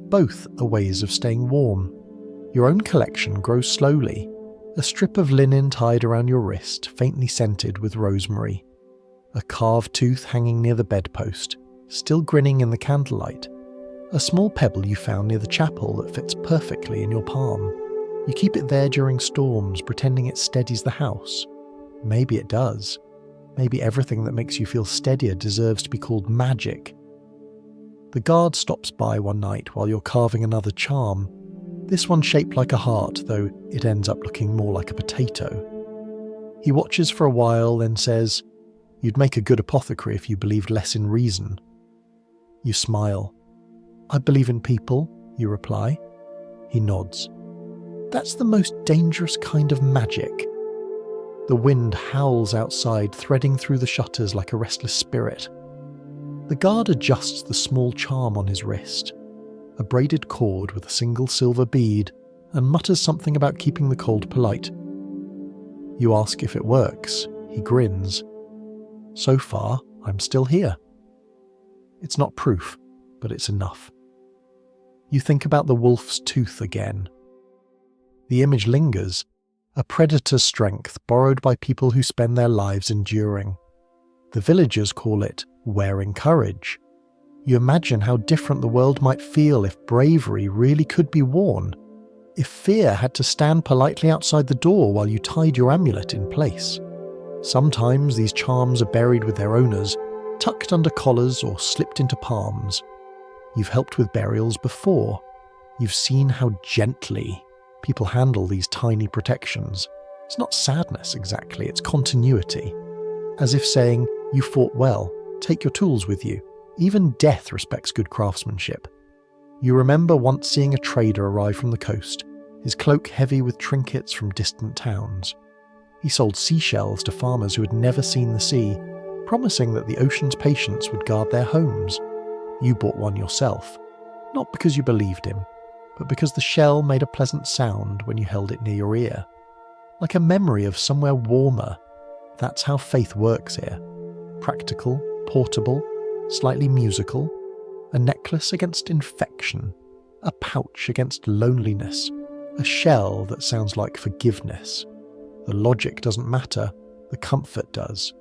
Both are ways of staying warm. Your own collection grows slowly, a strip of linen tied around your wrist, faintly scented with rosemary. A carved tooth hanging near the bedpost, still grinning in the candlelight. A small pebble you found near the chapel that fits perfectly in your palm. You keep it there during storms, pretending it steadies the house. Maybe it does. Maybe everything that makes you feel steadier deserves to be called magic. The guard stops by one night while you're carving another charm. This one shaped like a heart, though it ends up looking more like a potato. He watches for a while, then says, "You'd make a good apothecary if you believed less in reason." You smile. "I believe in people," you reply. He nods. "That's the most dangerous kind of magic." The wind howls outside, threading through the shutters like a restless spirit. The guard adjusts the small charm on his wrist, a braided cord with a single silver bead, and mutters something about keeping the cold polite. You ask if it works. He grins. "So far, I'm still here." It's not proof, but it's enough. You think about the wolf's tooth again. The image lingers, a predator's strength borrowed by people who spend their lives enduring. The villagers call it wearing courage. You imagine how different the world might feel if bravery really could be worn, if fear had to stand politely outside the door while you tied your amulet in place. Sometimes these charms are buried with their owners, tucked under collars or slipped into palms. You've helped with burials before. You've seen how gently people handle these tiny protections. It's not sadness exactly, it's continuity. As if saying, you fought well, take your tools with you. Even death respects good craftsmanship. You remember once seeing a trader arrive from the coast, his cloak heavy with trinkets from distant towns. He sold seashells to farmers who had never seen the sea, promising that the ocean's patience would guard their homes. You bought one yourself, not because you believed him, but because the shell made a pleasant sound when you held it near your ear. Like a memory of somewhere warmer. That's how faith works here. Practical, portable, slightly musical. A necklace against infection. A pouch against loneliness. A shell that sounds like forgiveness. The logic doesn't matter, the comfort does.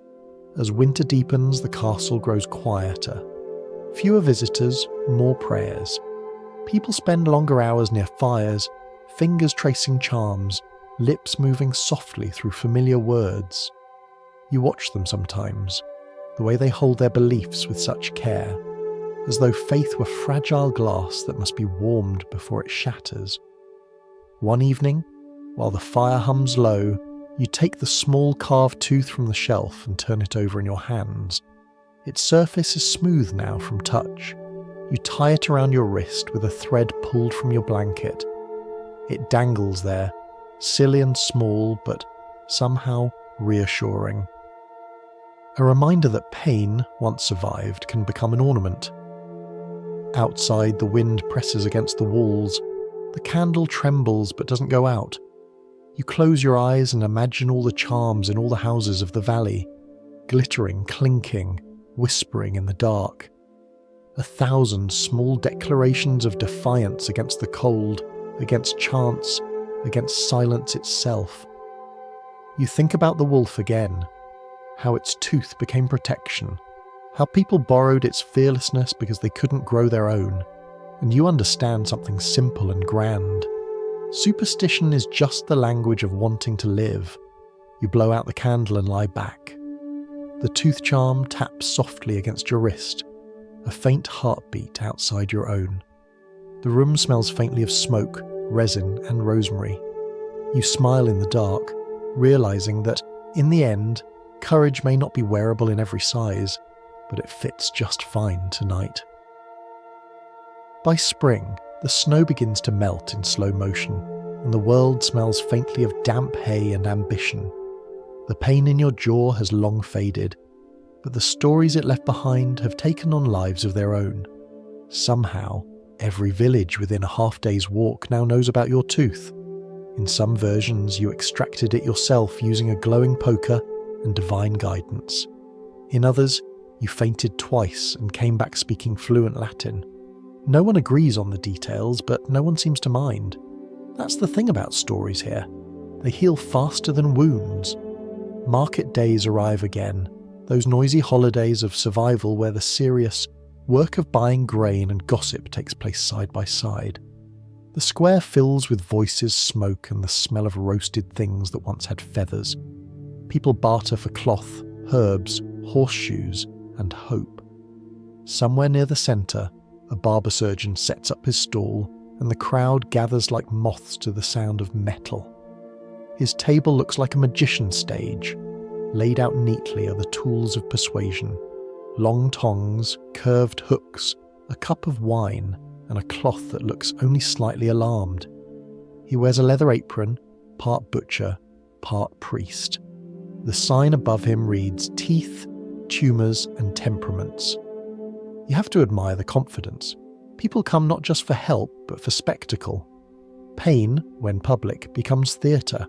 As winter deepens, the castle grows quieter. Fewer visitors, more prayers. People spend longer hours near fires, fingers tracing charms, lips moving softly through familiar words. You watch them sometimes, the way they hold their beliefs with such care, as though faith were fragile glass that must be warmed before it shatters. One evening, while the fire hums low, you take the small carved tooth from the shelf and turn it over in your hands. Its surface is smooth now from touch. You tie it around your wrist with a thread pulled from your blanket. It dangles there, silly and small, but somehow reassuring. A reminder that pain, once survived, can become an ornament. Outside, the wind presses against the walls. The candle trembles but doesn't go out. You close your eyes and imagine all the charms in all the houses of the valley, glittering, clinking, whispering in the dark. 1,000 small declarations of defiance against the cold, against chance, against silence itself. You think about the wolf again, how its tooth became protection, how people borrowed its fearlessness because they couldn't grow their own, and you understand something simple and grand. Superstition is just the language of wanting to live. You blow out the candle and lie back. The tooth charm taps softly against your wrist, a faint heartbeat outside your own. The room smells faintly of smoke, resin, and rosemary. You smile in the dark, realizing that, in the end, courage may not be wearable in every size, but it fits just fine tonight. By spring, the snow begins to melt in slow motion, and the world smells faintly of damp hay and ambition. The pain in your jaw has long faded, but the stories it left behind have taken on lives of their own. Somehow, every village within a half-day's walk now knows about your tooth. In some versions, you extracted it yourself using a glowing poker and divine guidance. In others, you fainted twice and came back speaking fluent Latin. No one agrees on the details, but no one seems to mind. That's the thing about stories here. They heal faster than wounds. Market days arrive again, those noisy holidays of survival where the serious work of buying grain and gossip takes place side by side. The square fills with voices, smoke, and the smell of roasted things that once had feathers. People barter for cloth, herbs, horseshoes, and hope. Somewhere near the centre, a barber-surgeon sets up his stall, and the crowd gathers like moths to the sound of metal. His table looks like a magician's stage. Laid out neatly are the tools of persuasion. Long tongs, curved hooks, a cup of wine, and a cloth that looks only slightly alarmed. He wears a leather apron, part butcher, part priest. The sign above him reads teeth, tumours and temperaments. You have to admire the confidence. People come not just for help, but for spectacle. Pain, when public, becomes theatre.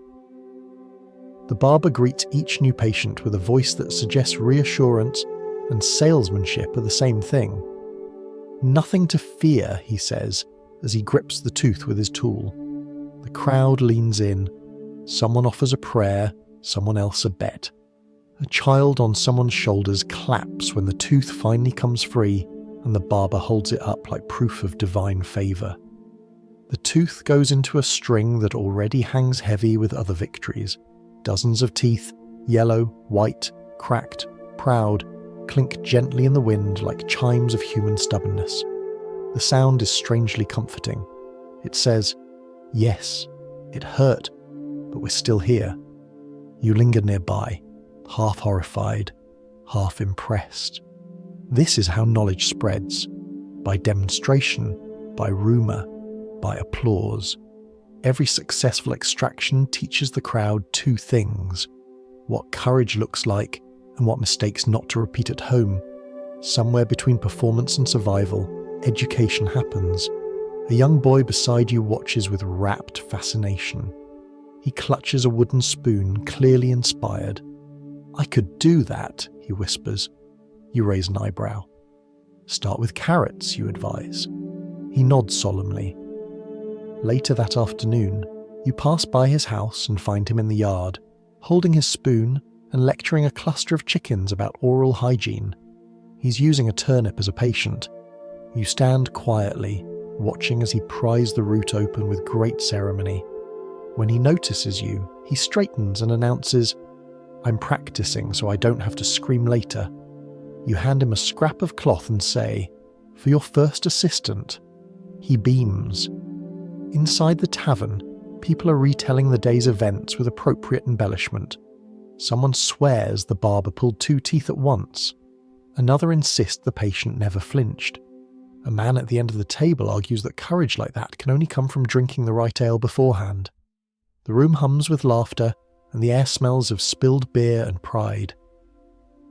The barber greets each new patient with a voice that suggests reassurance and salesmanship are the same thing. Nothing to fear, he says, as he grips the tooth with his tool. The crowd leans in. Someone offers a prayer, someone else a bet. A child on someone's shoulders claps when the tooth finally comes free and the barber holds it up like proof of divine favour. The tooth goes into a string that already hangs heavy with other victories. Dozens of teeth, yellow, white, cracked, proud, clink gently in the wind like chimes of human stubbornness. The sound is strangely comforting. It says, yes, it hurt, but we're still here. You linger nearby, half horrified, half impressed. This is how knowledge spreads, by demonstration, by rumour, by applause. Every successful extraction teaches the crowd two things: what courage looks like and what mistakes not to repeat at home. Somewhere between performance and survival, education happens. A young boy beside you watches with rapt fascination. He clutches a wooden spoon, clearly inspired. "I could do that," he whispers. You raise an eyebrow. "Start with carrots," you advise. He nods solemnly. Later that afternoon, you pass by his house and find him in the yard, holding his spoon and lecturing a cluster of chickens about oral hygiene. He's using a turnip as a patient. You stand quietly, watching as he pries the root open with great ceremony. When he notices you, he straightens and announces, "I'm practicing so I don't have to scream later." You hand him a scrap of cloth and say, "For your first assistant." He beams. Inside the tavern, people are retelling the day's events with appropriate embellishment. Someone swears the barber pulled 2 teeth at once. Another insists the patient never flinched. A man at the end of the table argues that courage like that can only come from drinking the right ale beforehand. The room hums with laughter, and the air smells of spilled beer and pride.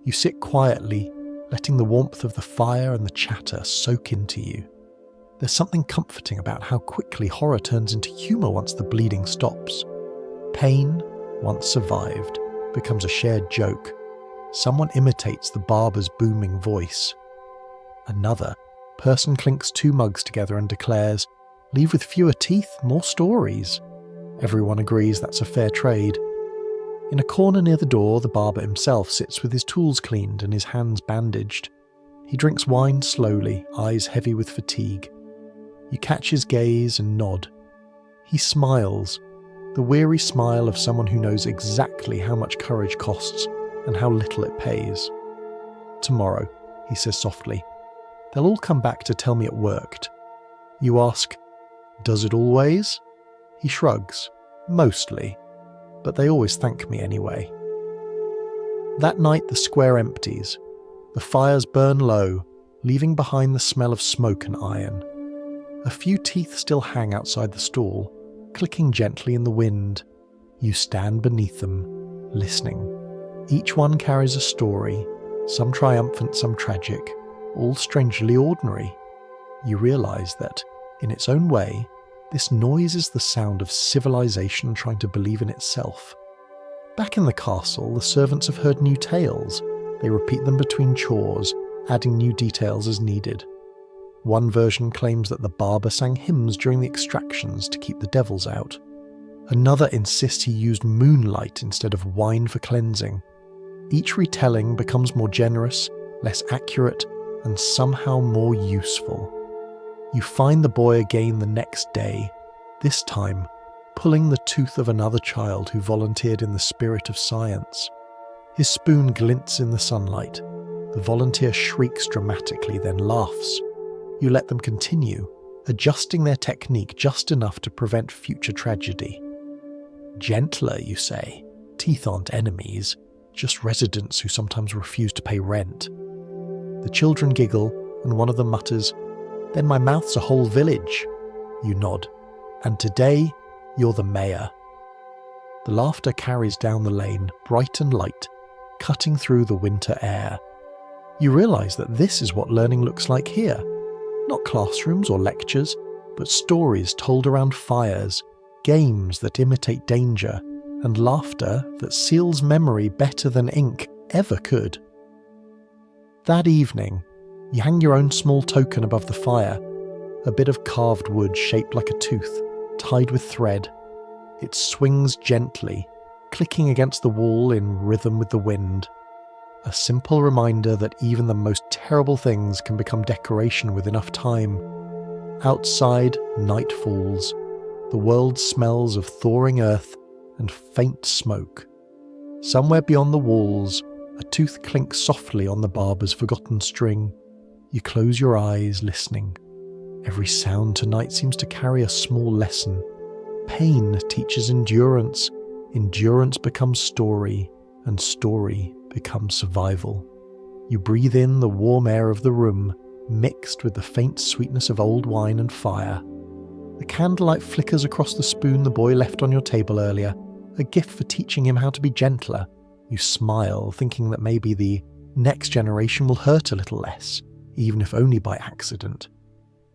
You sit quietly, letting the warmth of the fire and the chatter soak into you. There's something comforting about how quickly horror turns into humour once the bleeding stops. Pain, once survived, becomes a shared joke. Someone imitates the barber's booming voice. Another person clinks 2 mugs together and declares, "Leave with fewer teeth, more stories." Everyone agrees that's a fair trade. In a corner near the door, the barber himself sits with his tools cleaned and his hands bandaged. He drinks wine slowly, eyes heavy with fatigue. You catch his gaze and nod. He smiles, the weary smile of someone who knows exactly how much courage costs and how little it pays. "Tomorrow," he says softly. "They'll all come back to tell me it worked." You ask, "Does it always?" He shrugs. "Mostly. But they always thank me anyway." That night the square empties. The fires burn low, leaving behind the smell of smoke and iron. A few teeth still hang outside the stall, clicking gently in the wind. You stand beneath them, listening. Each one carries a story, some triumphant, some tragic, all strangely ordinary. You realise that, in its own way, this noise is the sound of civilization trying to believe in itself. Back in the castle, the servants have heard new tales. They repeat them between chores, adding new details as needed. One version claims that the barber sang hymns during the extractions to keep the devils out. Another insists he used moonlight instead of wine for cleansing. Each retelling becomes more generous, less accurate, and somehow more useful. You find the boy again the next day, this time pulling the tooth of another child who volunteered in the spirit of science. His spoon glints in the sunlight. The volunteer shrieks dramatically, then laughs. You let them continue, adjusting their technique just enough to prevent future tragedy. "Gentler," you say. "Teeth aren't enemies, just residents who sometimes refuse to pay rent." The children giggle, and one of them mutters, "Then my mouth's a whole village." You nod. "And today, you're the mayor." The laughter carries down the lane, bright and light, cutting through the winter air. You realise that this is what learning looks like here. Not classrooms or lectures, but stories told around fires, games that imitate danger, and laughter that seals memory better than ink ever could. That evening, you hang your own small token above the fire, a bit of carved wood shaped like a tooth, tied with thread. It swings gently, clicking against the wall in rhythm with the wind. A simple reminder that even the most terrible things can become decoration with enough time. Outside, night falls. The world smells of thawing earth and faint smoke. Somewhere beyond the walls, a tooth clinks softly on the barber's forgotten string. You close your eyes, listening. Every sound tonight seems to carry a small lesson. Pain teaches endurance. Endurance becomes story, and story becomes survival. You breathe in the warm air of the room, mixed with the faint sweetness of old wine and fire. The candlelight flickers across the spoon the boy left on your table earlier, a gift for teaching him how to be gentler. You smile, thinking that maybe the next generation will hurt a little less, even if only by accident.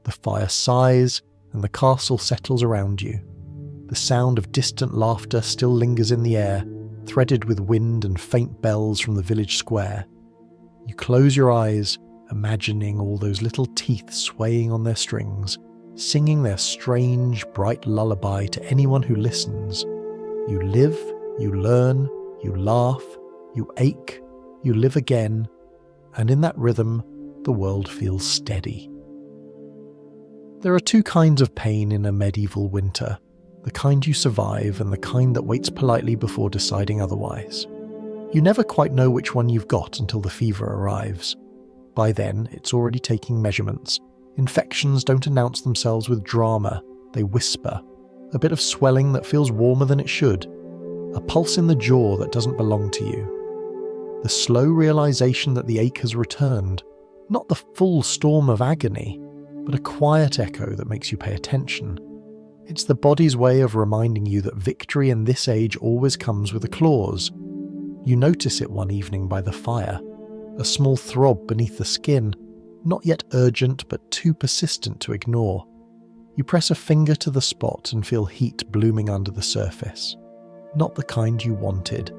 The fire sighs, and the castle settles around you. The sound of distant laughter still lingers in the air, threaded with wind and faint bells from the village square. You close your eyes, imagining all those little teeth swaying on their strings, singing their strange, bright lullaby to anyone who listens. You live, you learn, you laugh, you ache, you live again, and in that rhythm, the world feels steady. There are two kinds of pain in a medieval winter, the kind you survive and the kind that waits politely before deciding otherwise. You never quite know which one you've got until the fever arrives. By then, it's already taking measurements. Infections don't announce themselves with drama, they whisper. A bit of swelling that feels warmer than it should. A pulse in the jaw that doesn't belong to you. The slow realization that the ache has returned. Not the full storm of agony, but a quiet echo that makes you pay attention. It's the body's way of reminding you that victory in this age always comes with a clause. You notice it one evening by the fire. A small throb beneath the skin, not yet urgent but too persistent to ignore. You press a finger to the spot and feel heat blooming under the surface. Not the kind you wanted.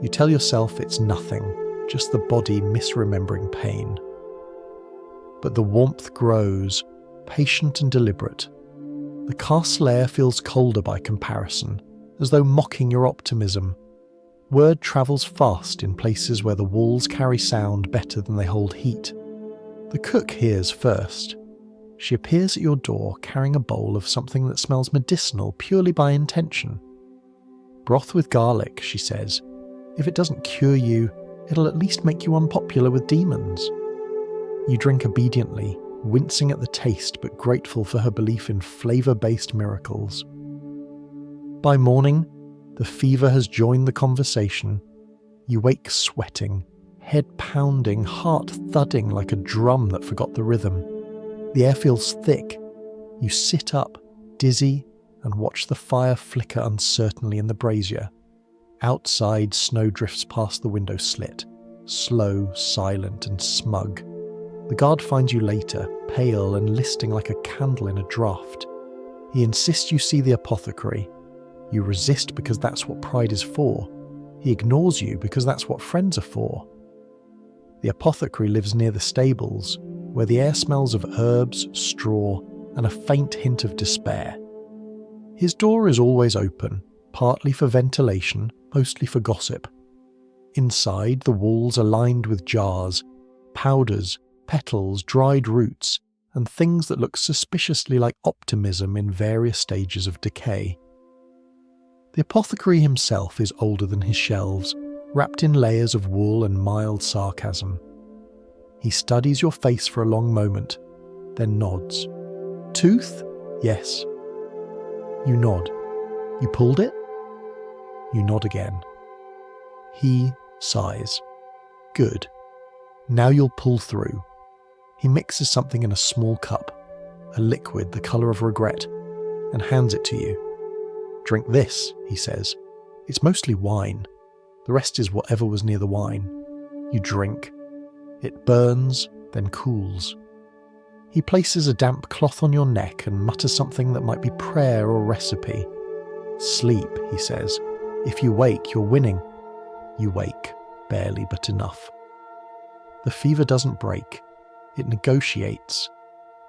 You tell yourself it's nothing, just the body misremembering pain. But the warmth grows, patient and deliberate. The castle air feels colder by comparison, as though mocking your optimism. Word travels fast in places where the walls carry sound better than they hold heat. The cook hears first. She appears at your door carrying a bowl of something that smells medicinal purely by intention. Broth with garlic, she says. If it doesn't cure you, it'll at least make you unpopular with demons. You drink obediently, wincing at the taste but grateful for her belief in flavour-based miracles. By morning, the fever has joined the conversation. You wake sweating, head pounding, heart thudding like a drum that forgot the rhythm. The air feels thick. You sit up, dizzy, and watch the fire flicker uncertainly in the brazier. Outside, snow drifts past the window slit, slow, silent, and smug. The guard finds you later, pale and listing like a candle in a draught. He insists you see the apothecary. You resist because that's what pride is for. He ignores you because that's what friends are for. The apothecary lives near the stables, where the air smells of herbs, straw, and a faint hint of despair. His door is always open, partly for ventilation, mostly for gossip. Inside, the walls are lined with jars, powders, petals, dried roots, and things that look suspiciously like optimism in various stages of decay. The apothecary himself is older than his shelves, wrapped in layers of wool and mild sarcasm. He studies your face for a long moment, then nods. Tooth? Yes. You nod. You pulled it? You nod again. He sighs. Good. Now you'll pull through. He mixes something in a small cup, a liquid the colour of regret, and hands it to you. Drink this, he says. It's mostly wine. The rest is whatever was near the wine. You drink. It burns, then cools. He places a damp cloth on your neck and mutters something that might be prayer or recipe. Sleep, he says. If you wake, you're winning. You wake, barely but enough. The fever doesn't break. It negotiates.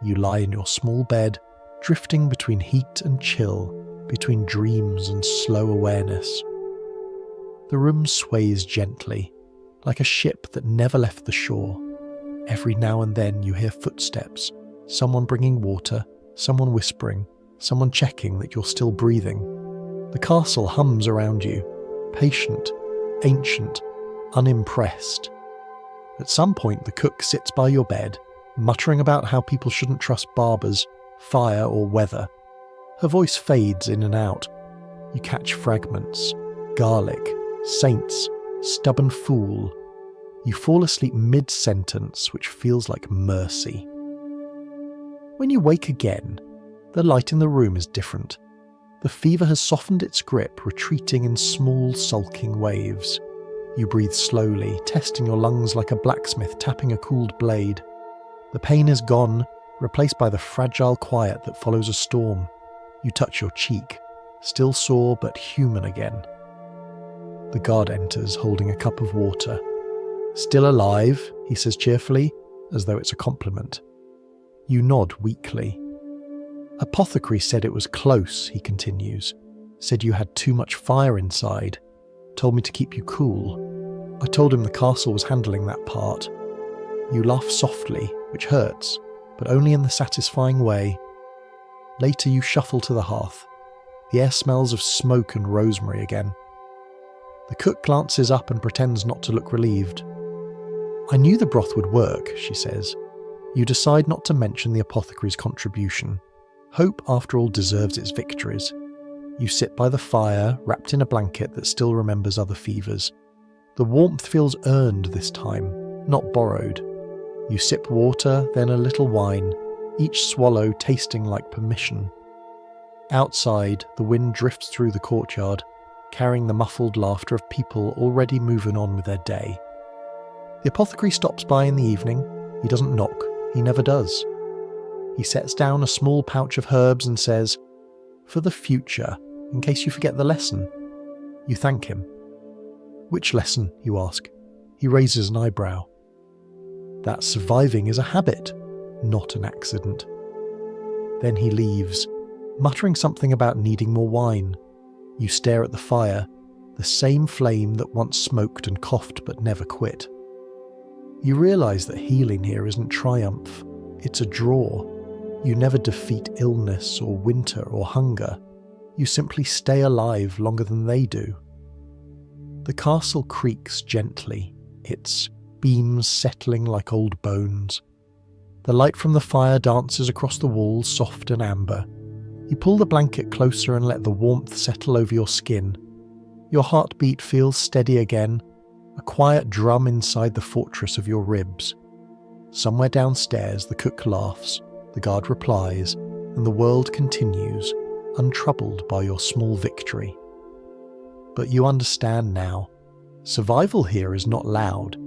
You lie in your small bed, drifting between heat and chill, between dreams and slow awareness. The room sways gently, like a ship that never left the shore. Every now and then you hear footsteps, someone bringing water, someone whispering, someone checking that you're still breathing. The castle hums around you, patient, ancient, unimpressed. At some point the cook sits by your bed, muttering about how people shouldn't trust barbers, fire or weather. Her voice fades in and out. You catch fragments. Garlic, saints, stubborn fool. You fall asleep mid-sentence, which feels like mercy. When you wake again, the light in the room is different. The fever has softened its grip, retreating in small, sulking waves. You breathe slowly, testing your lungs like a blacksmith tapping a cooled blade. The pain is gone, replaced by the fragile quiet that follows a storm. You touch your cheek, still sore but human again. The guard enters, holding a cup of water. "Still alive," he says cheerfully, as though it's a compliment. You nod weakly. "Apothecary said it was close," he continues. "Said you had too much fire inside. Told me to keep you cool. I told him the castle was handling that part." You laugh softly, which hurts, but only in the satisfying way. Later you shuffle to the hearth. The air smells of smoke and rosemary again. The cook glances up and pretends not to look relieved. "I knew the broth would work," she says. You decide not to mention the apothecary's contribution. Hope, after all, deserves its victories. You sit by the fire, wrapped in a blanket that still remembers other fevers. The warmth feels earned this time, not borrowed. You sip water, then a little wine, each swallow tasting like permission. Outside, the wind drifts through the courtyard, carrying the muffled laughter of people already moving on with their day. The apothecary stops by in the evening. He doesn't knock. He never does. He sets down a small pouch of herbs and says, "For the future, in case you forget the lesson." You thank him. "Which lesson?" you ask. He raises an eyebrow. "That surviving is a habit, not an accident." Then he leaves, muttering something about needing more wine. You stare at the fire, the same flame that once smoked and coughed but never quit. You realise that healing here isn't triumph, it's a draw. You never defeat illness or winter or hunger. You simply stay alive longer than they do. The castle creaks gently, its beams settling like old bones. The light from the fire dances across the walls, soft and amber. You pull the blanket closer and let the warmth settle over your skin. Your heartbeat feels steady again, a quiet drum inside the fortress of your ribs. Somewhere downstairs the cook laughs, the guard replies, and the world continues, untroubled by your small victory. But you understand now. Survival here is not loud.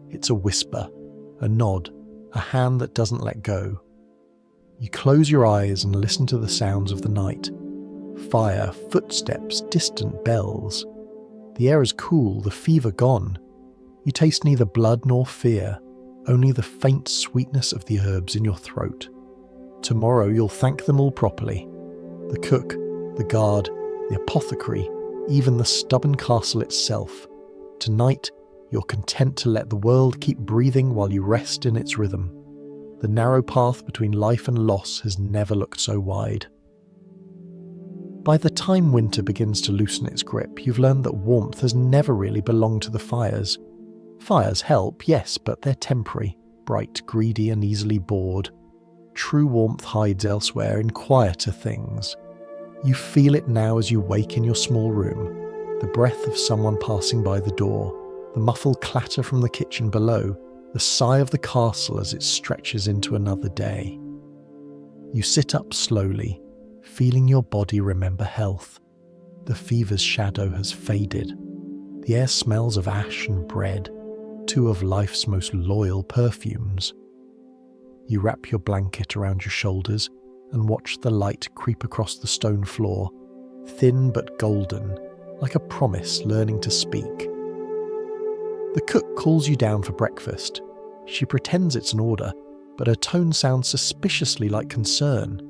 It's a whisper, a nod, a hand that doesn't let go. You close your eyes and listen to the sounds of the night. Fire, footsteps, distant bells. The air is cool, the fever gone. You taste neither blood nor fear, only the faint sweetness of the herbs in your throat. Tomorrow you'll thank them all properly. The cook, the guard, the apothecary, even the stubborn castle itself. Tonight, you're content to let the world keep breathing while you rest in its rhythm. The narrow path between life and loss has never looked so wide. By the time winter begins to loosen its grip, you've learned that warmth has never really belonged to the fires. Fires help, yes, but they're temporary, bright, greedy and easily bored. True warmth hides elsewhere in quieter things. You feel it now as you wake in your small room, the breath of someone passing by the door, the muffled clatter from the kitchen below, the sigh of the castle as it stretches into another day. You sit up slowly, feeling your body remember health. The fever's shadow has faded. The air smells of ash and bread, two of life's most loyal perfumes. You wrap your blanket around your shoulders and watch the light creep across the stone floor, thin but golden, like a promise learning to speak. The cook calls you down for breakfast. She pretends it's an order, but her tone sounds suspiciously like concern.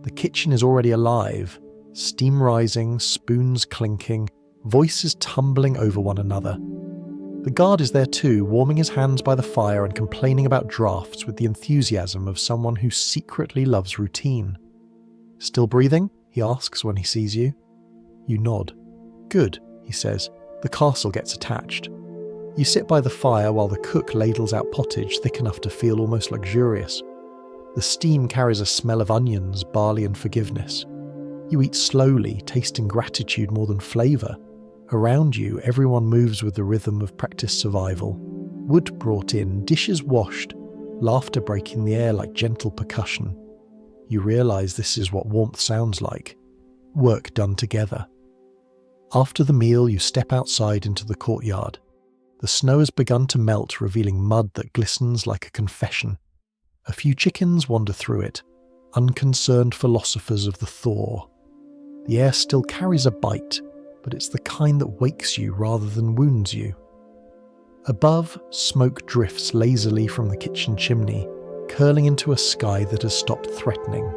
The kitchen is already alive, Steam rising, spoons clinking, voices tumbling over one another. The guard is there too, warming his hands by the fire and complaining about drafts with the enthusiasm of someone who secretly loves routine. "Still breathing?" he asks when he sees you. You nod. "Good," he says. The castle gets attached. You sit by the fire while the cook ladles out pottage thick enough to feel almost luxurious. The steam carries a smell of onions, barley and forgiveness. You eat slowly, tasting gratitude more than flavour. Around you, everyone moves with the rhythm of practiced survival. Wood brought in, dishes washed, laughter breaking the air like gentle percussion. You realise this is what warmth sounds like. Work done together. After the meal, you step outside into the courtyard. The snow has begun to melt, revealing mud that glistens like a confession. A few chickens wander through it, unconcerned philosophers of the thaw. The air still carries a bite, but it's the kind that wakes you rather than wounds you. Above, smoke drifts lazily from the kitchen chimney, curling into a sky that has stopped threatening.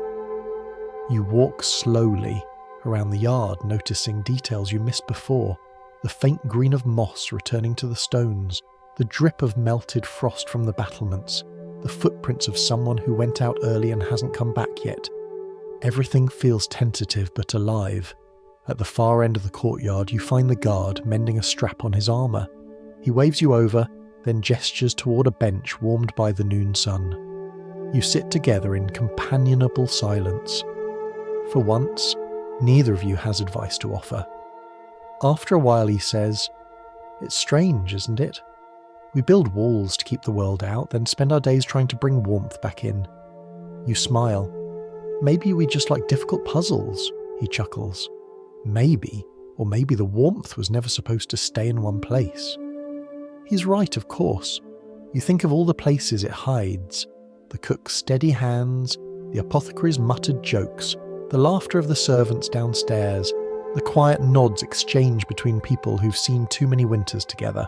You walk slowly around the yard, noticing details you missed before, the faint green of moss returning to the stones, the drip of melted frost from the battlements, the footprints of someone who went out early and hasn't come back yet. Everything feels tentative but alive. At the far end of the courtyard, you find the guard mending a strap on his armour. He waves you over, then gestures toward a bench warmed by the noon sun. You sit together in companionable silence. For once, neither of you has advice to offer. After a while he says, "It's strange, isn't it? We build walls to keep the world out, then spend our days trying to bring warmth back in." You smile. "Maybe we just like difficult puzzles," he chuckles. Maybe, or maybe the warmth was never supposed to stay in one place. He's right, of course. You think of all the places it hides. The cook's steady hands, the apothecary's muttered jokes, the laughter of the servants downstairs, the quiet nods exchanged between people who've seen too many winters together.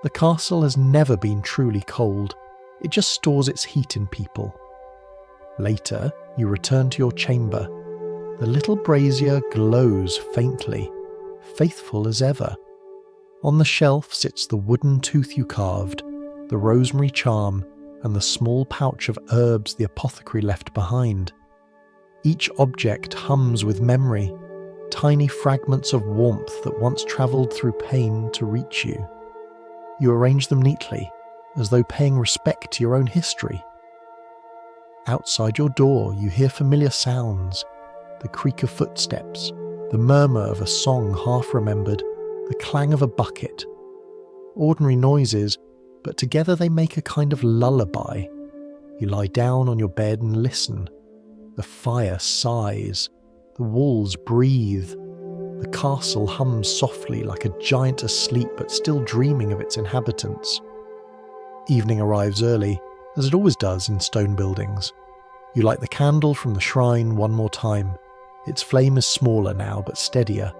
The castle has never been truly cold. It just stores its heat in people. Later, you return to your chamber. The little brazier glows faintly, faithful as ever. On the shelf sits the wooden tooth you carved, the rosemary charm, and the small pouch of herbs the apothecary left behind. Each object hums with memory, tiny fragments of warmth that once travelled through pain to reach you. You arrange them neatly, as though paying respect to your own history. Outside your door, you hear familiar sounds. The creak of footsteps, the murmur of a song half remembered, the clang of a bucket. Ordinary noises, but together they make a kind of lullaby. You lie down on your bed and listen. The fire sighs, the walls breathe, the castle hums softly like a giant asleep but still dreaming of its inhabitants. Evening arrives early, as it always does in stone buildings. You light the candle from the shrine one more time. Its flame is smaller now, but steadier.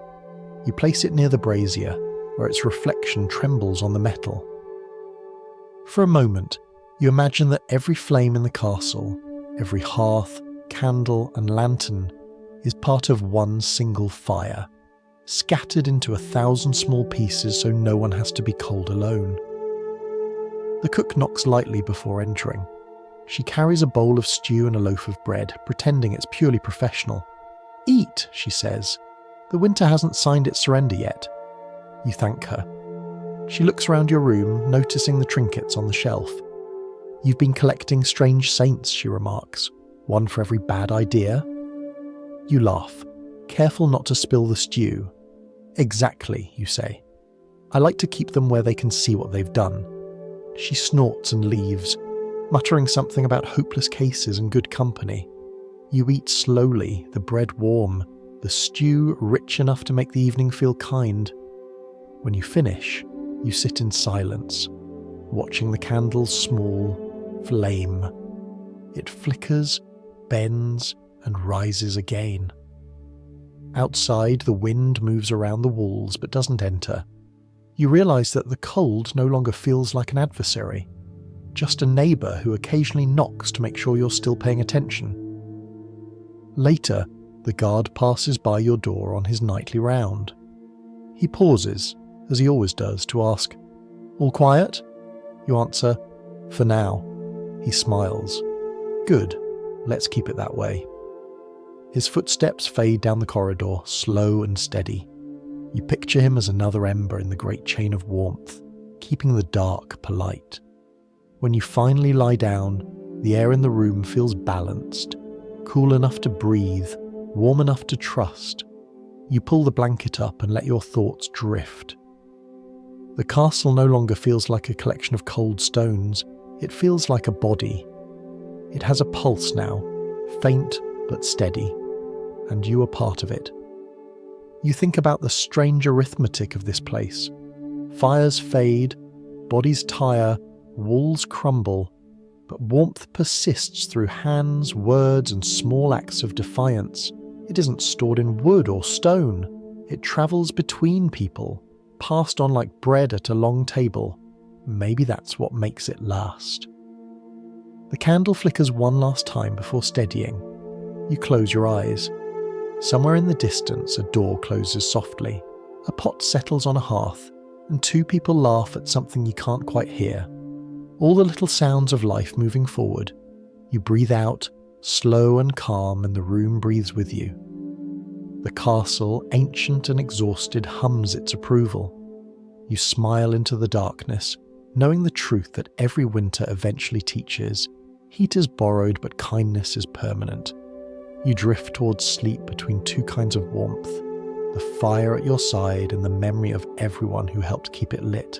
You place it near the brazier, where its reflection trembles on the metal. For a moment, you imagine that every flame in the castle, every hearth, candle and lantern, is part of one single fire, scattered into 1,000 small pieces so no one has to be cold alone. The cook knocks lightly before entering. She carries a bowl of stew and a loaf of bread, pretending it's purely professional. "Eat," she says. "The winter hasn't signed its surrender yet." You thank her. She looks around your room, noticing the trinkets on the shelf. "You've been collecting strange saints," she remarks. "One for every bad idea?" You laugh, careful not to spill the stew. "Exactly," you say. "I like to keep them where they can see what they've done." She snorts and leaves, muttering something about hopeless cases and good company. You eat slowly, the bread warm, the stew rich enough to make the evening feel kind. When you finish, you sit in silence, watching the candle's small flame. It flickers, bends, and rises again. Outside, the wind moves around the walls but doesn't enter. You realise that the cold no longer feels like an adversary, just a neighbour who occasionally knocks to make sure you're still paying attention. Later, the The guard passes by your door on his nightly round. He pauses, as he always does, to ask, "All quiet?" You answer, "For now." He smiles. "Good, let's keep it that way." His footsteps fade down the corridor, slow and steady. You picture him as another ember in the great chain of warmth, keeping the dark polite. When you finally lie down, the air in the room feels balanced, cool enough to breathe, warm enough to trust. You pull the blanket up and let your thoughts drift. The castle no longer feels like a collection of cold stones, it feels like a body. It has a pulse now, faint but steady, and you are part of it. You think about the strange arithmetic of this place. Fires fade, bodies tire, walls crumble, but warmth persists through hands, words, and small acts of defiance. It isn't stored in wood or stone. It travels between people, passed on like bread at a long table. Maybe that's what makes it last. The candle flickers one last time before steadying. You close your eyes. Somewhere in the distance, a door closes softly. A pot settles on a hearth, and two people laugh at something you can't quite hear. All the little sounds of life moving forward. You breathe out, slow and calm, and the room breathes with you. The castle, ancient and exhausted, hums its approval. You smile into the darkness, knowing the truth that every winter eventually teaches. Heat is borrowed, but kindness is permanent. You drift towards sleep between two kinds of warmth, the fire at your side and the memory of everyone who helped keep it lit.